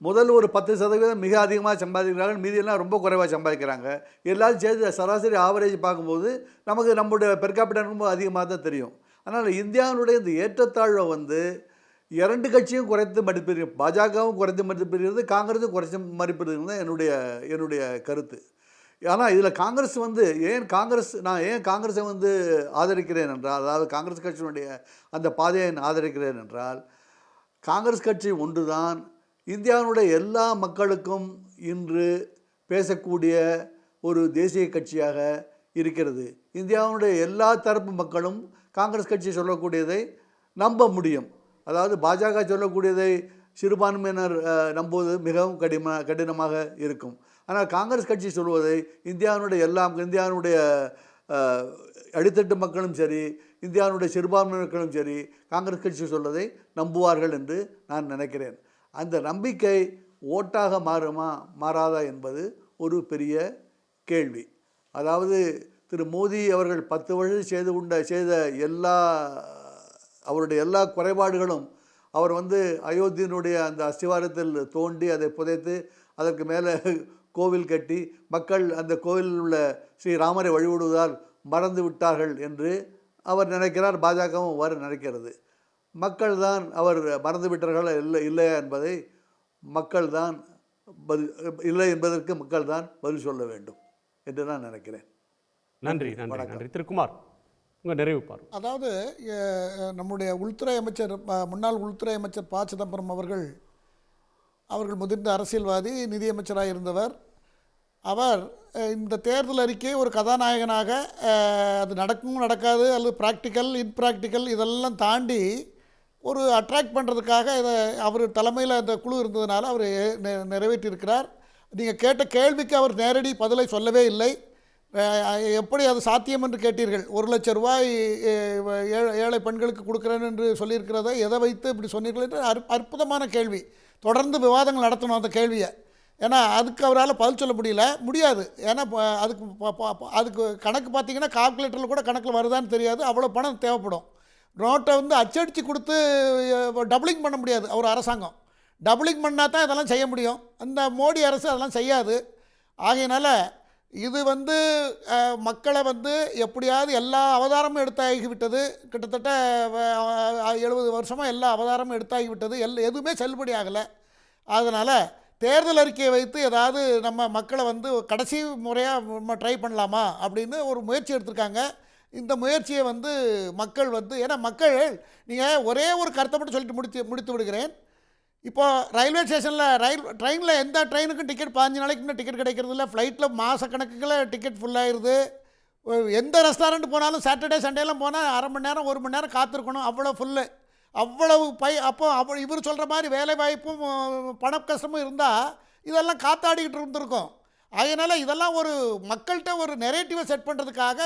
S4: முதல் ஒரு 10% மிக அதிகமாக சம்பாதிக்கிறார்கள், மீதியெல்லாம் ரொம்ப குறைவாக சம்பாதிக்கிறாங்க. எல்லாரும் சேர்த்து சராசரி ஆவரேஜ் பார்க்கும்போது நமக்கு நம்முடைய பெர் கேபிட்டா ரொம்ப அதிகமாக தான் தெரியும். அதனால் இந்தியாவினுடைய இந்த ஏற்றத்தாழ்வை வந்து 2 கட்சியும் குறைத்து மதிப்பிடுகிறது, பாஜகவும் குறைத்து மதிப்பிடுகிறது, காங்கிரஸும் குறைச்சி மதிப்பிடுகிறது தான் என்னுடைய கருத்து. ஆனால் இதில் காங்கிரஸ் வந்து நான் ஏன் காங்கிரஸை வந்து ஆதரிக்கிறேன் என்றால், அதாவது காங்கிரஸ் கட்சியினுடைய அந்த பாதையை ஆதரிக்கிறேன் என்றால், காங்கிரஸ் கட்சி ஒன்று தான் இந்தியாவினுடைய எல்லா மக்களுக்கும் இன்று பேசக்கூடிய ஒரு தேசிய கட்சியாக இருக்கிறது. இந்தியாவினுடைய எல்லா தரப்பு மக்களும் காங்கிரஸ் கட்சி சொல்லக்கூடியதை நம்ப முடியும். அதாவது பாஜக சொல்லக்கூடியதை சிறுபான்மையினர் நம்புவது மிகவும் கடினமாக இருக்கும். ஆனால் காங்கிரஸ் கட்சி சொல்வதை இந்தியாவினுடைய அடித்தட்டு மக்களும் சரி, இந்தியாவினுடைய சிறுபான்மை மக்களும் சரி, காங்கிரஸ் கட்சி சொல்வதை நம்புவார்கள் என்று நான் நினைக்கிறேன். அந்த நம்பிக்கை ஓட்டாக மாறாதா என்பது ஒரு பெரிய கேள்வி. அதாவது திரு மோடி அவர்கள் 10 வருஷம் செய்த அவருடைய எல்லா குறைபாடுகளும், அவர் வந்து அயோத்தியினுடைய அந்த அஸ்திவாரத்தில் தோண்டி அதை புதைத்து அதற்கு மேலே கோவில் கட்டி மக்கள் அந்த கோவிலில் உள்ள ஸ்ரீராமரை வழிபடுவதால் மறந்து விட்டார்கள் என்று அவர் நினைக்கிறார். பாஜகவும் அவ்வாறு நினைக்கிறது. மக்கள் தான் அவர் மறந்து விட்டார்களா இல்லையா என்பதை இல்லை என்பதற்கு மக்கள் தான் பதில் சொல்ல வேண்டும் என்று நான் நினைக்கிறேன்.
S1: நன்றி நன்றி நன்றி. திரு குமார், உங்கள் நிறைவு பார்வை.
S7: அதாவது நம்முடைய உள்துறை அமைச்சர், முன்னாள் உள்துறை அமைச்சர் ப. சிதம்பரம் அவர்கள் முதிர்ந்த அரசியல்வாதி, நிதியமைச்சராக இருந்தவர். அவர் இந்த தேர்தல் அறிக்கையை ஒரு கதாநாயகனாக அது நடக்கும் நடக்காது அல்லது ப்ராக்டிக்கல் இன்ப்ராக்டிக்கல் இதெல்லாம் தாண்டி ஒரு அட்ராக்ட் பண்ணுறதுக்காக இதை அவர் தலைமையில் அந்த குழு இருந்ததுனால அவர் நிறைவேற்றியிருக்கிறார். நீங்கள் கேட்ட கேள்விக்கு அவர் நேரடி பதிலை சொல்லவே இல்லை. எப்படி அது சாத்தியம் என்று கேட்டீர்கள். 1 லட்சம் ரூபாய் ஏழை பெண்களுக்கு கொடுக்குறேன் என்று சொல்லியிருக்கிறத எதை வைத்து இப்படி சொன்னீர்கள் என்று அற்புதமான கேள்வி. தொடர்ந்து விவாதங்கள் நடத்தணும் அந்த கேள்வியை. ஏன்னா அதுக்கு அவரால் பதில் சொல்ல முடியாது. ஏன்னா அதுக்கு கணக்கு பார்த்தீங்கன்னா கால்குலேட்டரில் கூட கணக்கில் வருதான்னு தெரியாது, அவ்வளோ பணம் தேவைப்படும். நோட்டை வந்து அச்சடித்து கொடுத்து டபுளிங் பண்ண முடியாது. அவர் அரசாங்கம் டபுளிங் பண்ணால் தான் இதெல்லாம் செய்ய முடியும். அந்த மோடி அரசு அதெல்லாம் செய்யாது. ஆகையினால இது வந்து மக்களை வந்து எப்படியாவது எல்லா அவதாரமும் எடுத்தாகிவிட்டது. கிட்டத்தட்ட 70 வருஷமாக எல்லா அவதாரமும் எடுத்தாகிவிட்டது. எதுவுமே செல்லுபடி ஆகலை. அதனால் தேர்தல் அறிக்கையை வைத்து ஏதாவது நம்ம மக்களை வந்து கடைசி முறையாக நம்ம ட்ரை பண்ணலாமா அப்படின்னு ஒரு முயற்சி எடுத்திருக்காங்க. இந்த முயற்சியை வந்து மக்கள் வந்து, ஏன்னா மக்கள், நீங்கள் ஒரே ஒரு கருத்தை மட்டும் சொல்லிட்டு முடித்து விடுகிறேன். இப்போ ரயில்வே ஸ்டேஷனில் ட்ரெயினில் எந்த ட்ரெயினுக்கும் டிக்கெட் 15 நாளைக்கு முன்னே டிக்கெட் கிடைக்கிறது இல்லை. ஃப்ளைட்டில் மாதக்கணக்குகளை டிக்கெட் ஃபுல்லாகிடுது. எந்த ரெஸ்டாரண்ட் போனாலும் சாட்டர்டே சண்டேலாம் போனால் 1/2 மணி நேரம் 1 மணி நேரம் காத்திருக்கணும். அவ்வளோ ஃபுல்லு, அவ்வளவு அப்போ இவர் சொல்கிற மாதிரி வேலை வாய்ப்பும் பண கஷ்டமும் இருந்தால் இதெல்லாம் காத்தாடிக்கிட்டு இருந்திருக்கும். அதனால் இதெல்லாம் ஒரு மக்கள்கிட்ட ஒரு நெரேட்டிவை செட் பண்ணுறதுக்காக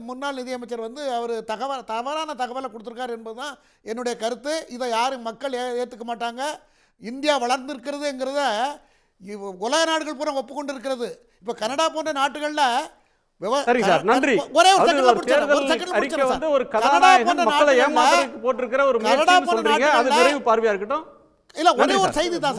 S7: முன்னாள் நிதியமைச்சர் வந்து அவர் தவறான தகவலை கொடுத்துருக்காரு என்பது தான் என்னுடைய கருத்து. இதை யாரும் மக்கள் ஏற்றுக்க மாட்டாங்க. இந்தியா வளர்ந்துருக்கிறதுங்கிறத உலக நாடுகள் பூரா ஒப்புக்கொண்டு இருக்கிறது. இப்போ கனடா போன்ற நாட்டுகளில்
S1: சரி சார், நன்றி.
S7: ஒரே ஒரு
S1: அறிக்கை வந்து ஒரு கதாநாயகன் மக்களை ஏமாத்துறதுக்கு போட்டிருக்கிற ஒரு முயற்சின்னு சொல்றீங்க. அது நிறைவு பார்வையா இருக்கட்டும்.
S7: இல்ல, ஒரே ஒரு செய்தி தான்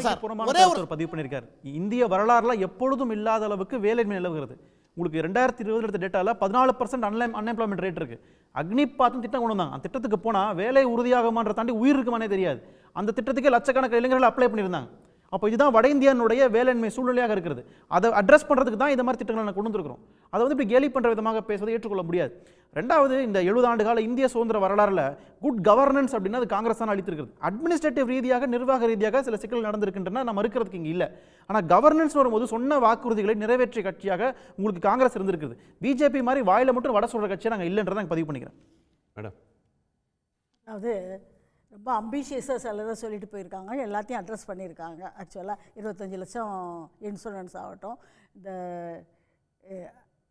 S7: சார். ஒரே ஒரு
S6: பதிவு பண்ணியிருக்காரு. இந்திய வரலாறுல எப்பொழுதும் இல்லாத அளவுக்கு வேலையின்மை நிலவுகிறது. உங்களுக்கு 2020 எடுத்த டேட்டால 14% அன்எம்ப்ளாய்மெண்ட் ரேட் இருக்கு. அக்னிபாத் திட்டம் கொண்டு வந்தாங்க. அந்த திட்டத்துக்கு போனா வேலை உறுதியாகுமான்ற தாண்டி உயிர் இருக்குமானே தெரியாது. அந்த திட்டத்துக்கு லட்சக்கணக்கான இளைஞர்கள் அப்ளை பண்ணியிருந்தாங்க. அப்போ இதுதான் வட இந்தியானுடைய வேலையின்மை சூழ்நிலையாக இருக்கிறது. அதை அட்ரஸ் பண்ணுறதுக்கு தான் இந்த மாதிரி திட்டங்களை கொண்டு வந்துருக்கிறோம். அதை வந்து இப்படி கேலி பண்ணுற விதமாக பேசுவதை ஏற்றுக்கொள்ள முடியாது. ரெண்டாவது, இந்த 70 ஆண்டு கால இந்திய சுதந்திர வரலாறுல குட் கவர்னன்ஸ் அப்படின்னா அது காங்கிரஸ் தான் அளித்திருக்கிறது. அட்மினிஸ்ட்ரேட்டிவ் ரீதியாக, நிர்வாக ரீதியாக சில சிக்கல் நடந்திருக்கின்றன, நம்ம இருக்கிறதுக்கு இங்கே இல்லை. ஆனால் கவர்னன்ஸ் வரும்போது சொன்ன வாக்குறுதிகளை நிறைவேற்றிய கட்சியாக உங்களுக்கு காங்கிரஸ் இருந்திருக்குது. பிஜேபி மாதிரி வாயில மட்டும் வட சொல்கிற கட்சியை நாங்கள் இல்லைன்றதை நாங்கள் பதிவு பண்ணிக்கிறேன். மேடம்,
S5: அது ரொம்ப அம்பிஷியஸாக சிலதை சொல்லிட்டு போயிருக்காங்க. எல்லாத்தையும் அட்ரஸ் பண்ணியிருக்காங்க. ஆக்சுவலாக 25 லட்சம் இன்சூரன்ஸ் ஆகட்டும், இந்த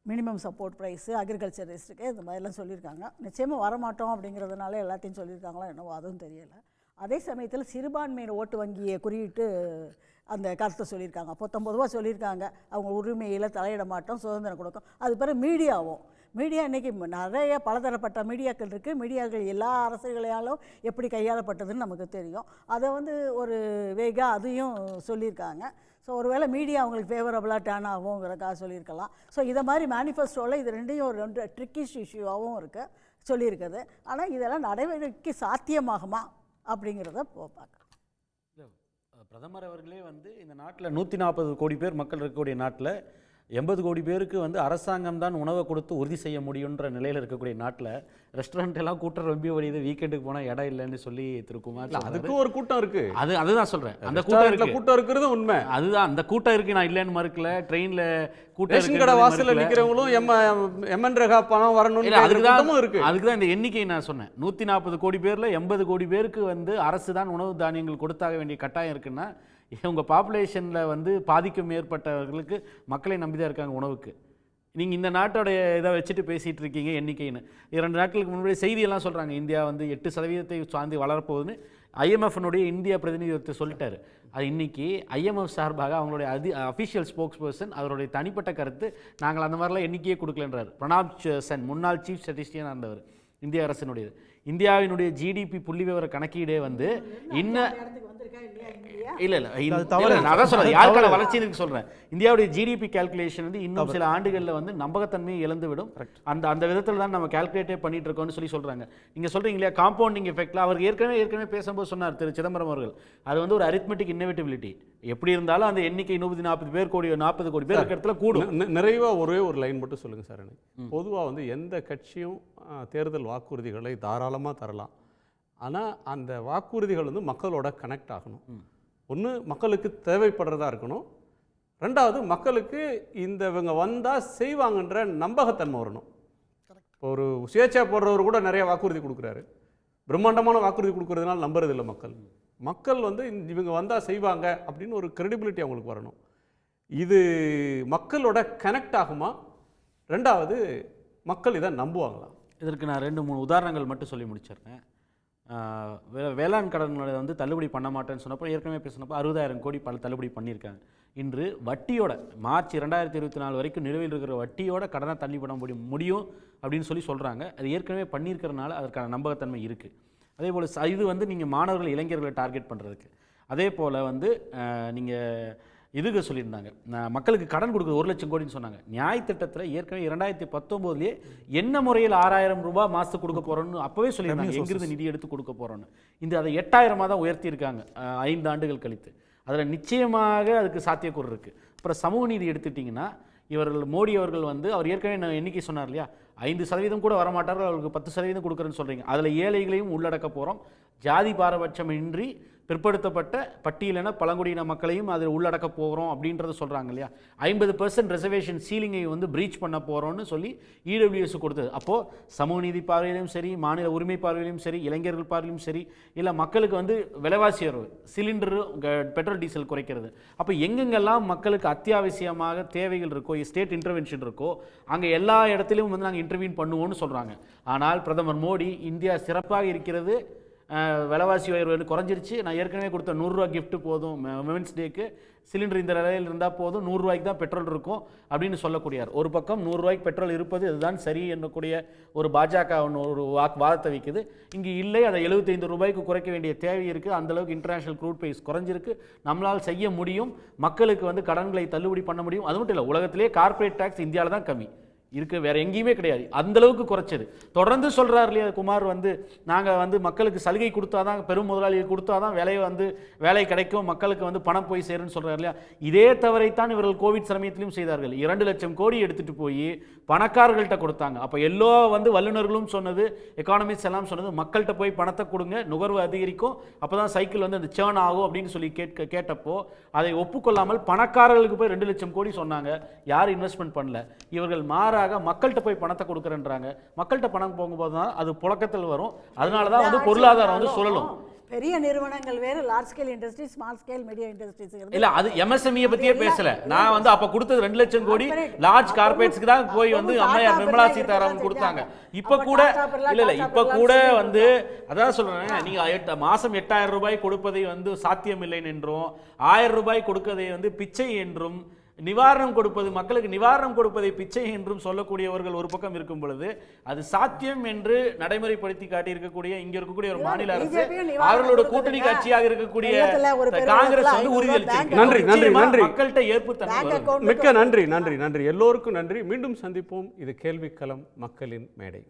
S5: மினிமம் சப்போர்ட் ப்ரைஸு, அக்ரிகல்ச்சர் ரிஸ்ட்டுக்கு, இந்த மாதிரிலாம் சொல்லியிருக்காங்க. நிச்சயமாக வரமாட்டோம் அப்படிங்கிறதுனால எல்லாத்தையும் சொல்லியிருக்காங்களா என்னவோ அதுவும் தெரியலை. அதே சமயத்தில் சிறுபான்மையினர் ஓட்டு வங்கியை குறியிட்டு அந்த கருத்தை சொல்லியிருக்காங்க. 19 ரூபா சொல்லியிருக்காங்க, அவங்க உரிமையில் தலையிட மாட்டோம், சுதந்திரம் கொடுக்கும். அது பிறகு மீடியா இன்றைக்கி நிறைய பலதரப்பட்ட மீடியாக்கள் இருக்குது. மீடியாக்கள் எல்லா அரசுகளாலும் எப்படி கையாளப்பட்டதுன்னு நமக்கு தெரியும். அதை ஒரு வேகா அதையும் சொல்லியிருக்காங்க. ஸோ ஒருவேளை மீடியா அவங்களுக்கு ஃபேவரபுளாக டேர்ன் ஆகுங்கிறக்காக சொல்லியிருக்கலாம். ஸோ இதை மாதிரி மேனிஃபெஸ்டோவில் இது ரெண்டையும் ஒரு ட்ரிக்கிஷ் இஷ்யூவாகவும் சொல்லியிருக்குது. ஆனால் இதெல்லாம் நடைமுறைக்கு சாத்தியமாகுமா அப்படிங்கிறத பார்க்கலாம்.
S3: பிரதமர் அவர்களே இந்த நாட்டில் 140 கோடி பேர் மக்கள் இருக்கக்கூடிய நாட்டில் 80 கோடி பேருக்கு அரசாங்கம் தான் உணவை கொடுத்து உறுதி செய்ய முடியுன்ற நிலையில் இருக்கக்கூடிய நாட்டில் ரெஸ்டாரண்ட் எல்லாம் கூட்டம் ரொம்ப வழியுது, வீக்கெண்டுக்கு போனால் இடம் இல்லைன்னு சொல்லி திருக்குமார்
S1: அதுக்கு ஒரு கூட்டம் இருக்கு.
S3: அதுதான் சொல்கிறேன், அந்த
S1: கூட்டம் இருக்கிறது உண்மை.
S3: அதுதான் அந்த கூட்டம் இருக்குது, நான் இல்லைன்னு மறுக்கல. ட்ரெயினில் கூட்டம்
S1: கடை வாசலில் நிற்கிறவங்களும் எம்என் ரேகா பணம் வரணும்,
S3: அதுக்கு தான் இந்த எண்ணிக்கை நான் சொன்னேன். 140 கோடி பேரில் 80 கோடி பேருக்கு அரசு தான் உணவு தானியங்கள் கொடுத்தாக வேண்டிய கட்டாயம் இருக்குன்னா உங்கள் பாப்புலேஷனில் பாதிக்கும் மேற்பட்டவர்களுக்கு மக்களை நம்பி தான் இருக்காங்க உணவுக்கு. நீங்கள் இந்த நாட்டோடைய இதை வச்சுட்டு பேசிகிட்டு இருக்கீங்க எண்ணிக்கைன்னு. 2 நாட்களுக்கு முன்னாடி செய்தியெல்லாம் சொல்கிறாங்க, இந்தியா 8% சார்ந்து வளரப்போகுதுன்னு. IMF-னுடைய இந்தியா பிரதிநிதித்துவத்தை சொல்லிட்டாரு. அது இன்றைக்கி IMF சார்பாக அவங்களுடைய அஃபிஷியல் ஸ்போக்ஸ் பர்சன் அவருடைய தனிப்பட்ட கருத்து, நாங்கள் அந்த மாதிரிலாம் எண்ணிக்கையே கொடுக்கலன்றார். பிரணாப் சென் முன்னாள் சீஃப் ஸ்டாட்டிஸ்டியனாக இருந்தவர் இந்திய அரசினுடையது. இந்தியாவினுடைய GDP புள்ளி விவர கணக்கீடே இன்னும் இல்லை நான் அதான் சொல்கிறேன், யாருக்கான வளர்ச்சின்னு சொல்கிறேன். இந்தியாவுடைய GDP கால்குலேஷன் இன்னும் சில ஆண்டுகளில் நம்பகத்தன்மையை இழந்துவிடும். அந்த விதத்தில் தான் நம்ம கால்குலேட்டே பண்ணிட்டு இருக்கோம்னு சொல்கிறாங்க. நீங்கள் சொல்கிறீங்க இல்லையா காம்பவுண்டிங் எஃபெக்டில், அவர் ஏற்கனவே பேசும்போது சொன்னார் திரு சிதம்பரம் அவர்கள், அது ஒரு அரித்மெட்டிக் இன்னோவேட்டிவிலிட்டி. எப்படி இருந்தாலும் அந்த எண்ணிக்கை 140 கோடி பேர் இருக்கிற இடத்துல கூடும்.
S1: நிறைவாக ஒரே ஒரு லைன் மட்டும் சொல்லுங்கள் சார். எனக்கு பொதுவாக எந்த கட்சியும் தேர்தல் வாக்குறுதிகளை தாராளமாக தரலாம். ஆனால் அந்த வாக்குறுதிகள் மக்களோட கனெக்ட் ஆகணும். ஒன்று மக்களுக்கு தேவைப்படுறதா இருக்கணும், ரெண்டாவது மக்களுக்கு இவங்க வந்தால் செய்வாங்கன்ற நம்பகத்தன்மை வரணும். ஒரு சுயேட்சை போடுறவர் கூட நிறைய வாக்குறுதி கொடுக்குறாரு, பிரம்மாண்டமான வாக்குறுதி கொடுக்குறதுனால நம்புறதில்லை மக்கள் இவங்க வந்தால் செய்வாங்க அப்படின்னு ஒரு கிரெடிபிலிட்டி அவங்களுக்கு வரணும். இது மக்களோட கனெக்ட் ஆகுமா? ரெண்டாவது மக்கள் இதை நம்புவாங்களா?
S3: இதற்கு நான் 2-3 உதாரணங்கள் மட்டும் சொல்லி முடிச்சிடுறேன். வேளாண் கடன்களை தள்ளுபடி பண்ண மாட்டேன்னு சொன்னப்போ, ஏற்கனவே பேசினப்போ 60,000 கோடி தள்ளுபடி பண்ணியிருக்காங்க. இன்று வட்டியோட மார்ச் 2024 வரைக்கும் நிலுவையில் இருக்கிற வட்டியோட கடனை தள்ளுபடி முடியும் அப்படின்னு சொல்கிறாங்க. அது ஏற்கனவே பண்ணியிருக்கிறதுனால அதற்கான நம்பகத்தன்மை இருக்குது. அதே போல் இது நீங்கள் மாணவர்கள் இளைஞர்களை டார்கெட் பண்ணுறதுக்கு. அதே போல் நீங்கள் இதுக்கு சொல்லியிருந்தாங்க, மக்களுக்கு கடன் கொடுக்குறது 1 லட்சம் கோடின்னு சொன்னாங்க. நியாய திட்டத்தில் ஏற்கனவே 2019 என்ன முறையில் 6,000 ரூபாய் மாதத்துக்கு கொடுக்க போகிறோன்னு அப்போவே சொல்லியிருந்தாங்க, எங்கிருந்து நிதி எடுத்து கொடுக்க போகிறோன்னு. அது 8,000 தான் உயர்த்தியிருக்காங்க 5 ஆண்டுகள் கழித்து. அதில் நிச்சயமாக அதுக்கு சாத்தியக்கூறு இருக்குது. அப்புறம் சமூக நீதி எடுத்துட்டிங்கன்னா, இவர்கள் மோடி அவர்கள் அவர் ஏற்கனவே எண்ணிக்கை சொன்னார் இல்லையா, 5% கூட வரமாட்டார்கள், அவர்களுக்கு 10% கொடுக்குறேன்னு சொல்கிறீங்க. அதில் ஏழைகளையும் உள்ளடக்க போகிறோம், ஜாதி பாரபட்சம் இன்றி பிற்படுத்தப்பட்ட பட்டியலின பழங்குடியின மக்களையும் அதில் உள்ளடக்க போகிறோம் அப்படின்றத சொல்கிறாங்க இல்லையா. 50% ரிசர்வேஷன் சீலிங்கை பிரீச் பண்ண போகிறோன்னு சொல்லி EWS கொடுத்தது. அப்போது சமூக நீதி பார்வையிலும் சரி, மாநில உரிமை பார்வையிலும் சரி, இளைஞர்கள் பார்வையிலும் சரி, இல்லை மக்களுக்கு விலைவாசி உயர்வு, சிலிண்டரு பெட்ரோல் டீசல் குறைக்கிறது. அப்போ எங்கெங்கெல்லாம் மக்களுக்கு அத்தியாவசியமாக தேவைகள் இருக்கோ, ஸ்டேட் இன்டர்வென்ஷன் இருக்கோ, அங்கே எல்லா இடத்துலையும் நாங்கள் இன்டர்வீன் பண்ணுவோம்னு சொல்கிறாங்க. ஆனால் பிரதமர் மோடி இந்தியா சிறப்பாக இருக்கிறது, விலைவாசி உயர்வு குறைஞ்சிருச்சு, நான் ஏற்கனவே கொடுத்த 100 ரூபா கிஃப்ட் போதும், விமென்ஸ் டேக்கு சிலிண்டர் இந்த நிலையில் இருந்தால் போதும், 100 ரூபாய்க்கு தான் பெட்ரோல் இருக்கும் அப்படின்னு சொல்லக்கூடியார். ஒரு பக்கம் 100 ரூபாய்க்கு பெட்ரோல் இருப்பது இதுதான் சரி என்னக்கூடிய ஒரு பாஜக ஒரு வாதத்தை வைக்குது. இங்கே இல்லை, அதை 75 ரூபாய்க்கு குறைக்க வேண்டிய தேவை இருக்குது, அந்தளவுக்கு இன்டர்நேஷனல் க்ரூட் ப்ரைஸ் குறைஞ்சிருக்கு, நம்மளால் செய்ய முடியும், மக்களுக்கு கடன்களை தள்ளுபடி பண்ண முடியும். அது மட்டும் இல்லை, உலகத்திலே கார்பரேட் டேக்ஸ் இந்தியாவில் தான் கம்மி இருக்கு, வேற எங்கேயுமே கிடையாது. அந்த அளவுக்கு குறைச்சது. தொடர்ந்து சொல்றாரு இல்லையா குமார், நாங்கள் மக்களுக்கு சலுகை கொடுத்தாதான், பெரும் முதலாளிகள் கொடுத்தாதான் வேலை கிடைக்கும், மக்களுக்கு பணம் போய் சேருன்னு சொல்றாரு இல்லையா. இதே தவறைத்தான் இவர்கள் கோவிட் சமயத்திலும் செய்தார்கள். 2 லட்சம் கோடி எடுத்துட்டு போய் பணக்காரர்கள்ட்ட கொடுத்தாங்க. அப்போ எல்லோ வல்லுநர்களும் சொன்னது, எக்கானமிஸ்ட் எல்லாம் சொன்னது, மக்கள்கிட்ட போய் பணத்தை கொடுங்க, நுகர்வு அதிகரிக்கும், அப்போதான் சைக்கிள் அந்த சேர்ன் ஆகும் அப்படின்னு சொல்லி கேட்டப்போ அதை ஒப்புக்கொள்ளாமல் பணக்காரர்களுக்கு போய் 2 லட்சம் கோடி சொன்னாங்க. யாரும் இன்வெஸ்ட்மெண்ட் பண்ணல. இவர்கள் மாறாக மக்கள்கிட்ட போய் பணத்தை கொடுக்குறேன்றாங்க. மக்கள்கிட்ட பணம் போகும்போது தான் அது புழக்கத்தில் வரும். அதனால தான் பொருளாதாரம் சுழலும்.
S5: பெரிய நிறுவனங்கள் வேற, large scale industry, small scale medium industries.
S3: இல்ல அது எம்எஸ்எம்இ பத்தியே பேசல. நான் வந்து அப்ப கொடுத்தது 2 லட்சம் கோடி லார்ஜ் கார்பரேட்ஸ்க்கு தான் போய் வந்து அம்மையார் நிர்மலா சீதாராமன் கொடுத்தாங்க. இப்ப கூட இல்ல இப்ப கூட வந்து அதான் சொல்றேன், நீங்க மாசம் 8000 ரூபாய் கொடுப்பதை வந்து சாத்தியமில்லை என்றும், 1000 ரூபாய் கொடுப்பதை வந்து பிச்சை என்றும், நிவாரணம் கொடுப்பது மக்களுக்கு நிவாரணம் கொடுப்பதை பிச்சை என்றும் சொல்லக்கூடியவர்கள் ஒரு பக்கம் இருக்கும் பொழுது, அது சாத்தியம் என்று நடைமுறைப்படுத்தி காட்டி இருக்கக்கூடிய இங்க இருக்கக்கூடிய ஒரு மாநில அரசு, அவர்களோட கூட்டணி கட்சியாக இருக்கக்கூடிய காங்கிரஸ் வந்து உறுதியளிச்சிருக்கு.
S1: நன்றி நன்றி நன்றி.
S3: மக்கள்கிட்ட ஏற்புத்தன்மை.
S1: மிக்க நன்றி நன்றி நன்றி. எல்லோருக்கும் நன்றி. மீண்டும் சந்திப்போம். இது கேள்விக்களம், மக்களின் மேடை.